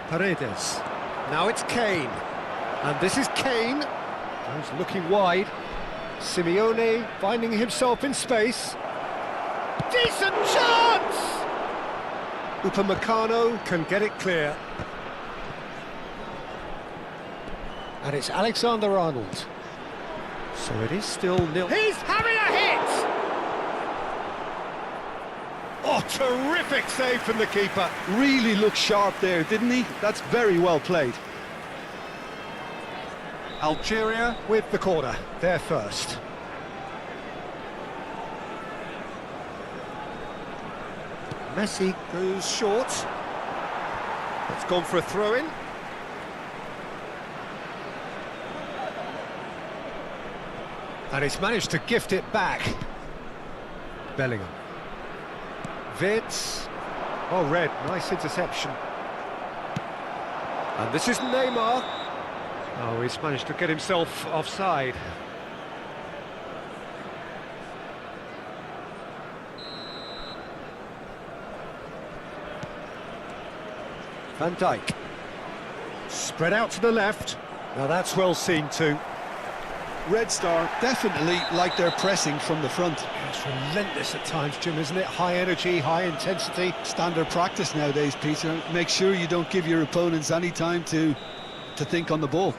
Paredes. Now it's Kane. And this is Kane. He's looking wide. Simeone finding himself in space. Decent chance! Upamecano can get it clear. And it's Alexander-Arnold. So it is still nil. He's having a hit! Oh, terrific save from the keeper. Really looked sharp there, didn't he? That's very well played. Algeria with the corner, they're first. Messi goes short. It's gone for a throw-in. And he's managed to gift it back. Bellingham. Vitz. Oh, red, nice interception. And this is Neymar. Oh, he's managed to get himself offside. Van Dijk. Spread out to the left. Now that's well seen too. Red Star definitely like their pressing from the front. It's relentless at times, Jim, isn't it? High energy, high intensity. Standard practice nowadays, Peter. Make sure you don't give your opponents any time to think on the ball.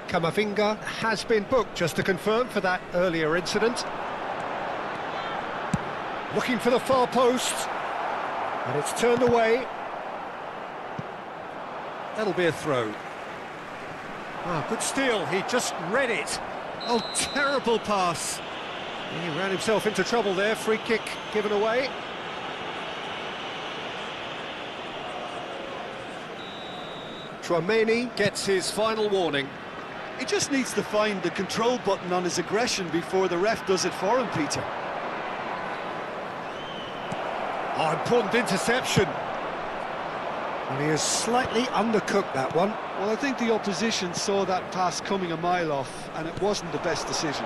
Camavinga has been booked, just to confirm, for that earlier incident. Looking for the far post. And it's turned away. That'll be a throw. Ah, good steal, he just read it. Oh, terrible pass. He ran himself into trouble there, free kick given away. Tchouaméni gets his final warning. He just needs to find the control button on his aggression before the ref does it for him, Peter. Oh, important interception. And he has slightly undercooked that one. Well, I think the opposition saw that pass coming a mile off, and it wasn't the best decision.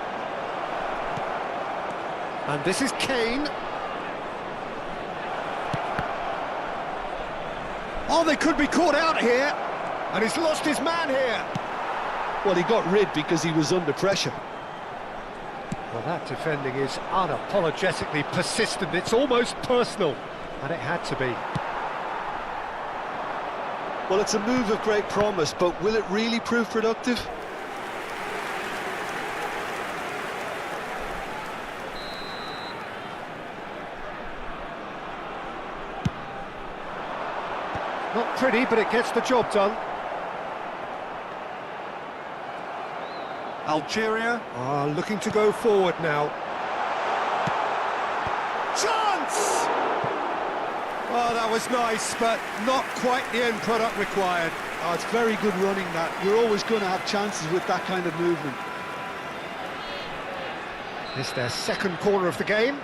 And this is Kane. Oh, they could be caught out here. And he's lost his man here. Well, he got rid because he was under pressure. Well, that defending is unapologetically persistent. It's almost personal, and it had to be. Well, it's a move of great promise, but will it really prove productive? Not pretty, but it gets the job done. Algeria are looking to go forward now. Chance! Oh, that was nice, but not quite the end product required. Oh, it's very good running, that. You're always going to have chances with that kind of movement. It's their second corner of the game.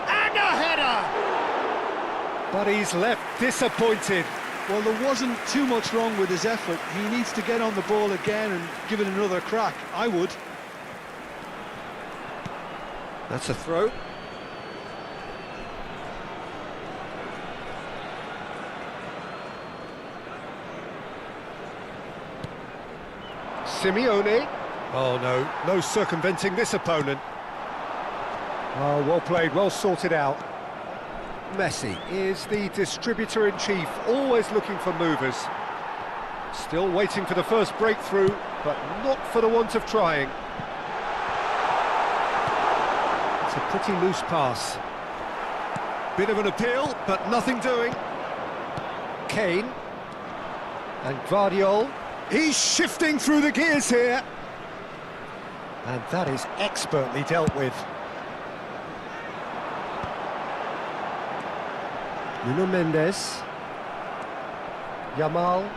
And a header! But he's left disappointed. Well, there wasn't too much wrong with his effort. He needs to get on the ball again and give it another crack. I would. That's a throw. Simeone. Oh no, no circumventing this opponent. Oh, well played, well sorted out. Messi is the distributor-in-chief, always looking for movers. Still waiting for the first breakthrough, but not for the want of trying. It's a pretty loose pass. Bit of an appeal, but nothing doing. Kane. And Guardiola. He's shifting through the gears here. And that is expertly dealt with. Nuno Mendes. Yamal.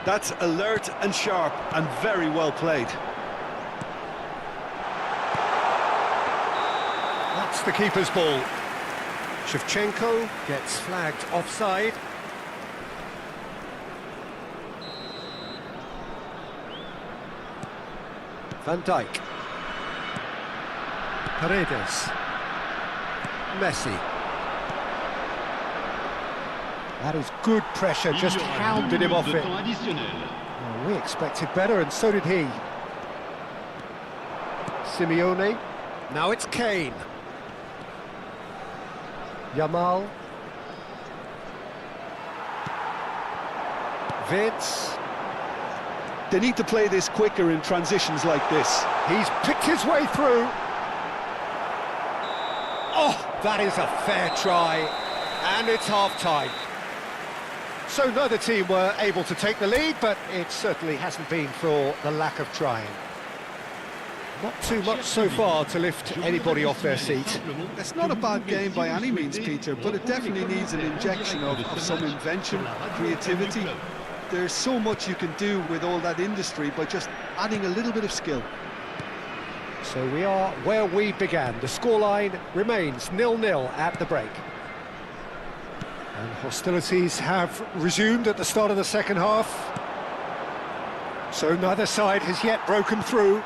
That's alert and sharp and very well played. That's the keeper's ball. Shevchenko gets flagged offside. Van Dijk. Paredes. Messi. That is good pressure, just hounded him off it. Oh, we expected better, and so did he. Simeone. Now it's Kane. Yamal. Vince. They need to play this quicker in transitions like this. He's picked his way through. Oh, that is a fair try. And it's half-time. So neither team were able to take the lead, but it certainly hasn't been for the lack of trying. Not too much so far to lift anybody off their seat. It's not a bad game by any means, Peter, but it definitely needs an injection of some invention, creativity. There's so much you can do with all that industry by just adding a little bit of skill. So we are where we began. The scoreline remains 0-0 at the break. And hostilities have resumed at the start of the second half. So neither side has yet broken through.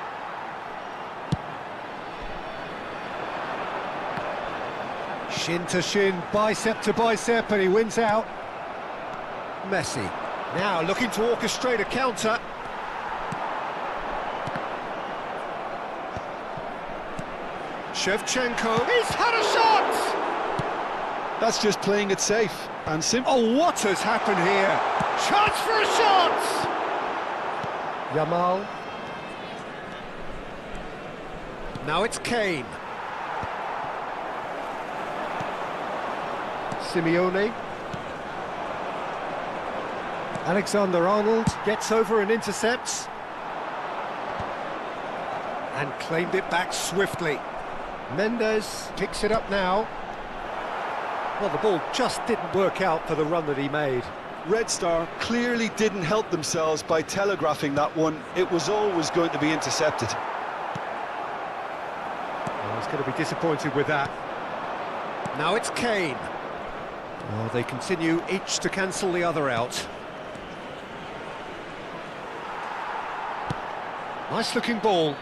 Shin to shin, bicep to bicep, and he wins out. Messi. Now looking to orchestrate a counter. Shevchenko. He's had a shot! That's just playing it safe and simple. Oh, what has happened here? Chance for a shot! Yamal. Now it's Kane. Simeone. Alexander-Arnold gets over and intercepts. And claimed it back swiftly. Mendes picks it up now. Well, the ball just didn't work out for the run that he made. Red Star clearly didn't help themselves by telegraphing that one. It was always going to be intercepted. Well, he's going to be disappointed with that. Now it's Kane. Oh, they continue each to cancel the other out. Nice looking ball.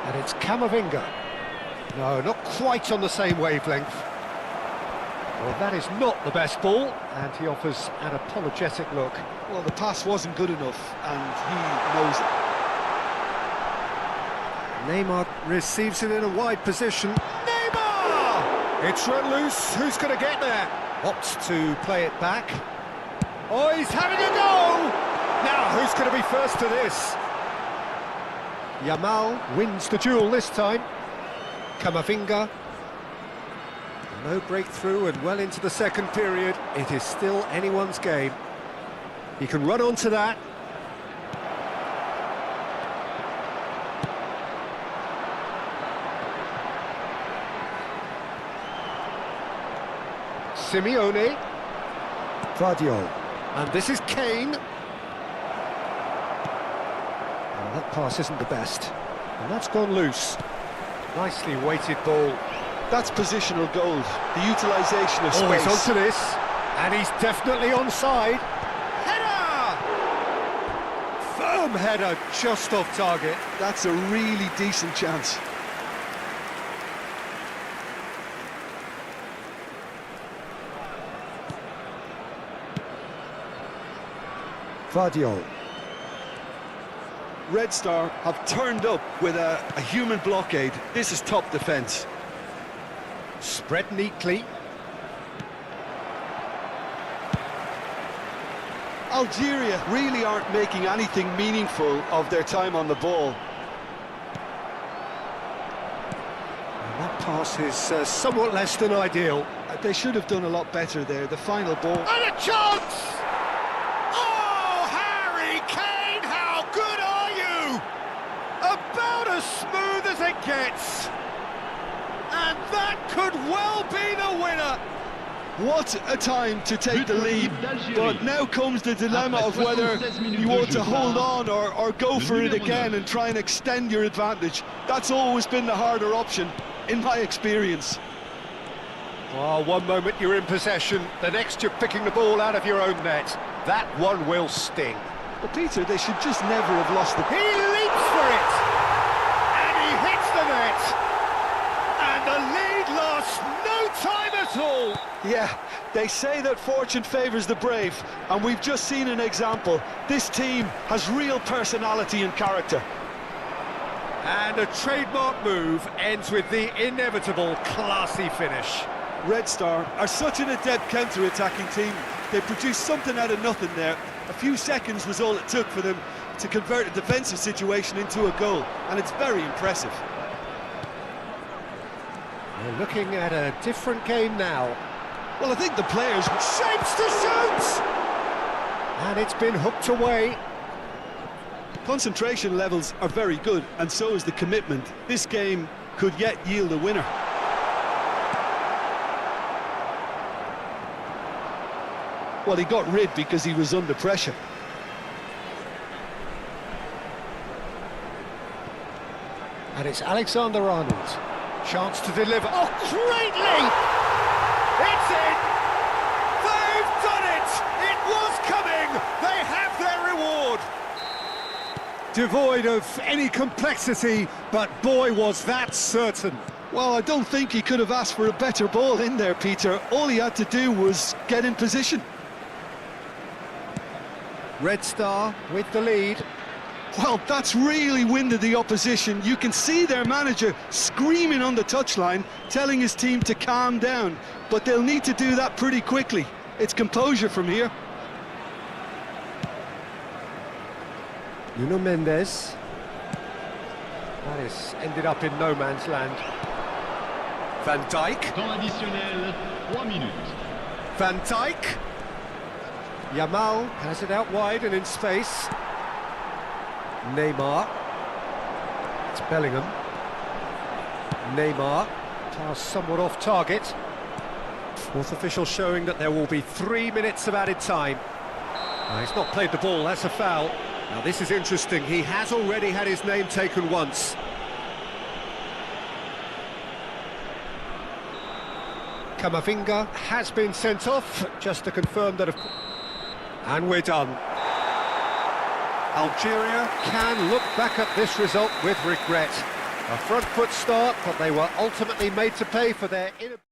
And it's Camavinga. No, not quite on the same wavelength. Well, that is not the best ball, and he offers an apologetic look. Well, the pass wasn't good enough, and he knows it. Neymar receives it in a wide position. Neymar! It's run loose. Who's going to get there? Opts to play it back. Oh, he's having a go! Now, who's going to be first to this? Yamal wins the duel this time. Camavinga. No breakthrough and well into the second period. It is still anyone's game. He can run onto that. Simeone. Vardiol. And this is Kane. Well, that pass isn't the best. And that's gone loose. Nicely weighted ball. That's positional gold, the utilisation of space. Oh, he's onto this, and he's definitely onside. Header! Firm header, just off target. That's a really decent chance. Vardiol. Red Star have turned up with a human blockade. This is top defence. Spread neatly. Algeria really aren't making anything meaningful of their time on the ball. And that pass is somewhat less than ideal. They should have done a lot better there. The final ball. And a chance! Oh, Harry Kane, how good are you? About as smooth as it gets. And that could well be the winner. What a time to take the lead, but now comes the dilemma of whether you want to hold on or go for it again and try and extend your advantage. That's always been the harder option, in my experience. Oh, one moment you're in possession, the next you're picking the ball out of your own net. That one will sting. But Peter, they should just never have lost the... He leaps for it! And he hits the net! And the lead lasts no time at all! Yeah, they say that fortune favours the brave, and we've just seen an example. This team has real personality and character. And a trademark move ends with the inevitable classy finish. Red Star are such an adept counter-attacking team. They produced something out of nothing there. A few seconds was all it took for them to convert a defensive situation into a goal, and it's very impressive. We're looking at a different game now. Well, I think the players... Shapes to shoot! And it's been hooked away. Concentration levels are very good, and so is the commitment. This game could yet yield a winner. Well, he got rid because he was under pressure. And it's Alexander-Arnold. Chance to deliver. Oh, great leap! It's in! They've done it! It was coming! They have their reward! Devoid of any complexity, but boy, was that certain. Well, I don't think he could have asked for a better ball in there, Peter. All he had to do was get in position. Red Star with the lead. Well, that's really winded the opposition. You can see their manager screaming on the touchline, telling his team to calm down. But they'll need to do that pretty quickly. It's composure from here. Nuno Mendes. That has ended up in no man's land. Van Dijk. Temps additionnel, 3 minutes. Van Dijk. Yamal has it out wide and in space. Neymar. It's Bellingham. Neymar. Pass somewhat off target. Fourth official showing that there will be 3 minutes of added time. He's not played the ball, that's a foul. Now this is interesting, he has already had his name taken once. Camavinga has been sent off, just to confirm that... And we're done. Algeria can look back at this result with regret. A front foot start, but they were ultimately made to pay for their inability.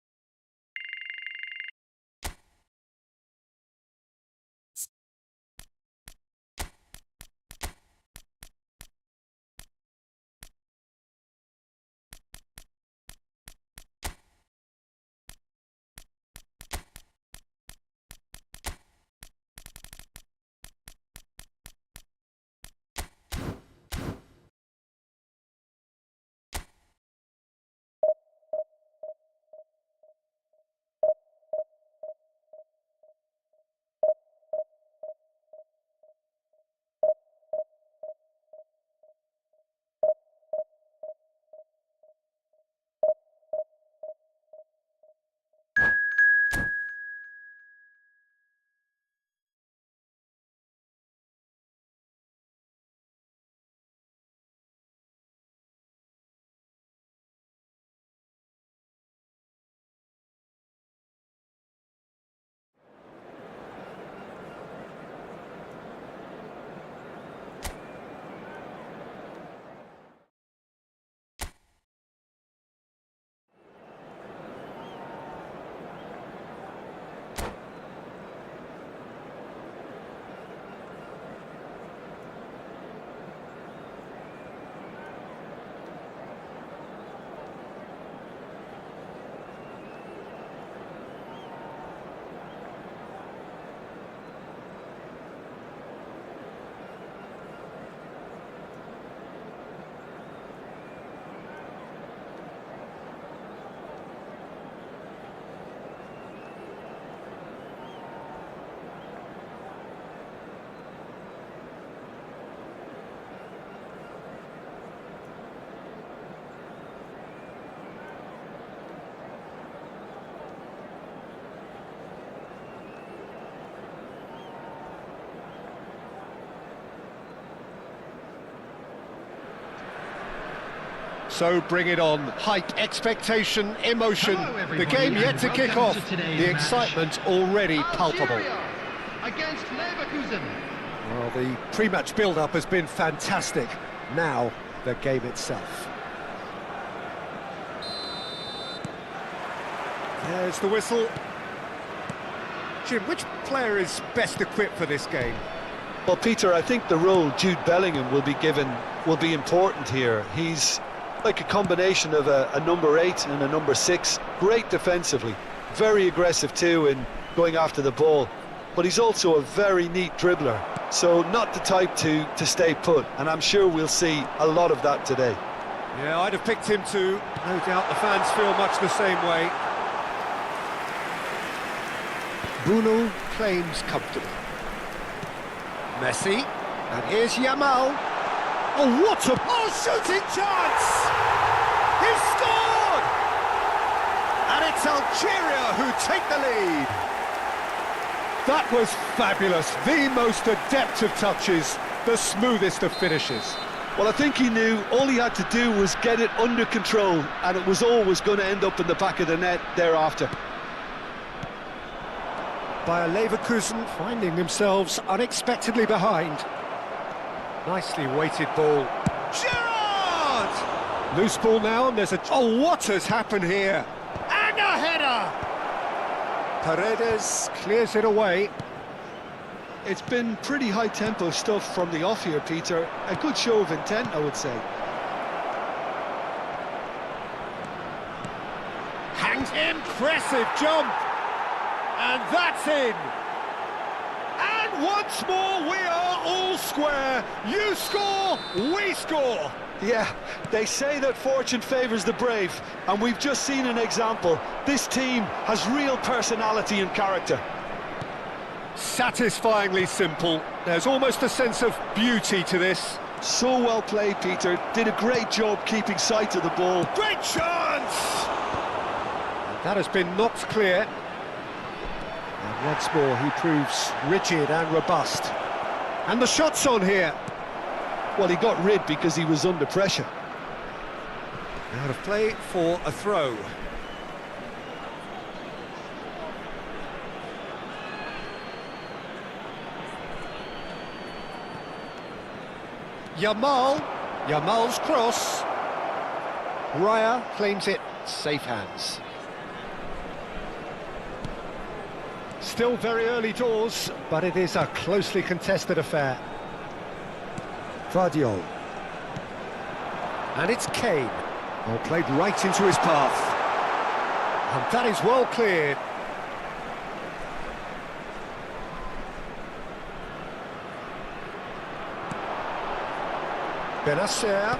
So bring it on. Hype, expectation, emotion. Hello, The game yet to kick off. to today's The match. excitement already palpable. Algeria against Leverkusen. Well, the pre-match build-up has been fantastic. Now, the game itself. There's the whistle. Jim, which player is best equipped for this game? Well, Peter, I think the role Jude Bellingham will be given will be important here. He's like a combination of a number 8 and a number 6. Great defensively, very aggressive too in going after the ball. But he's also a very neat dribbler, so not the type to stay put. And I'm sure we'll see a lot of that today. Yeah, I'd have picked him too. No doubt the fans feel much the same way. Bruno claims comfortably. Messi, and here's Yamal. Oh, what a shooting chance! He's scored! And it's Algeria who take the lead. That was fabulous. The most adept of touches, the smoothest of finishes. Well, I think he knew all he had to do was get it under control, and it was always going to end up in the back of the net thereafter. Bayer Leverkusen finding themselves unexpectedly behind. Nicely weighted ball. Gerrard! Loose ball now, and there's a... Oh, what has happened here? And a header! Paredes clears it away. It's been pretty high-tempo stuff from the off here, Peter. A good show of intent, I would say. Impressive jump! And that's in! And once more we are all square. You score, we score! Yeah, they say that fortune favours the brave, and we've just seen an example. This team has real personality and character. Satisfyingly simple. There's almost a sense of beauty to this. So well played, Peter. Did a great job keeping sight of the ball. Great chance! And that has been knocked clear. And once more he proves rigid and robust. And the shot's on here. Well, he got rid because he was under pressure. Out of play for a throw. Yamal's cross. Raya claims it, safe hands. Still very early doors, but it is a closely contested affair. Vardiol. And it's Kane. Oh, played right into his path. And that is well cleared. Benacer.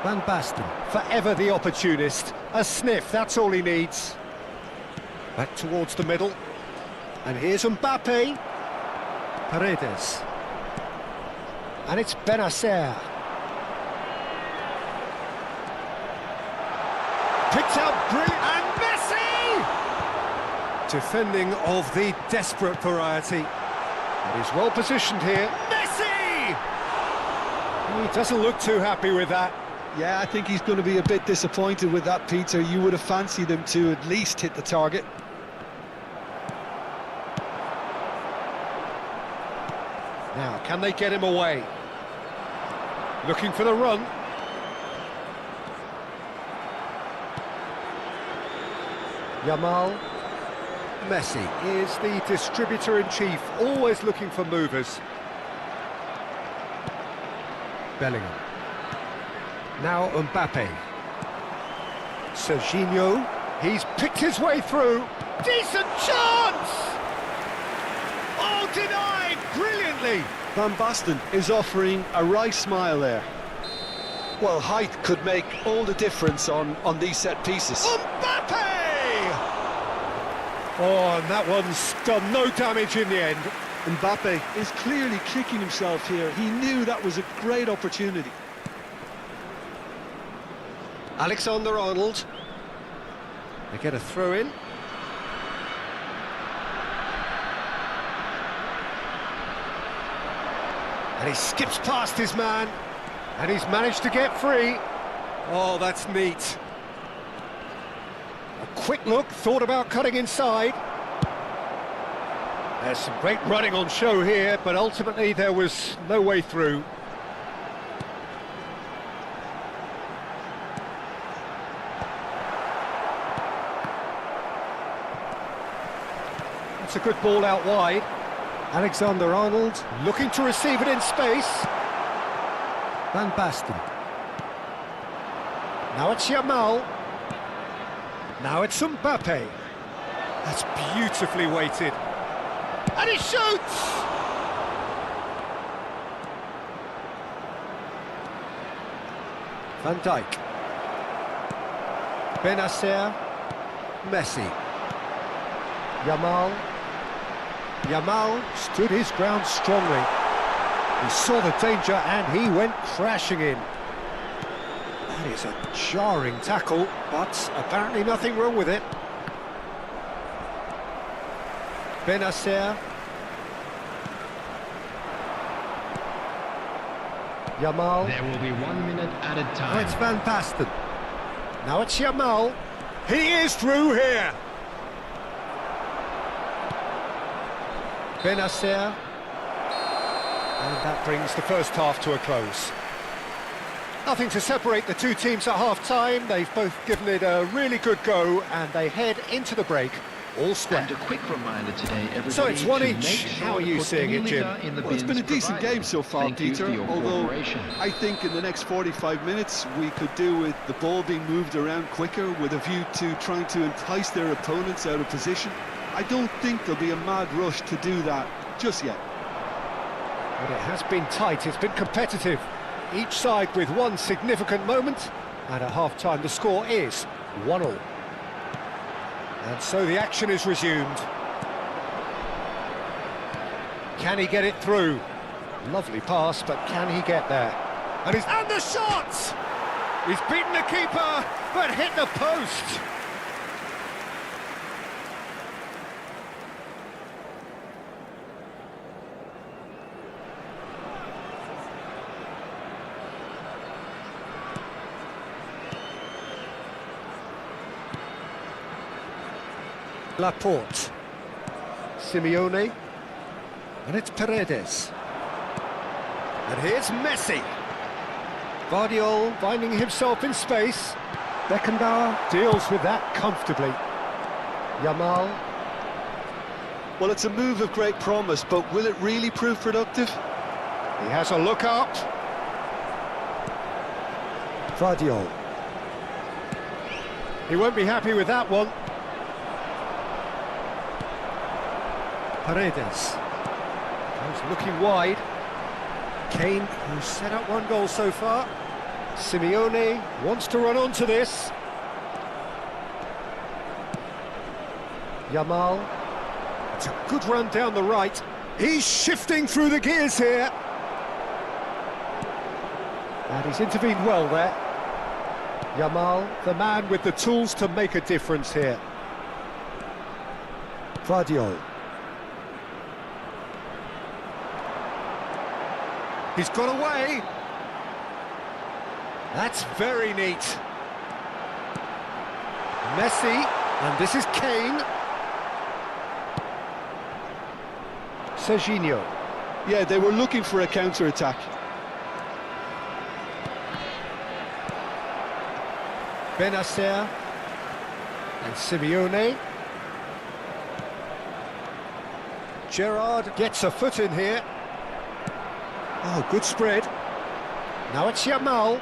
Van Basten, forever the opportunist. A sniff, that's all he needs. Back towards the middle. And here's Mbappe. Paredes. And it's Benacer. Picked out brilliant. And Messi! Defending of the desperate variety. But he's well positioned here. Messi! He doesn't look too happy with that. Yeah, I think he's going to be a bit disappointed with that, Peter. You would have fancied him to at least hit the target. Now, can they get him away? Looking for the run. Yamal. Messi is the distributor-in-chief, always looking for movers. Bellingham. Now Mbappe. Serginho. He's picked his way through. Decent chance! Oh, denied brilliantly! Van Basten is offering a right smile there. Well, height could make all the difference on these set pieces. Mbappe! Oh, and that one's done no damage in the end. Mbappe is clearly kicking himself here. He knew that was a great opportunity. Alexander-Arnold. They get a throw in. And he skips past his man. And he's managed to get free. Oh, that's neat. A quick look, thought about cutting inside. There's some great running on show here, but ultimately there was no way through. It's a good ball out wide. Alexander-Arnold looking to receive it in space. Van Basten. Now it's Yamal. Now it's Mbappe. That's beautifully weighted. And he shoots! Van Dijk. Benacer. Messi. Yamal. Yamal stood his ground strongly. He saw the danger and he went crashing in. That is a jarring tackle, but apparently nothing wrong with it. Benacer. Yamal. There will be 1 minute added Now time. it's Van Basten. Now it's Yamal. He is through here. Benacer. And that brings the first half to a close. Nothing to separate the two teams at half-time. They've both given it a really good go, and they head into the break all square. And a quick reminder today, everybody. So it's one to each. make sure How are to you put seeing any it, Jim? litter in the Well, it's bins been a decent provided. game so far, Thank you Peter, for your although cooperation. I think in the next 45 minutes we could do with the ball being moved around quicker with a view to trying to entice their opponents out of position. I don't think there'll be a mad rush to do that just yet. But it has been tight, it's been competitive. Each side with one significant moment, and at half-time the score is 1-1. And so the action is resumed. Can he get it through? Lovely pass, but can he get there? And the shot! He's beaten the keeper, but hit the post. Laporte. Simeone. And it's Paredes. And here's Messi. Guardiola finding himself in space. Beckenbauer deals with that comfortably. Yamal. Well, it's a move of great promise, but will it really prove productive? He has a look up. Guardiola. He won't be happy with that one. Paredes. He's looking wide. Kane, who's set up one goal so far. Simeone wants to run onto this. Yamal. It's a good run down the right. He's shifting through the gears here. And he's intervened well there. Yamal, the man with the tools to make a difference here. Guardiola. He's got away. That's very neat. Messi, and this is Kane. Serginho. Yeah, they were looking for a counter-attack. Benacer and Simeone. Gerrard gets a foot in here. Oh, good spread. Now it's Yamal.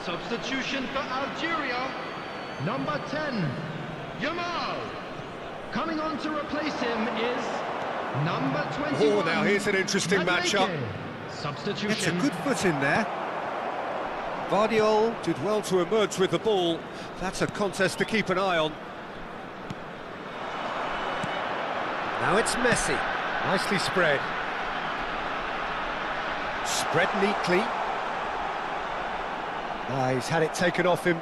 Substitution for Algeria, number 10, Yamal. Coming on to replace him is number 21. Oh, now here's an interesting matchup. Substitution. It's a good foot in there. Guardiola did well to emerge with the ball. That's a contest to keep an eye on. Now it's Messi. Nicely spread. Spread neatly. Ah, he's had it taken off him.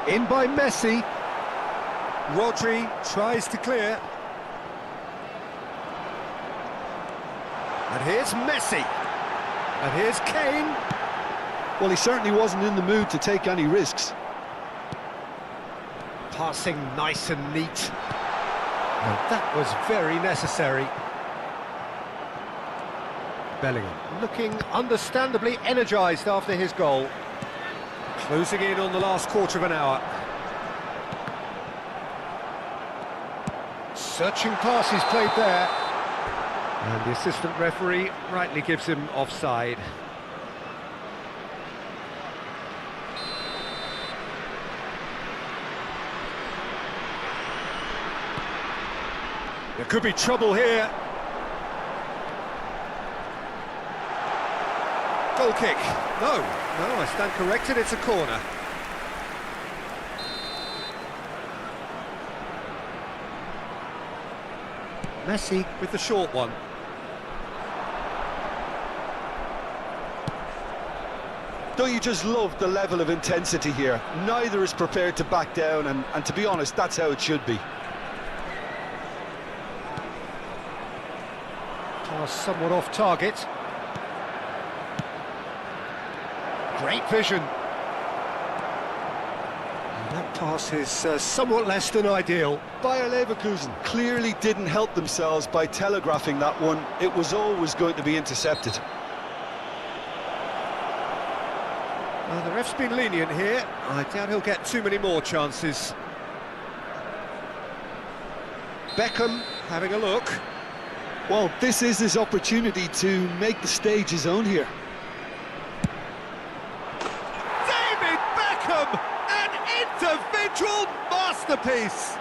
In by Messi. Rodri tries to clear. And here's Messi. And here's Kane. Well, he certainly wasn't in the mood to take any risks. Passing nice and neat. And that was very necessary. Bellingham looking understandably energised after his goal. Closing in on the last quarter of an hour. Searching pass he's played there. And the assistant referee rightly gives him offside. There could be trouble here. Goal kick. No, I stand corrected, it's a corner. Messi with the short one. Don't you just love the level of intensity here? Neither is prepared to back down, and to be honest, that's how it should be. Pass somewhat off target. Great vision. And that Pass is somewhat less than ideal. Bayer Leverkusen clearly didn't help themselves by telegraphing that one. It was always going to be intercepted. Well, the ref's been lenient here. I doubt he'll get too many more chances. Beckham having a look. Well, this is his opportunity to make the stage his own here. David Beckham! An individual masterpiece!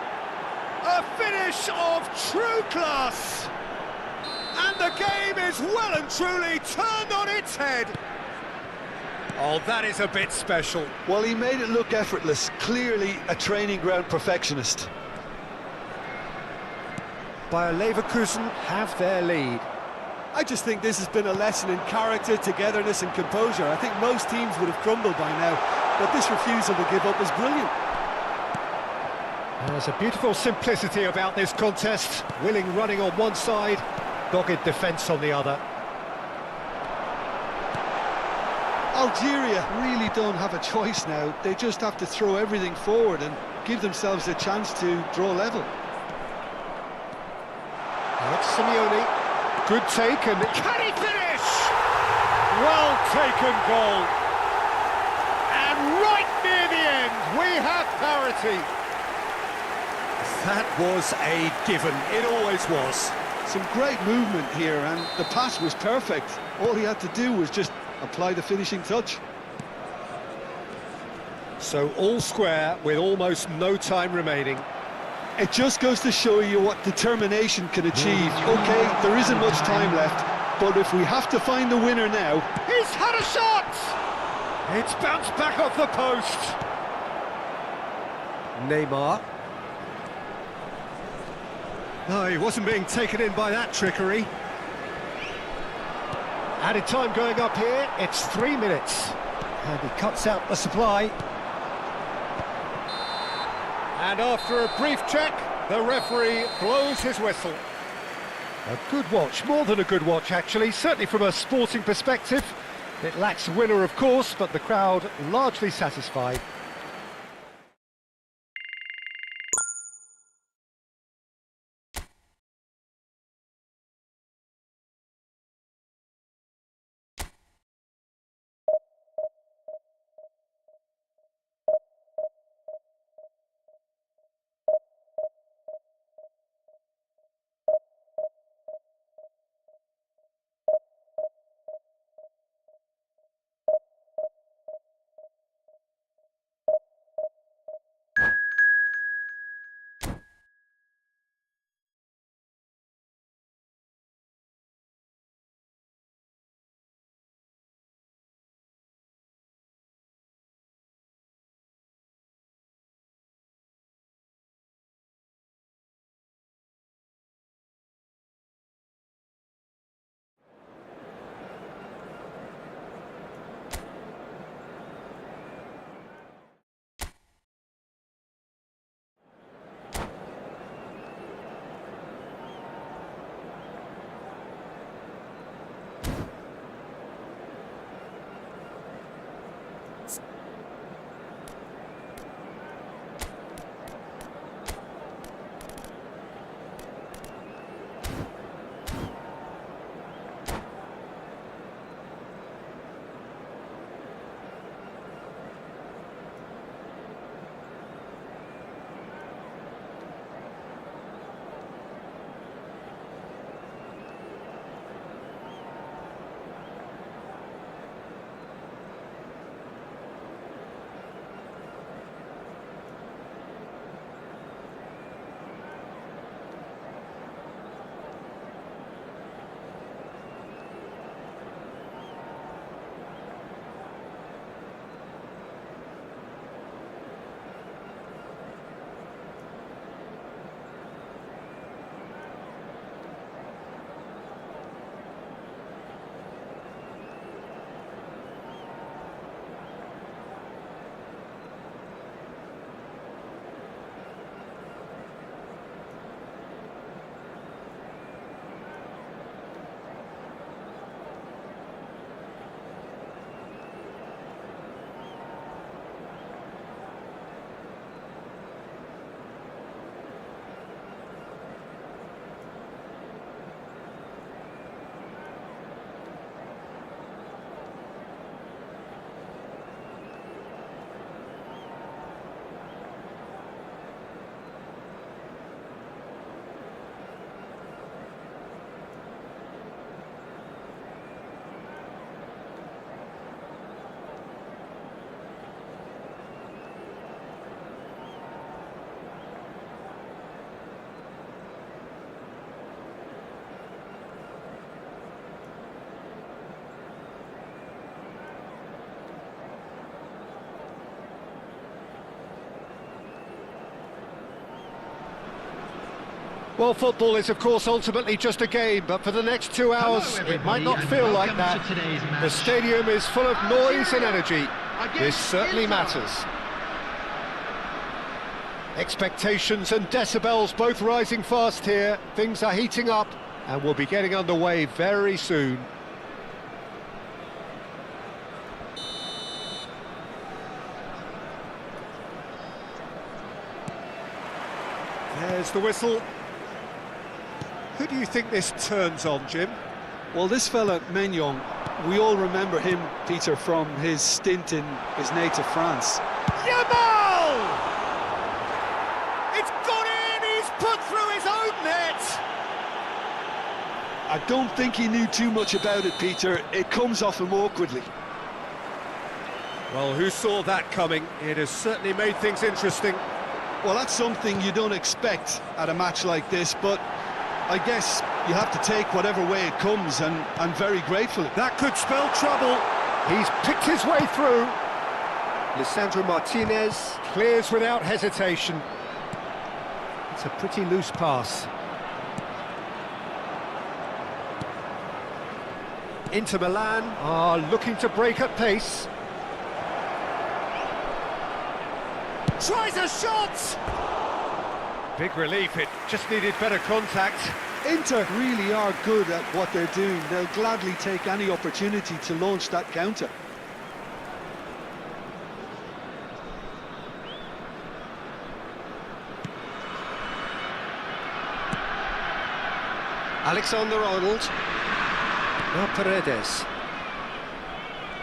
A finish of true class! And the game is well and truly turned on its head. Oh, that is a bit special. Well, he made it look effortless. Clearly a training ground perfectionist. Bayer Leverkusen have their lead. I just think this has been a lesson in character, togetherness and composure. I think most teams would have crumbled by now, but this refusal to give up is brilliant. There's a beautiful simplicity about this contest. Willing running on one side, dogged defence on the other. Algeria really don't have a choice now. They just have to throw everything forward and give themselves a chance to draw level. It's Simeone. Good take, and can he finish? Well taken goal. And right near the end, we have parity. That was a given. It always was. Some great movement here, and the pass was perfect. All he had to do was just apply the finishing touch. So all square with almost no time remaining. It just goes to show you what determination can achieve. Okay, there isn't much time left, but if we have to find the winner now... He's had a shot! It's bounced back off the post. Neymar. No, he wasn't being taken in by that trickery. Added time going up here, it's 3 minutes. And he cuts out the supply. And after a brief check, the referee blows his whistle. A good watch, more than a good watch actually, certainly from a sporting perspective. It lacks a winner of course, but the crowd largely satisfied. Well, football is, of course, ultimately just a game, but for the next 2 hours, it might not feel like that. The stadium is full of noise and energy. This certainly matters. Expectations and decibels both rising fast here. Things are heating up, and we'll be getting underway very soon. There's the whistle. Who do you think this turns on, Jim? Well, this fella, Maignan, we all remember him, Peter, from his stint in his native France. Yamal! It's gone in, he's put through his own net! I don't think he knew too much about it, Peter. It comes off him awkwardly. Well, who saw that coming? It has certainly made things interesting. Well, that's something you don't expect at a match like this, but I guess you have to take whatever way it comes, and I'm very grateful. That could spell trouble. He's picked his way through. Lisandro Martinez clears without hesitation. It's a pretty loose pass. Inter Milan are looking to break at pace. Tries a shot! Big relief, it just needed better contact. Inter really are good at what they're doing. They'll gladly take any opportunity to launch that counter. Alexander-Arnold. Now Paredes.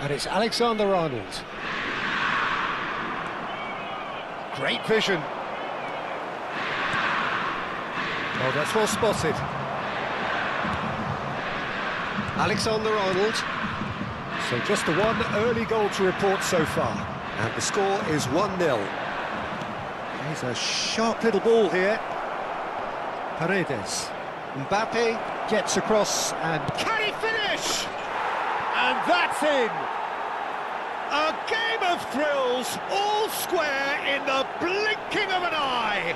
And it's Alexander-Arnold. Great vision. Oh, that's well spotted. Alexander-Arnold. So just the one early goal to report so far. And the score is 1-0. Here's a sharp little ball here. Paredes. Mbappe gets across and can he finish? And that's in! A game of thrills, all square in the blinking of an eye!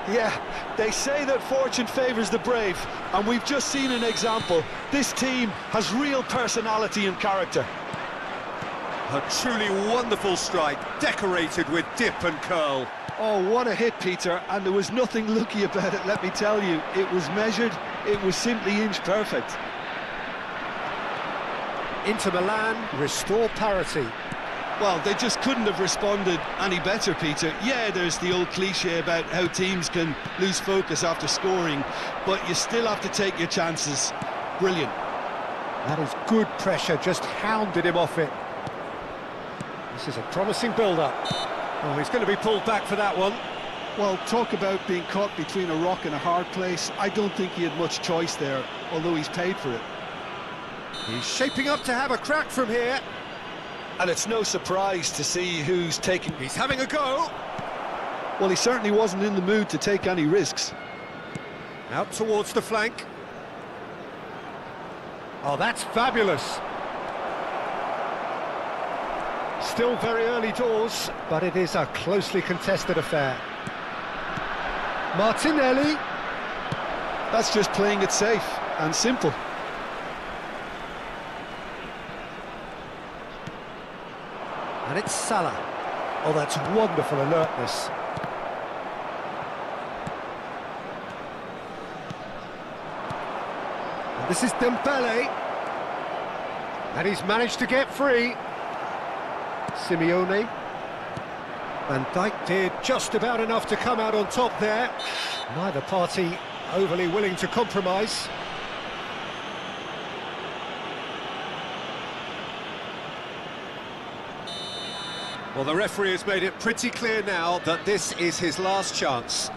Yeah, they say that fortune favours the brave, and we've just seen an example. This team has real personality and character. A truly wonderful strike, decorated with dip and curl. Oh, what a hit, Peter, and there was nothing lucky about it, let me tell you. It was measured, it was simply inch perfect. Inter Milan restore parity. Well, they just couldn't have responded any better, Peter. Yeah, there's the old cliche about how teams can lose focus after scoring, but you still have to take your chances. Brilliant. That is good pressure, just hounded him off it. This is a promising build-up. Oh, he's going to be pulled back for that one. Well, talk about being caught between a rock and a hard place. I don't think he had much choice there, although he's paid for it. He's shaping up to have a crack from here. And it's no surprise to see who's taking... He's having a go. Well, he certainly wasn't in the mood to take any risks. Out towards the flank. Oh, that's fabulous. Still very early doors, but it is a closely contested affair. Martinelli. That's just playing it safe and simple. And it's Salah. Oh, that's wonderful alertness. And this is Dembele. And he's managed to get free. Simeone. Van Dijk did just about enough to come out on top there. Neither party overly willing to compromise. Well, the referee has made it pretty clear now that this is his last chance.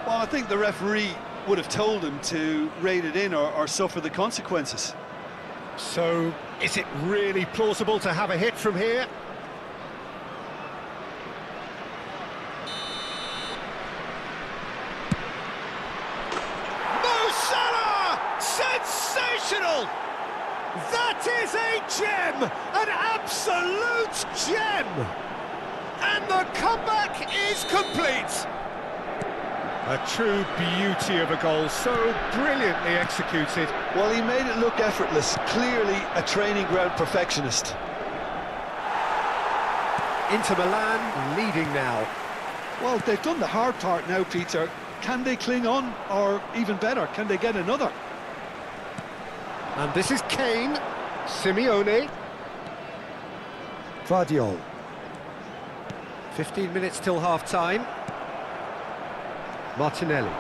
Well, I think the referee would have told him to rein it in or suffer the consequences. So, is it really plausible to have a hit from here? Mo Salah! Sensational! That is a gem! An absolute gem! And the comeback is complete! A true beauty of a goal, so brilliantly executed. Well, he made it look effortless. Clearly a training ground perfectionist. Inter Milan leading now. Well, they've done the hard part now, Peter. Can they cling on, or even better, can they get another? And this is Kane, Simeone, Guardiol. 15 minutes till half-time. Martinelli.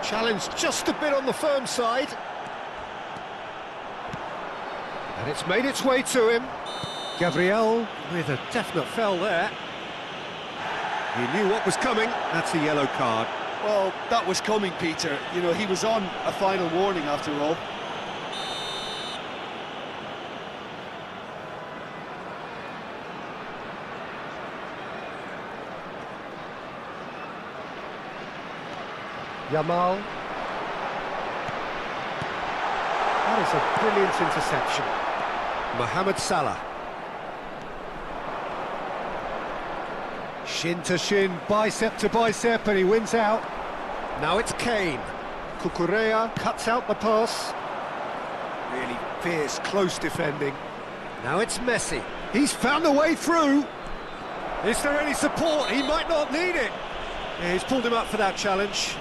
Challenge just a bit on the firm side. And it's made its way to him. Gabriel with a definite foul there. He knew what was coming. That's a yellow card. Well, that was coming, Peter. You know, he was on a final warning after all. Yamal. That is a brilliant interception. Mohamed Salah. Shin to shin, bicep to bicep, and he wins out. Now it's Kane. Cucurella cuts out the pass. Really fierce, close defending. Now it's Messi. He's found a way through. Is there any support? He might not need it. Yeah, he's pulled him up for that challenge.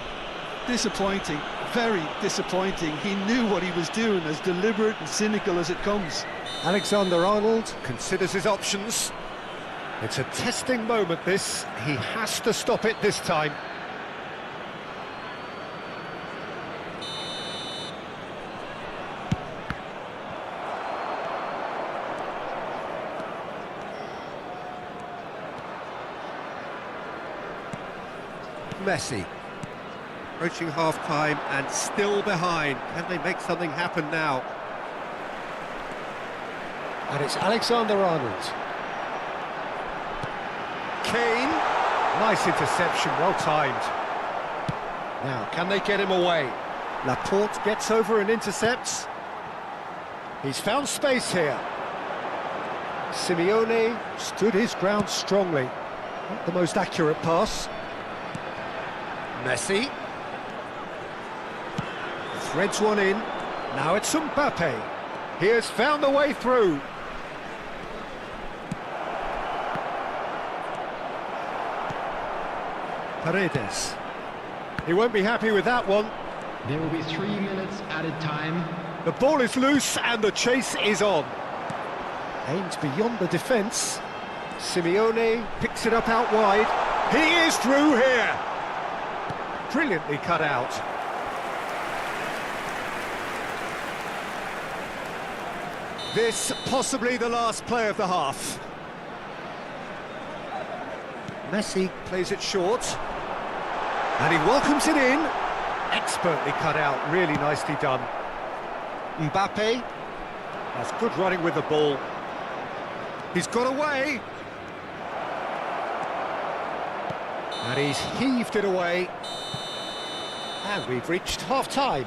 Disappointing, very disappointing. He knew what he was doing, as deliberate and cynical as it comes. Alexander-Arnold considers his options. It's a testing moment, this. He has to stop it this time. Messi. Approaching half-time and still behind. Can they make something happen now? And it's Alexander-Arnold. Kane. Nice interception, well timed. Now, can they get him away? Laporte gets over and intercepts. He's found space here. Simeone stood his ground strongly. Not the most accurate pass. Messi. Threads one in. Now it's Mbappe. He has found the way through. Paredes. He won't be happy with that one. There will be 3 minutes added time. The ball is loose and the chase is on. Aimed beyond the defence. Simeone picks it up out wide. He is through here. Brilliantly cut out. This possibly the last play of the half. Messi plays it short. And he welcomes it in. Expertly cut out, really nicely done. Mbappe has good running with the ball. He's got away. And he's heaved it away. And we've reached half-time.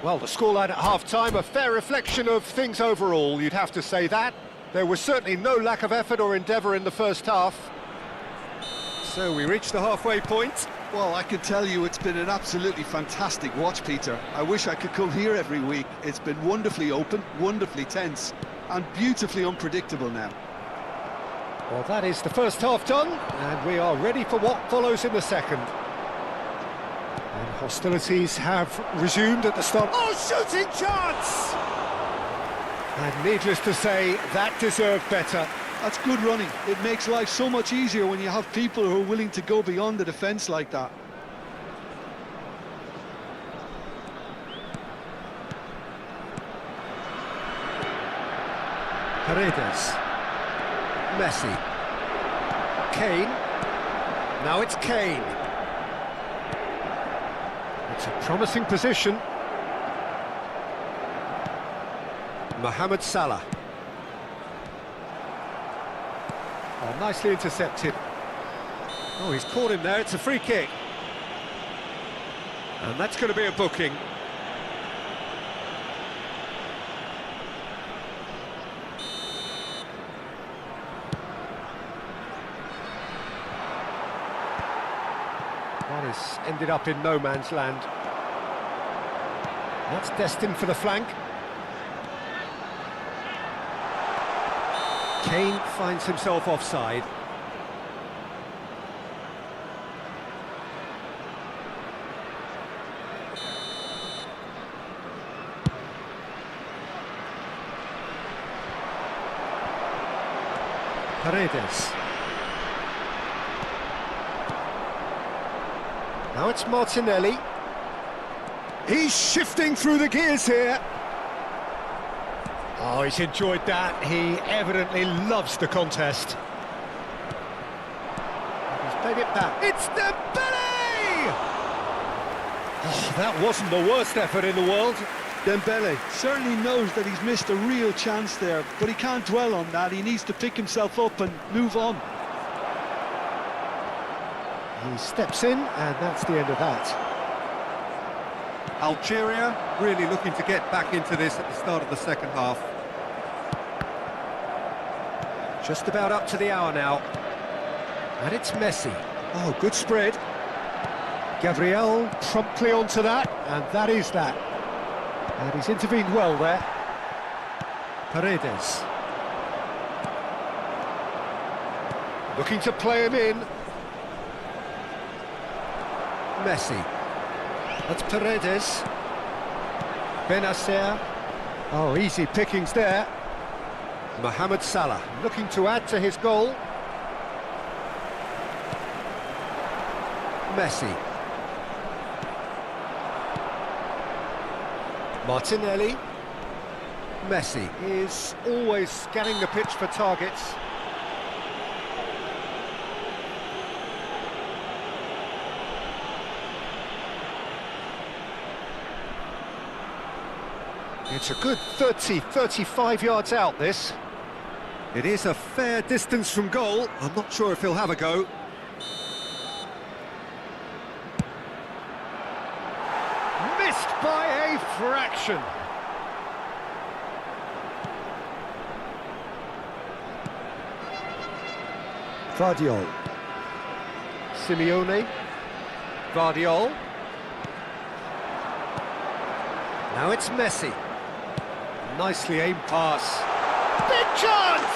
Well, the scoreline at half-time, a fair reflection of things overall, you'd have to say that. There was certainly no lack of effort or endeavour in the first half. So we reached the halfway point. Well, I can tell you it's been an absolutely fantastic watch, Peter. I wish I could come here every week. It's been wonderfully open, wonderfully tense, and beautifully unpredictable now. Well, that is the first half done, and we are ready for what follows in the second. And hostilities have resumed at the start. Oh, shooting chance! And needless to say, that deserved better. That's good running. It makes life so much easier when you have people who are willing to go beyond the defence like that. Paredes. Messi. Kane. Now it's Kane. It's a promising position. Mohamed Salah. Oh, nicely intercepted. Oh, he's caught him there. It's a free kick. And that's going to be a booking. That is It's ended up in no man's land. That's destined for the flank. Kane finds himself offside. Paredes. Now it's Martinelli. He's shifting through the gears here. Oh, he's enjoyed that. He evidently loves the contest. He's played it back. It's Dembele! Oh, that wasn't the worst effort in the world. Dembele certainly knows that he's missed a real chance there, but he can't dwell on that. He needs to pick himself up and move on. He steps in, and that's the end of that. Algeria really looking to get back into this at the start of the second half. Just about up to the hour now. And it's Messi. Oh, good spread. Gabriel promptly onto that, and that is that. And he's intervened well there. Paredes. Looking to play him in. Messi. That's Paredes. Benacer. Oh, easy pickings there. Mohamed Salah looking to add to his goal. Messi. Martinelli. Messi is always scanning the pitch for targets. It's a good 35 yards out, this. It is a fair distance from goal. I'm not sure if he'll have a go. Missed by a fraction. Vardiol. Simeone. Vardiol. Now it's Messi. Nicely aimed pass. Big chance!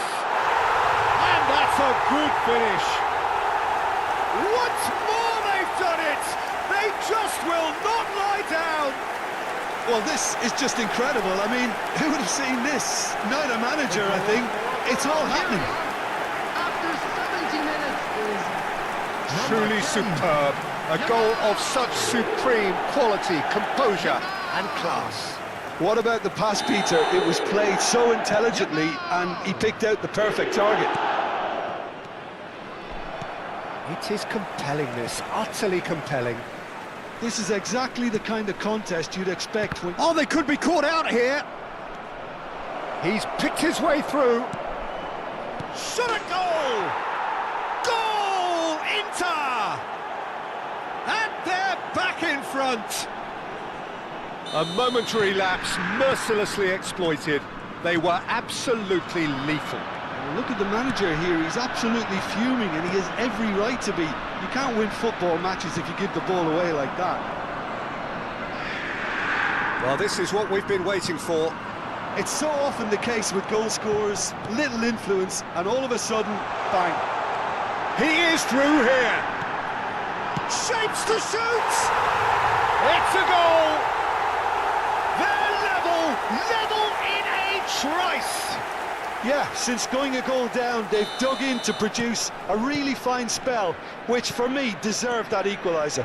And that's a good finish. Once more they've done it! They just will not lie down! Well, this is just incredible. I mean, who would have seen this? Not a manager, I think. It's all happening. After 70 minutes is Truly superb. A goal of such supreme quality, composure and class. What about the pass, Peter? It was played so intelligently and he picked out the perfect target. It is compelling, this, utterly compelling. This is exactly the kind of contest you'd expect when... Oh, they could be caught out here. He's picked his way through. Shot a goal! Goal! Inter! And they're back in front. A momentary lapse, mercilessly exploited. They were absolutely lethal. Look at the manager here, he's absolutely fuming and he has every right to be. You can't win football matches if you give the ball away like that. Well, this is what we've been waiting for. It's so often the case with goal scorers, little influence, and all of a sudden, bang. He is through here. Shapes to shoot! It's a goal. They're level in a trice. Yeah, since going a goal down, they've dug in to produce a really fine spell, which for me deserved that equaliser.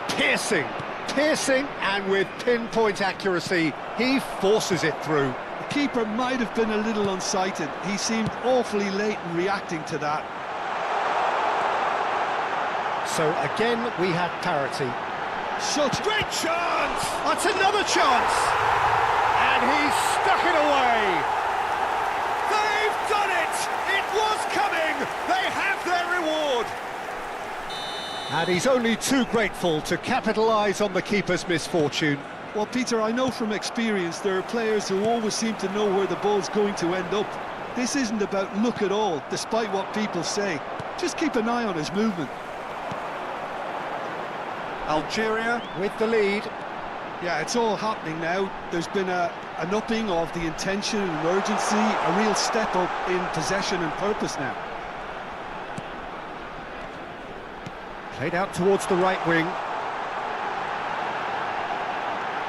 Piercing, and with pinpoint accuracy, he forces it through. The keeper might have been a little unsighted. He seemed awfully late in reacting to that. So again, we had parity. Such Great chance! That's another chance! And he's stuck it away! They've done it! It was coming! They have their reward! And he's only too grateful to capitalise on the keeper's misfortune. Well, Peter, I know from experience there are players who always seem to know where the ball's going to end up. This isn't about luck at all, despite what people say. Just keep an eye on his movement. Algeria with the lead. Yeah, it's all happening now. There's been an upping of the intention and urgency, a real step up in possession and purpose now. Played out towards the right wing.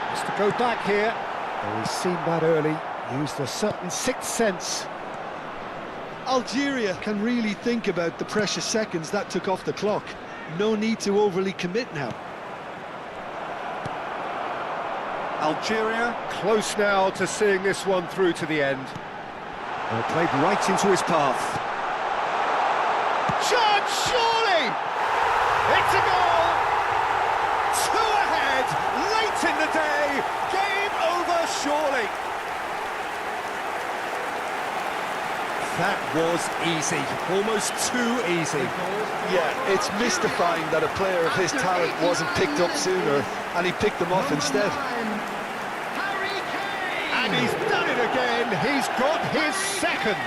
Has to go back here. Oh, he's seen that early. Used a certain sixth sense. Algeria can really think about the precious seconds that took off the clock. No need to overly commit now. Algeria close now to seeing this one through to the end. Well, played right into his path. Chance, surely! It's a goal! 2 ahead, late in the day, game over surely. That was easy, almost too easy. Yeah, it's mystifying that a player of his talent wasn't picked up sooner, and he picked them off instead. And he's done it again, he's got his second.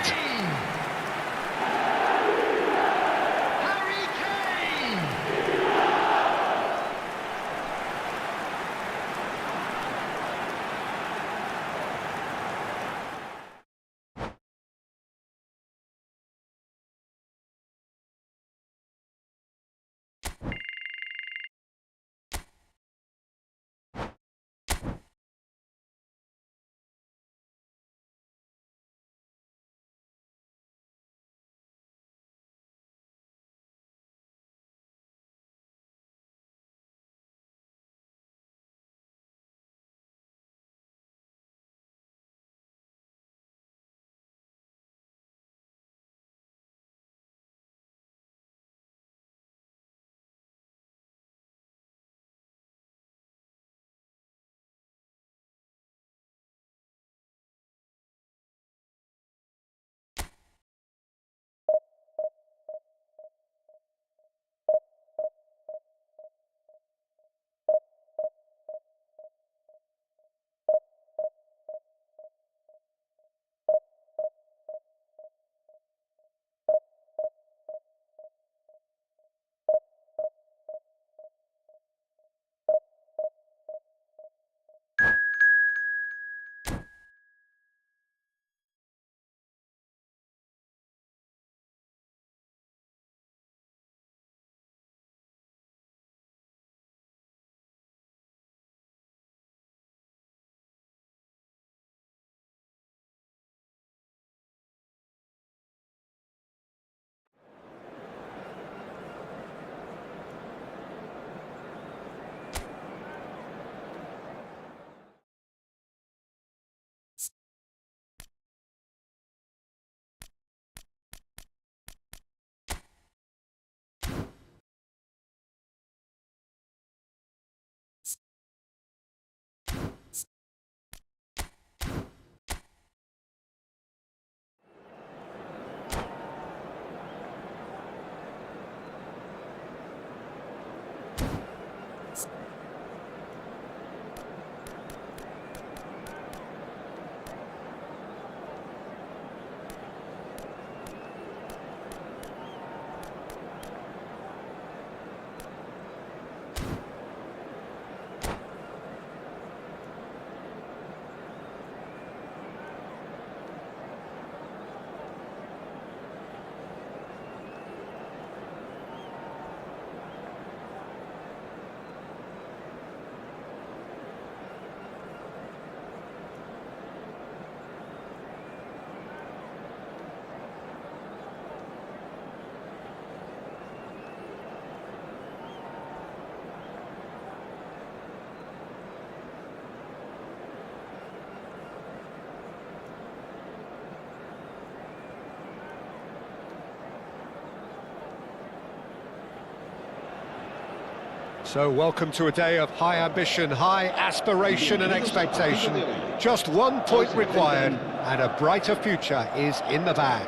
So welcome to a day of high ambition, high aspiration and expectation. Just 1 point required and a brighter future is in the bag.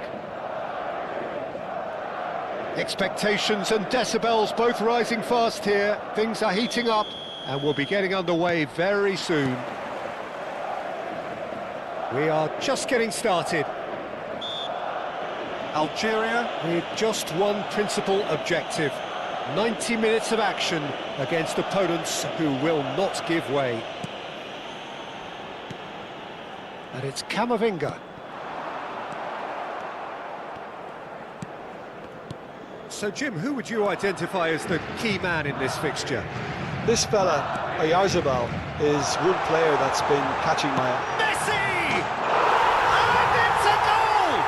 Expectations and decibels both rising fast here. Things are heating up and we'll be getting underway very soon. We are just getting started. Algeria with just one principal objective. 90 minutes of action against opponents who will not give way. And it's Camavinga. So, Jim, who would you identify as the key man in this fixture? This fella, Oyarzabal, is one player that's been catching my eye. Messi! And it's a goal!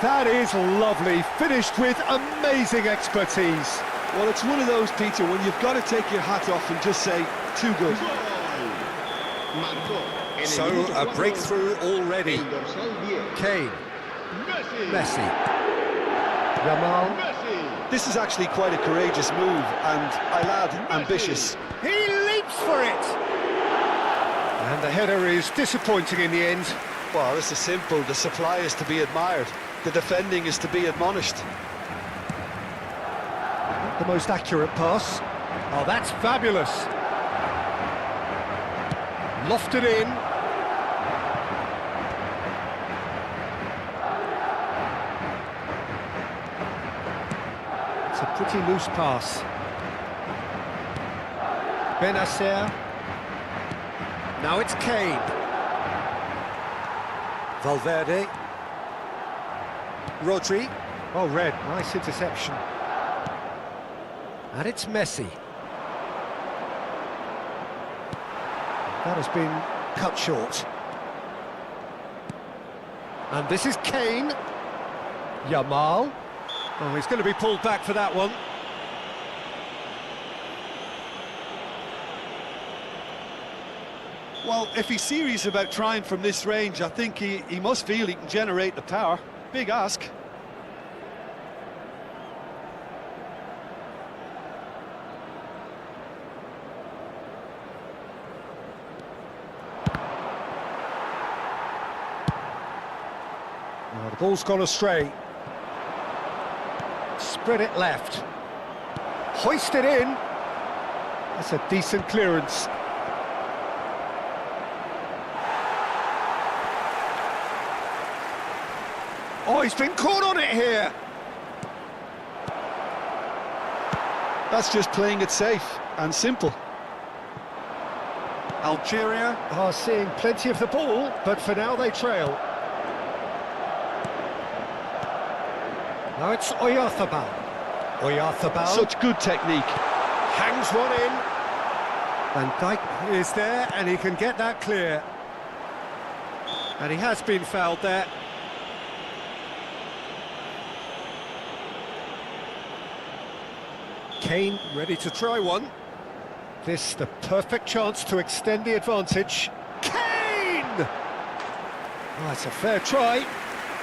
That is lovely, finished with amazing expertise. Well, it's one of those, Peter, when you've got to take your hat off and just say, too good. So, a breakthrough already. Kane. Messi. Yamal. This is actually quite a courageous move, and I'll add, ambitious. He leaps for it! And the header is disappointing in the end. Well, this is simple. The supply is to be admired. The defending is to be admonished. The most accurate pass. Oh, that's fabulous. Lofted in. It's a pretty loose pass. Benacer. Now it's Kane. Valverde. Rodri. Oh, red. Nice interception. And it's Messi. That has been cut short. And this is Kane. Yamal. Oh, he's going to be pulled back for that one. Well, if he's serious about trying from this range, I think he must feel he can generate the power. Big ask. Oh, the ball's gone astray. Spread it left. Hoist it in. That's a decent clearance. Oh, he's been caught on it here. That's just playing it safe and simple. Algeria are seeing plenty of the ball, but for now they trail. Now it's Oyarzabal. Oyarzabal. Such good technique. Hangs one in. Van Dijk is there, and he can get that clear. And he has been fouled there. Kane ready to try one. This the perfect chance to extend the advantage. Kane! Oh, it's a fair try,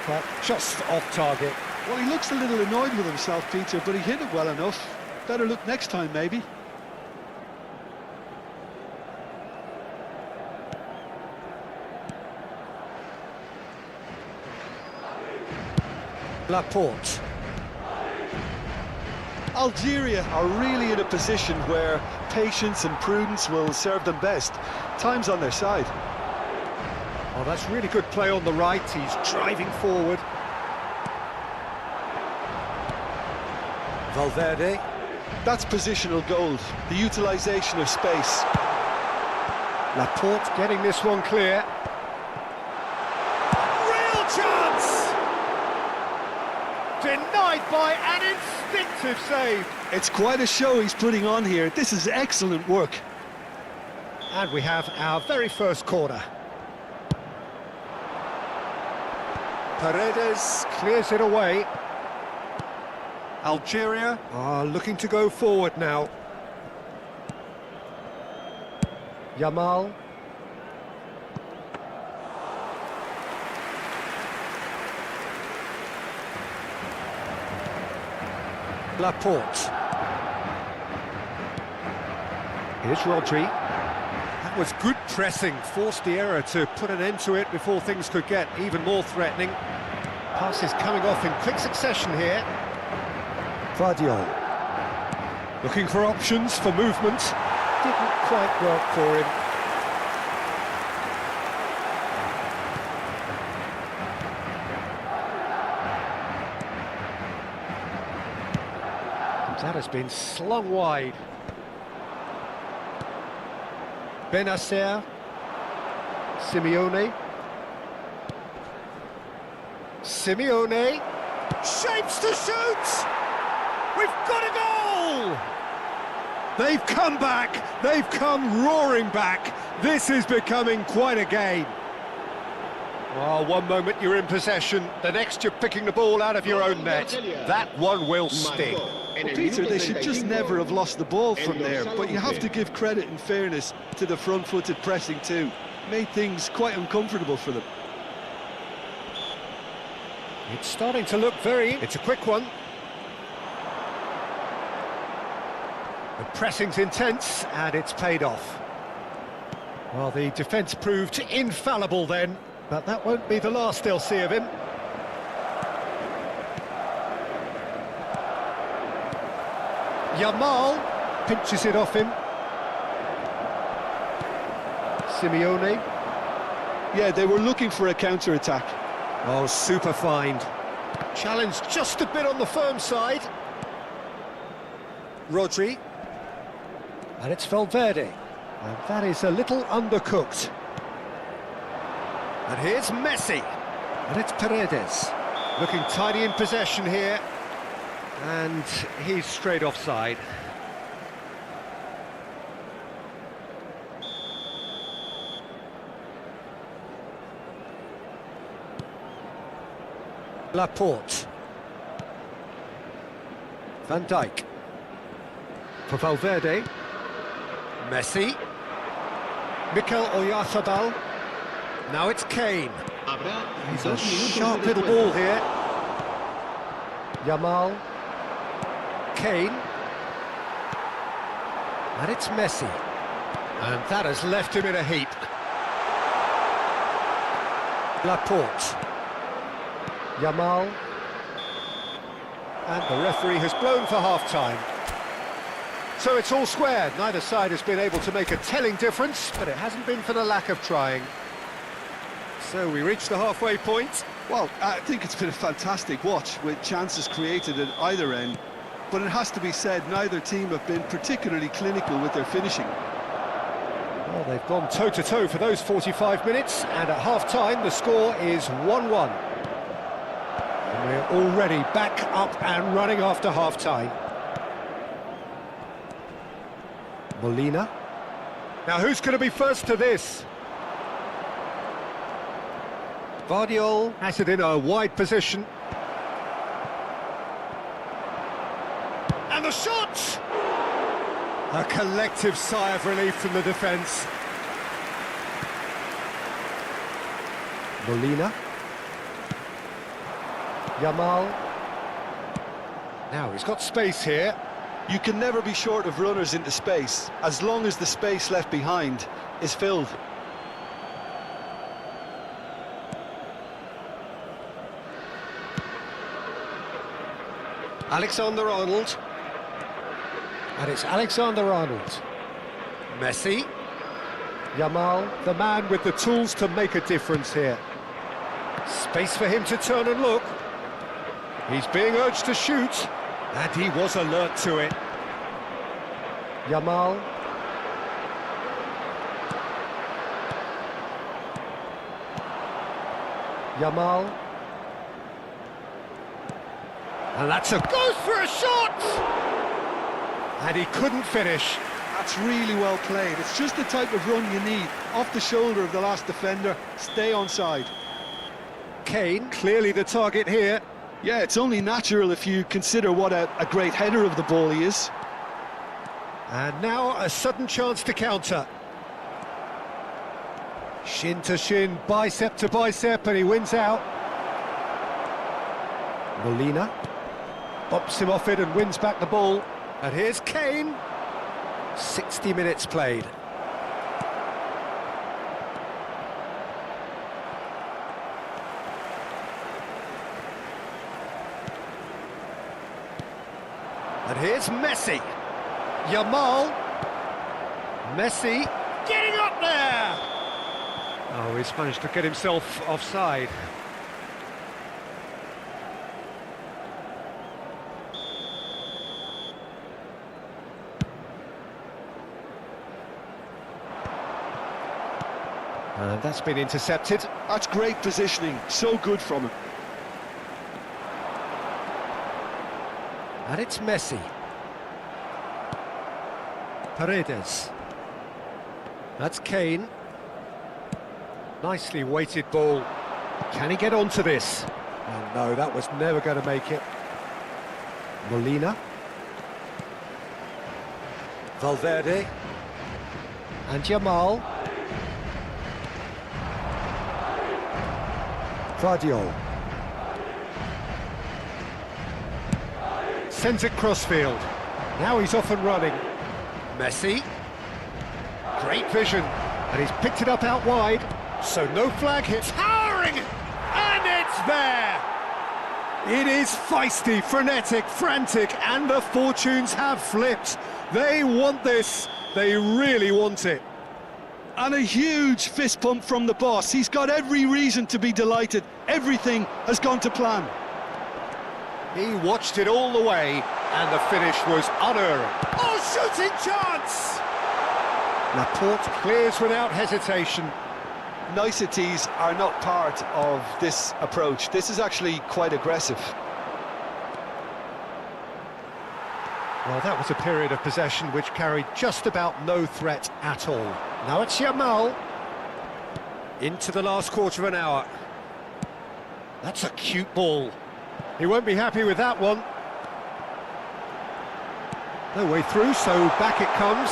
but just off target. Well, he looks a little annoyed with himself, Peter, but he hit it well enough. Better look next time, maybe. Laporte. Algeria are really in a position where patience and prudence will serve them best. Time's on their side. Oh, that's really good play on the right. He's driving forward. Valverde. That's positional gold, the utilisation of space. Laporte getting this one clear. Real chance! Denied by an instinctive save. It's quite a show he's putting on here. This is excellent work. And we have our very first corner. Paredes clears it away. Algeria are looking to go forward now. Yamal. Laporte. Here's Rodri. That was good pressing, forced the error to put an end to it before things could get even more threatening. Passes coming off in quick succession here. Vardiol. Looking for options for movement. Didn't quite work for him. That has been slung wide. Benacer. Simeone. Simeone. Shapes to shoot! We've got a goal! They've come back. They've come roaring back. This is becoming quite a game. Well, one moment you're in possession, the next you're picking the ball out of your own net. That one will sting. Well, Peter, they should just never have lost the ball from there, but you have to give credit and fairness to the front-footed pressing too. Made things quite uncomfortable for them. It's starting to look very... It's a quick one. The pressing's intense, and it's paid off. Well, the defence proved infallible then, but that won't be the last they'll see of him. Yamal pinches it off him. Simeone. Yeah, they were looking for a counter-attack. Oh, super find. Challenge just a bit on the firm side. Rodri. And it's Valverde. And that is a little undercooked. And here's Messi. And it's Paredes. Looking tidy in possession here. And he's straight offside. Laporte. Van Dijk. For Valverde. Messi. Mikel Oyarzabal. Now it's Kane. He's a sharp little ball here. Yamal. Kane. And it's Messi. And that has left him in a heap. Laporte. Yamal. And the referee has blown for half-time. So it's all square. Neither side has been able to make a telling difference, but it hasn't been for the lack of trying. So we reach the halfway point. Well, I think it's been a fantastic watch with chances created at either end. But it has to be said, neither team have been particularly clinical with their finishing. Well, they've gone toe-to-toe for those 45 minutes, and at half-time the score is 1-1. And we're already back up and running after half-time. Molina. Now who's going to be first to this? Vardiol has it in a wide position. And the shot! A collective sigh of relief from the defence. Molina. Yamal. Now he's got space here. You can never be short of runners into space, as long as the space left behind is filled. Alexander-Arnold. And it's Alexander-Arnold. Messi. Yamal, the man with the tools to make a difference here. Space for him to turn and look. He's being urged to shoot. And he was alert to it. Yamal. Yamal. And that's a... goes for a shot! And he couldn't finish. That's really well played. It's just the type of run you need. Off the shoulder of the last defender, stay onside. Kane, clearly the target here. Yeah, it's only natural if you consider what a great header of the ball he is. And now a sudden chance to counter. Shin to shin, bicep to bicep, and he wins out. Molina bops him off it and wins back the ball. And here's Kane. 60 minutes played. And here's Messi. Yamal. Messi getting up there. Oh, he's managed to get himself offside. And that's been intercepted. That's great positioning, so good from him. And it's Messi. Paredes. That's Kane. Nicely weighted ball. Can he get onto this? Oh, no, that was never going to make it. Molina. Valverde. And Jamal. Guardiola. Sends it crossfield. Now he's off and running. Messi. Great vision. And he's picked it up out wide. So no flag hits. Towering! And it's there! It is feisty, frenetic, frantic, and the fortunes have flipped. They want this. They really want it. And a huge fist pump from the boss. He's got every reason to be delighted. Everything has gone to plan. He watched it all the way, and the finish was unerring. Oh, shooting chance! Laporte clears without hesitation. Niceties are not part of this approach. This is actually quite aggressive. Well, that was a period of possession which carried just about no threat at all. Now it's Jamal. Into the last quarter of an hour. That's a cute ball. He won't be happy with that one. No way through, so back it comes.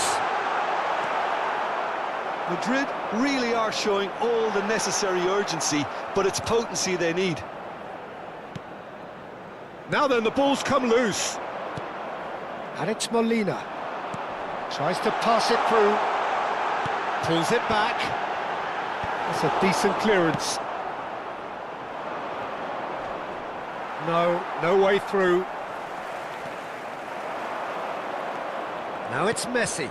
Madrid really are showing all the necessary urgency, but it's potency they need. Now then, the ball's come loose. And it's Molina. Tries to pass it through. Pulls it back. That's a decent clearance. No way through. Now it's Messi.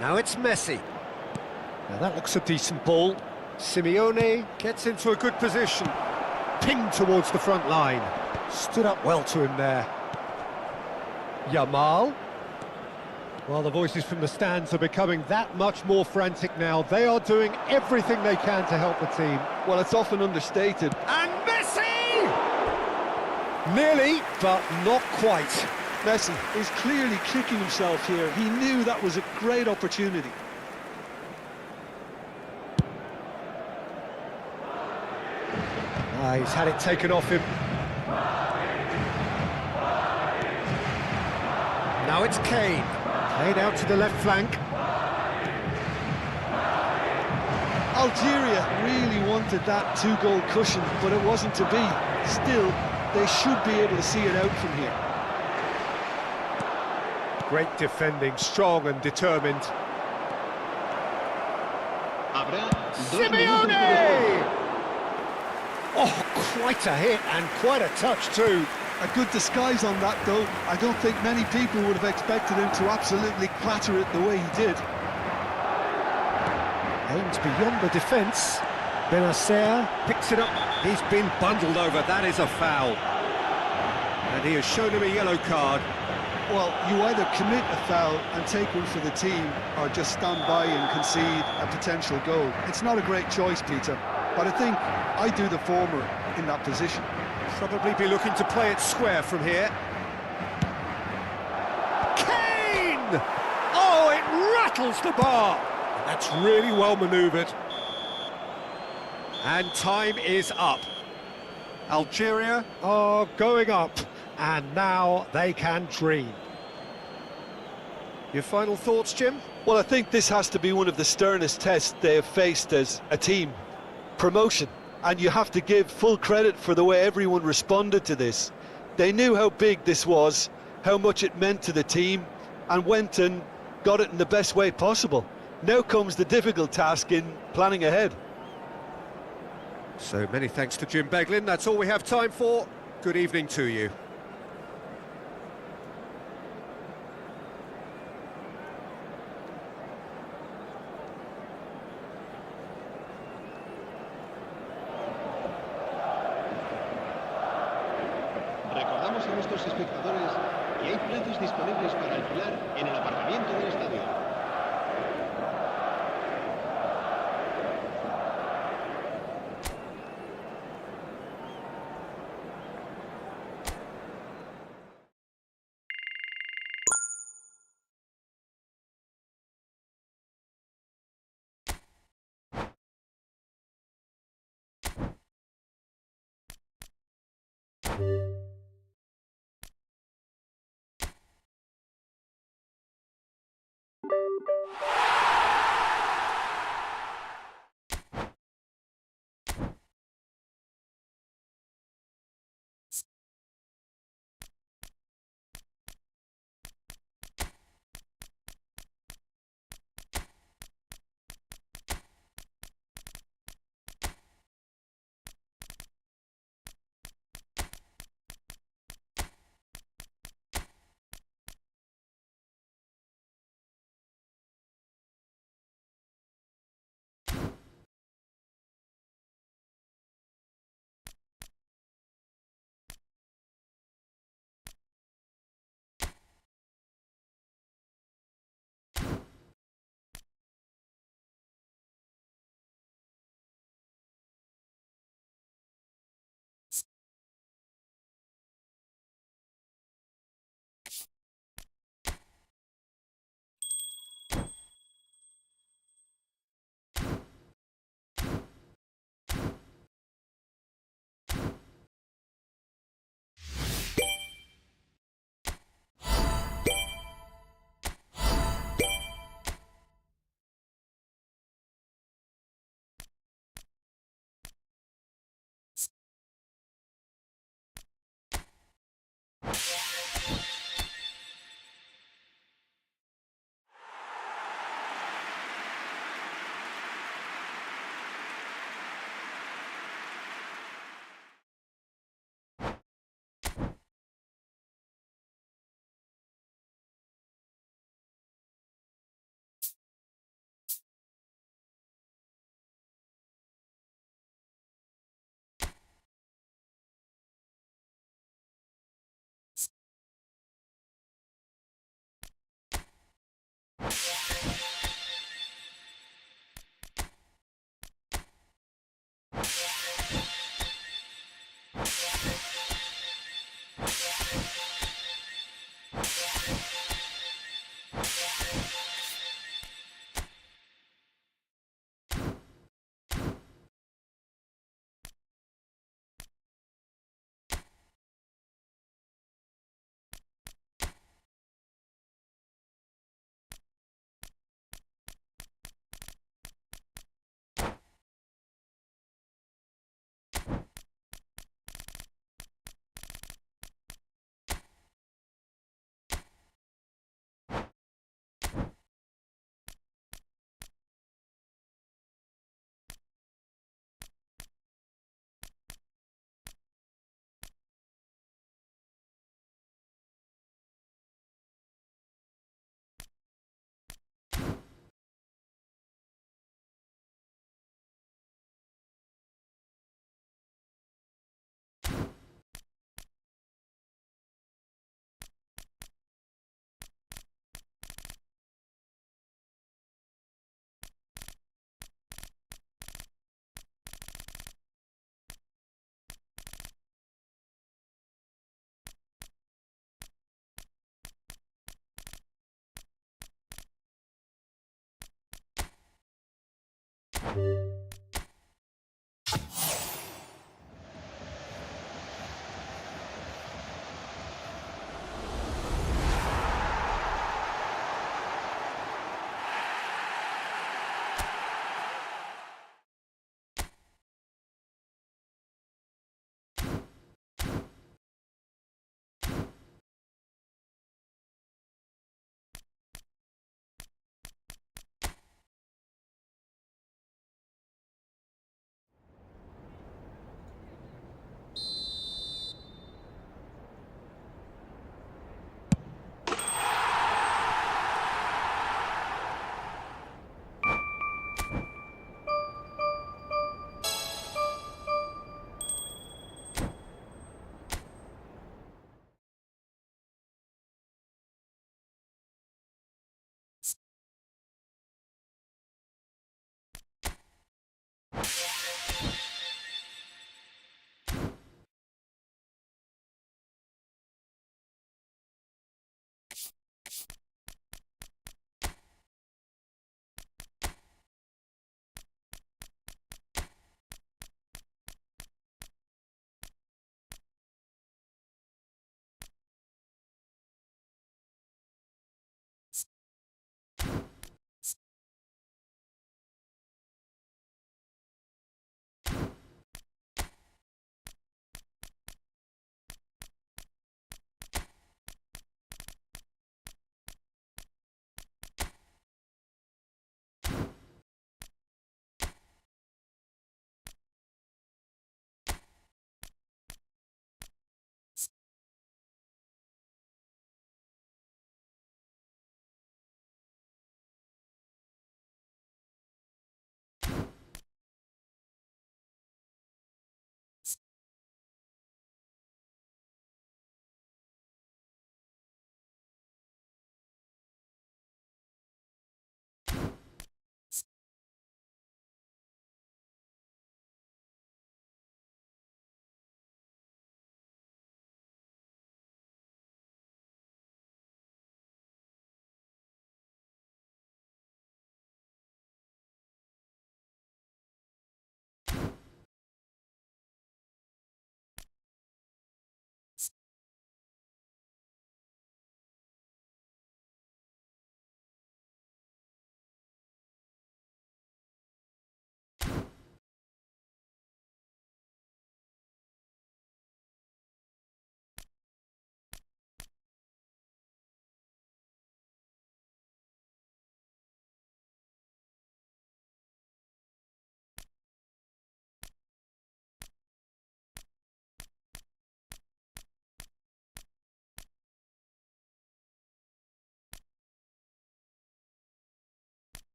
Now it's Messi. Now that looks a decent ball. Simeone gets into a good position. Pinged towards the front line. Stood up well to him there. Jamal. Well, the voices from the stands are becoming that much more frantic now. They are doing everything they can to help the team. Well, it's often understated. And Messi! Nearly, but not quite. Messi is clearly kicking himself here. He knew that was a great opportunity. He's had it taken off him. Now it's Kane. Played out to the left flank. Algeria really wanted that two-goal cushion, but it wasn't to be. Still, they should be able to see it out from here. Great defending, strong and determined. Simeone! Oh, quite a hit and quite a touch too. A good disguise on that, though. I don't think many people would have expected him to absolutely clatter it the way he did. Aims beyond the defence. Benacer picks it up. He's been bundled over. That is a foul. And he has shown him a yellow card. Well, you either commit a foul and take one for the team, or just stand by and concede a potential goal. It's not a great choice, Peter, but I think I do the former in that position. Probably be looking to play it square from here. Kane! Oh, it rattles the bar. That's really well manoeuvred. And time is up. Algeria are going up, and now they can dream. Your final thoughts, Jim? Well, I think this has to be one of the sternest tests they have faced as a team. Promotion. And you have to give full credit for the way everyone responded to this. They knew how big this was, how much it meant to the team, and went and got it in the best way possible. Now comes the difficult task in planning ahead. So many thanks to Jim Beglin. That's all we have time for. Good evening to you. Recordamos a nuestros espectadores que hay plazas disponibles para alquilar en el aparcamiento del estadio.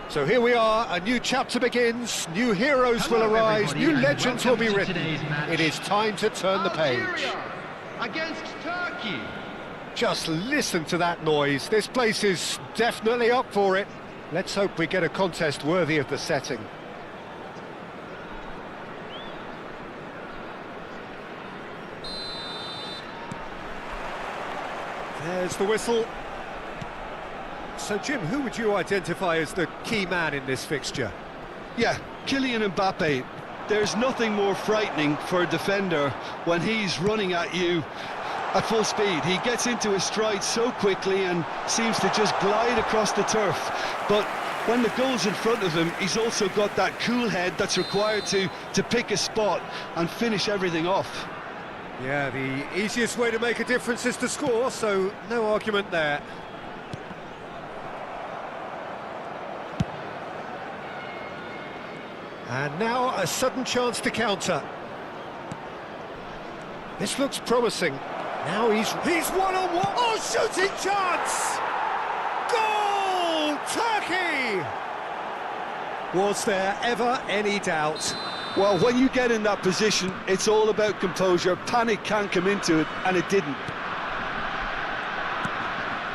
So here we are, a new chapter begins, new heroes will Hello, arise, everybody, new and legends will welcome be to written. today's match. It is time to turn the page. Algeria against Turkey. Just listen to that noise. This place is definitely up for it. Let's hope we get a contest worthy of the setting. There's the whistle. So, Jim, who would you identify as the key man in this fixture? Yeah, Kylian Mbappe. There's nothing more frightening for a defender when he's running at you at full speed. He gets into his stride so quickly and seems to just glide across the turf. But when the goal's in front of him, he's also got that cool head that's required to pick a spot and finish everything off. Yeah, the easiest way to make a difference is to score, so no argument there. And now a sudden chance to counter. This looks promising. Now he's one-on-one. Oh, shooting chance! Goal! Turkey! Was there ever any doubt? Well, when you get in that position, it's all about composure. Panic can't come into it, and it didn't.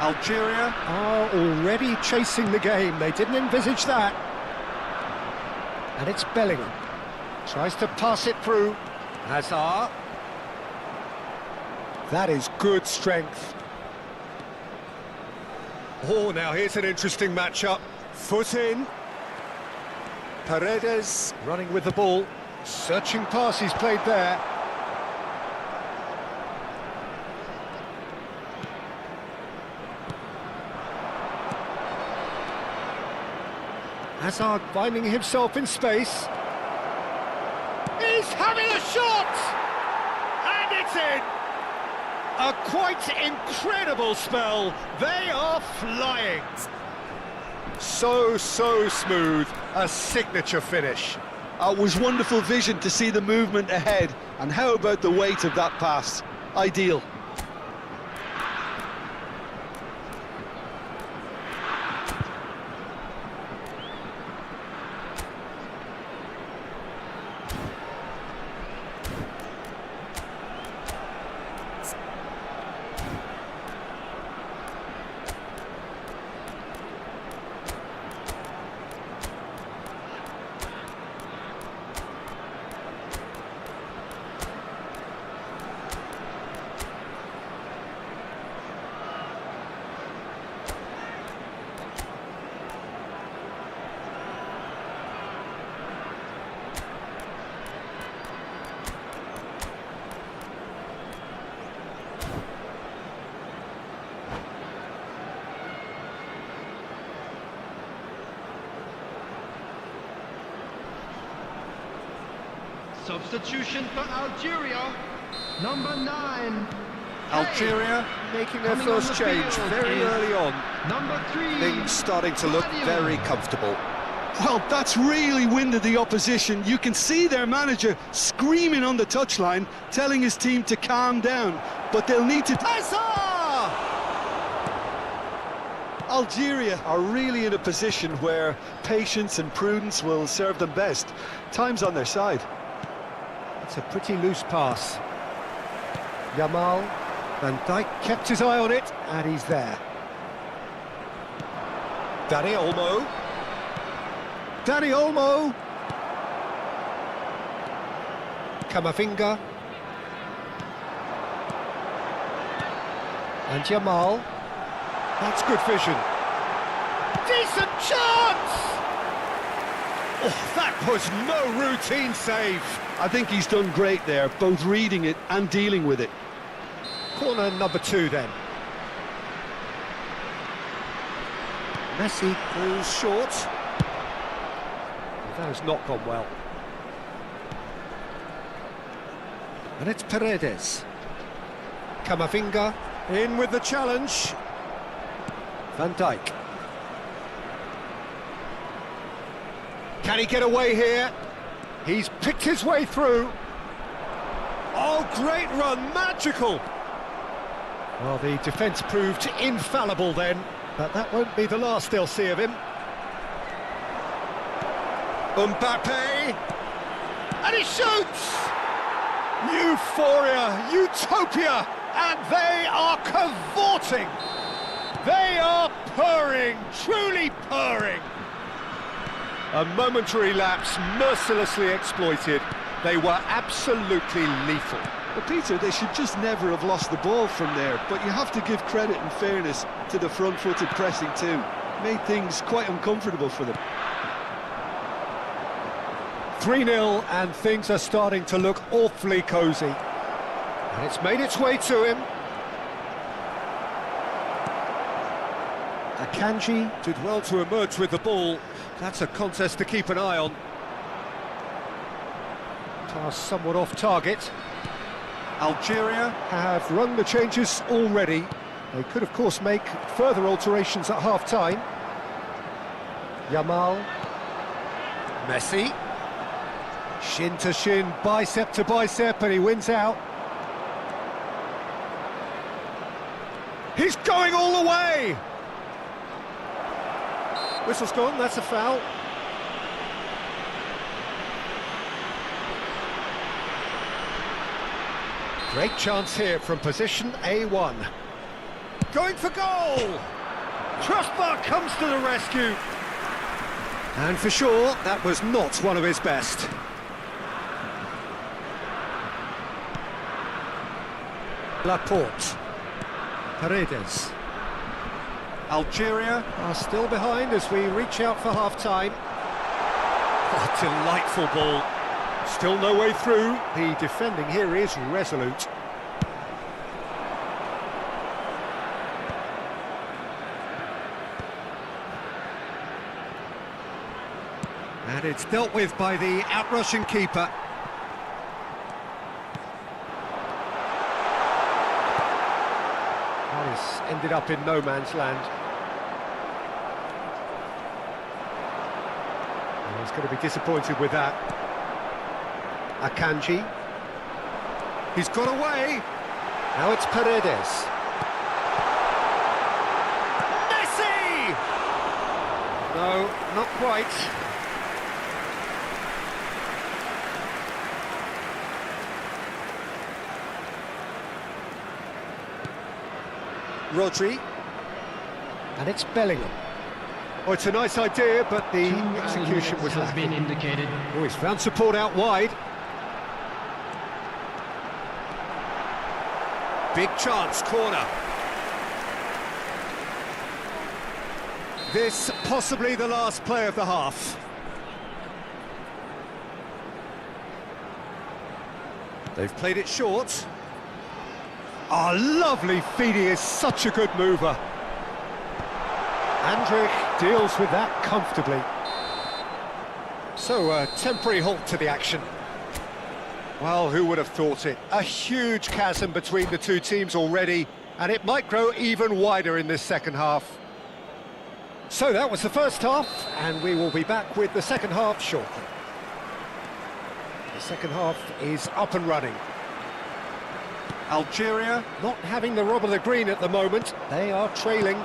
Algeria are already chasing the game. They didn't envisage that. And it's Bellingham. Tries to pass it through. Hazard. That is good strength. Oh, now here's an interesting matchup. Foot in. Paredes running with the ball. Searching pass he's played there. Hazard finding himself in space. He's having a shot! And it's in! A quite incredible spell. They are flying. So smooth. A signature finish. It was wonderful vision to see the movement ahead. And how about the weight of that pass? Ideal. Substitution for Algeria. Number 9. Algeria making their Coming on first the change field very is early on. Number 3. Things starting to look very comfortable. Well, that's really winded the opposition. You can see their manager screaming on the touchline, telling his team to calm down. But they'll need to... Algeria are really in a position where patience and prudence will serve them best. Time's on their side. It's a pretty loose pass. Yamal, Van Dijk kept his eye on it, and he's there. Dani Olmo. Dani Olmo. Camavinga. And Yamal. That's good vision. Decent chance! Oh, that was no routine save. I think he's done great there, both reading it and dealing with it. Corner number 2 then. Messi goes short. That has not gone well. And it's Paredes. Camavinga in with the challenge. Van Dijk. Can he get away here? He's picked his way through. Oh, great run, magical. Well, the defence proved infallible then, but that won't be the last they'll see of him. Mbappe! And he shoots! Euphoria, utopia, and they are cavorting. They are purring, truly purring. A momentary lapse mercilessly exploited. They were absolutely lethal. Well, Peter, they should just never have lost the ball from there, but you have to give credit and fairness to the front-footed pressing too. Made things quite uncomfortable for them. 3-0, and things are starting to look awfully cosy. And it's made its way to him. Akanji did well to emerge with the ball. That's a contest to keep an eye on. Pass somewhat off target. Algeria have run the changes already. They could, of course, make further alterations at half-time. Yamal. Messi. Shin to shin, bicep to bicep, and he wins out. He's going all the way! Whistle's gone, that's a foul. Great chance here from position A1. Going for goal! Crossbar comes to the rescue. And for sure, that was not one of his best. Laporte. Paredes. Algeria are still behind as we reach out for half-time. Oh, delightful ball. Still no way through. The defending here is resolute. And it's dealt with by the outrushing keeper. This ended up in no man's land. And he's going to be disappointed with that. Akanji. He's got away. Now it's Paredes. Messi! No, not quite. Rodri, and it's Bellingham. Oh, it's a nice idea, but the execution was has lacking. been indicated. Oh, he's found support out wide. Big chance, corner. This possibly the last play of the half. They've played it short. Oh, lovely feed, he is such a good mover. Andrich deals with that comfortably. So, a temporary halt to the action. Well, who would have thought it? A huge chasm between the two teams already, and it might grow even wider in this second half. So that was the first half, and we will be back with the second half shortly. The second half is up and running. Algeria not having the rub of the green at the moment. They are trailing.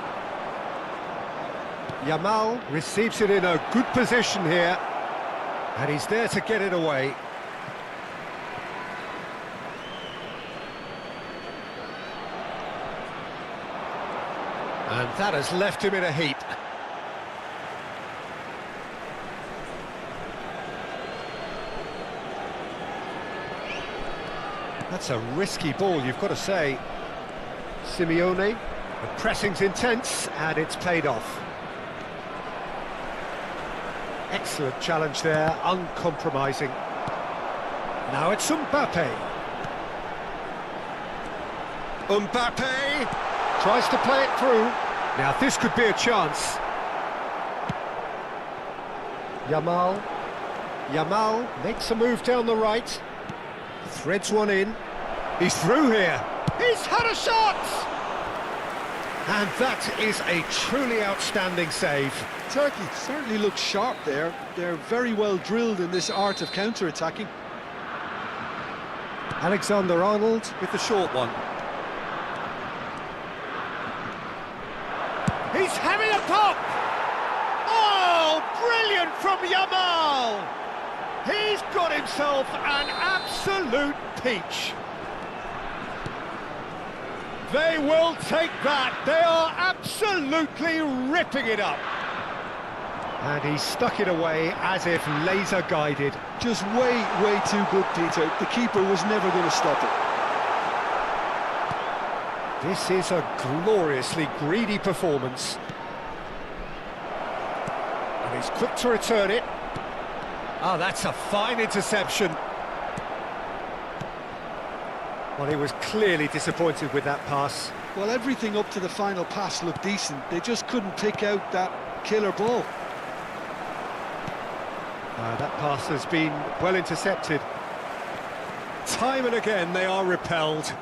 Yamal receives it in a good position here, and he's there to get it away. And that has left him in a heap. That's a risky ball, you've got to say. Simeone, the pressing's intense, and it's paid off. Excellent challenge there, uncompromising. Now it's Mbappe. Mbappe tries to play it through. Now this could be a chance. Yamal. Yamal makes a move down the right. Threads one in. He's through here. He's had a shot! And that is a truly outstanding save. Turkey certainly looks sharp there. They're very well drilled in this art of counter-attacking. Alexander-Arnold with the short one. He's having a pop! Oh, Brilliant from Yamal! He's got himself an absolute peach. They will take that. They are absolutely ripping it up. And he stuck it away as if laser guided. Just way too good, Peter. The keeper was never going to stop it. This is a gloriously greedy performance. And he's quick to return it. Oh, that's a fine interception. Well, he was clearly disappointed with that pass. Well, everything up to the final pass looked decent. They just couldn't pick out that killer ball. That pass has been well intercepted. Time and again they are repelled.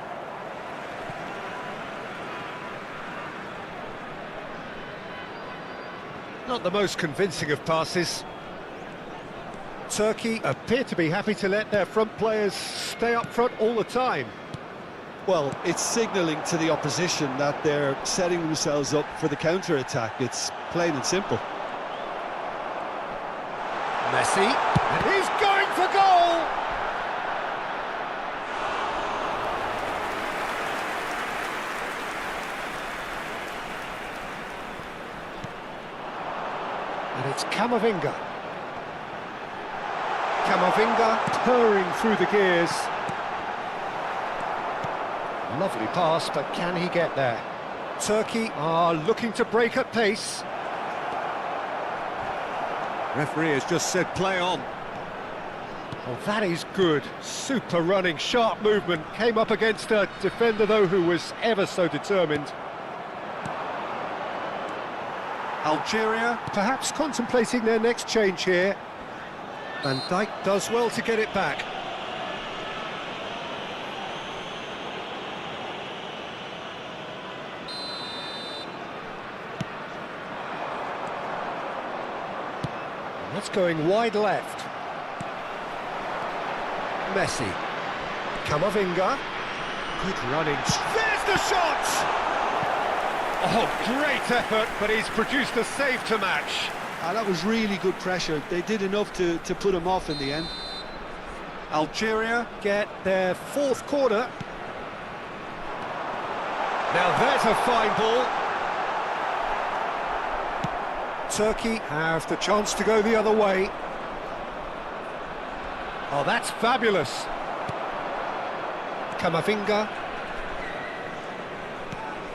Not the most convincing of passes. Turkey appear to be happy to let their front players stay up front all the time. Well, it's signalling to the opposition that they're setting themselves up for the counter-attack. It's plain and simple. Messi, and he's going for goal! And it's Camavinga. Camavinga purring through the gears. Lovely pass, but can he get there? Turkey are looking to break at pace. Referee has just said play on. Oh, that is good. Super running, sharp movement. Came up against a defender, though, who was ever so determined. Algeria perhaps contemplating their next change here. Van Dijk does well to get it back. That's going wide left. Messi. Camavinga. Good running. There's the shot! Oh, great effort, but he's produced a save to match. That was really good pressure. They did enough to put him off in the end. Algeria get their fourth corner. Now there's a fine ball. Turkey have the chance to go the other way. Oh, that's fabulous. Camavinga.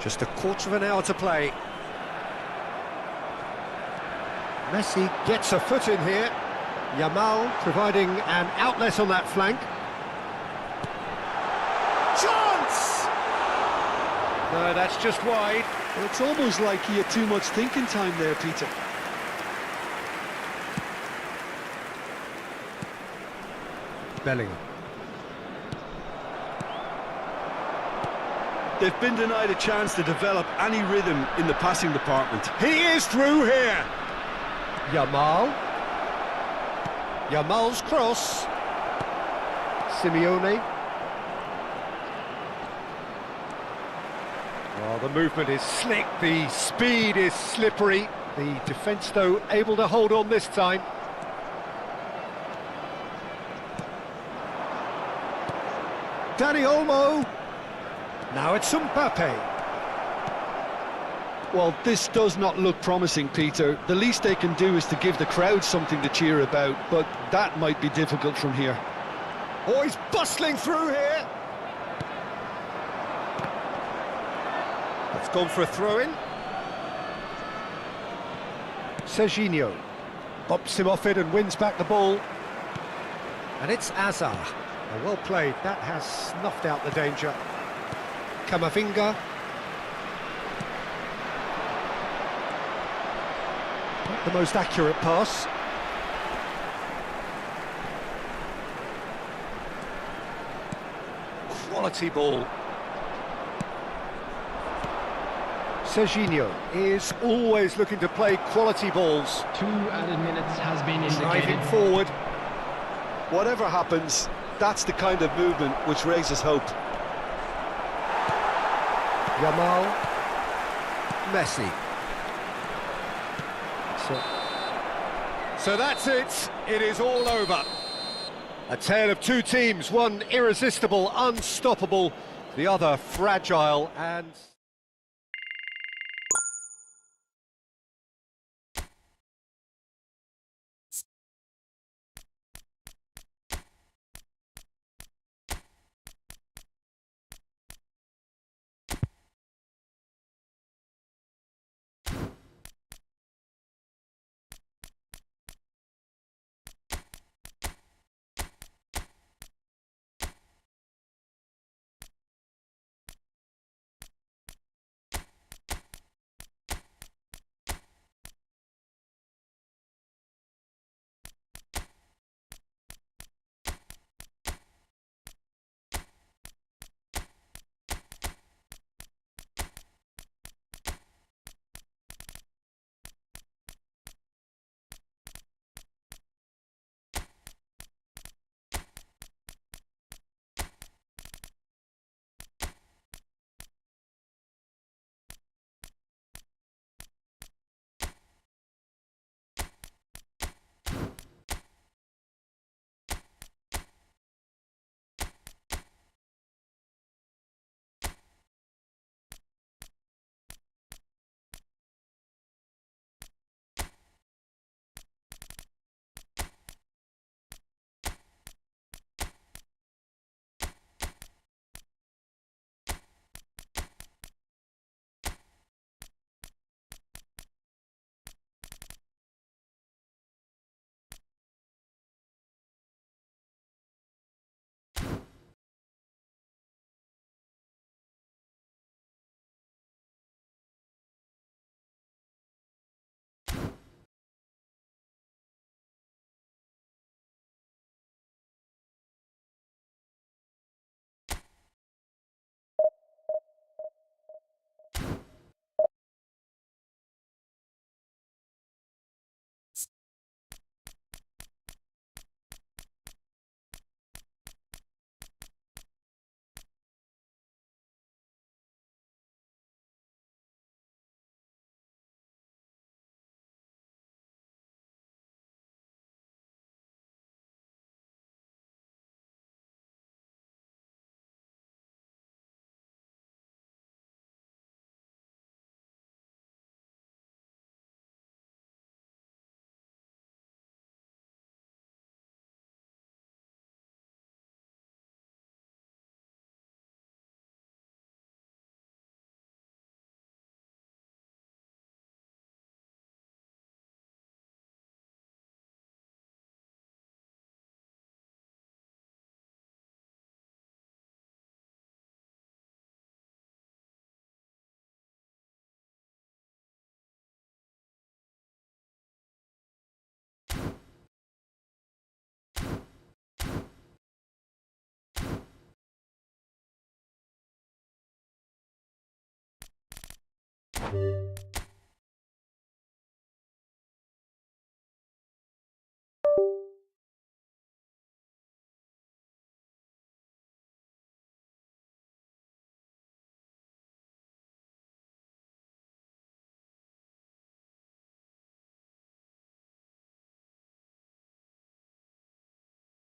Just a quarter of an hour to play. Messi gets a foot in here. Yamal providing an outlet on that flank. Chance! No, that's just wide. Well, it's almost like he had too much thinking time there, Peter. Bellingham. They've been denied a chance to develop any rhythm in the passing department. He is through here. Yamal. Yamal's cross. Simeone. Oh, the movement is slick, the speed is slippery. The defence, though, able to hold on this time. Dani Olmo. Now it's Mbappe. Well, this does not look promising, Peter. The least they can do is to give the crowd something to cheer about, but that might be difficult from here. Oh, he's bustling through here. It's gone for a throw-in. Serginho bops him off it and wins back the ball. And it's Azar. Oh, well played. That has snuffed out the danger. Camavinga. Not the most accurate pass. Quality ball. Serginho is always looking to play quality balls. 2 added minutes has been Driving indicated. forward. Whatever happens, that's the kind of movement which raises hope. Yamal. Messi. So, So that's it. It is all over. A tale of two teams, one irresistible, unstoppable, the other fragile and...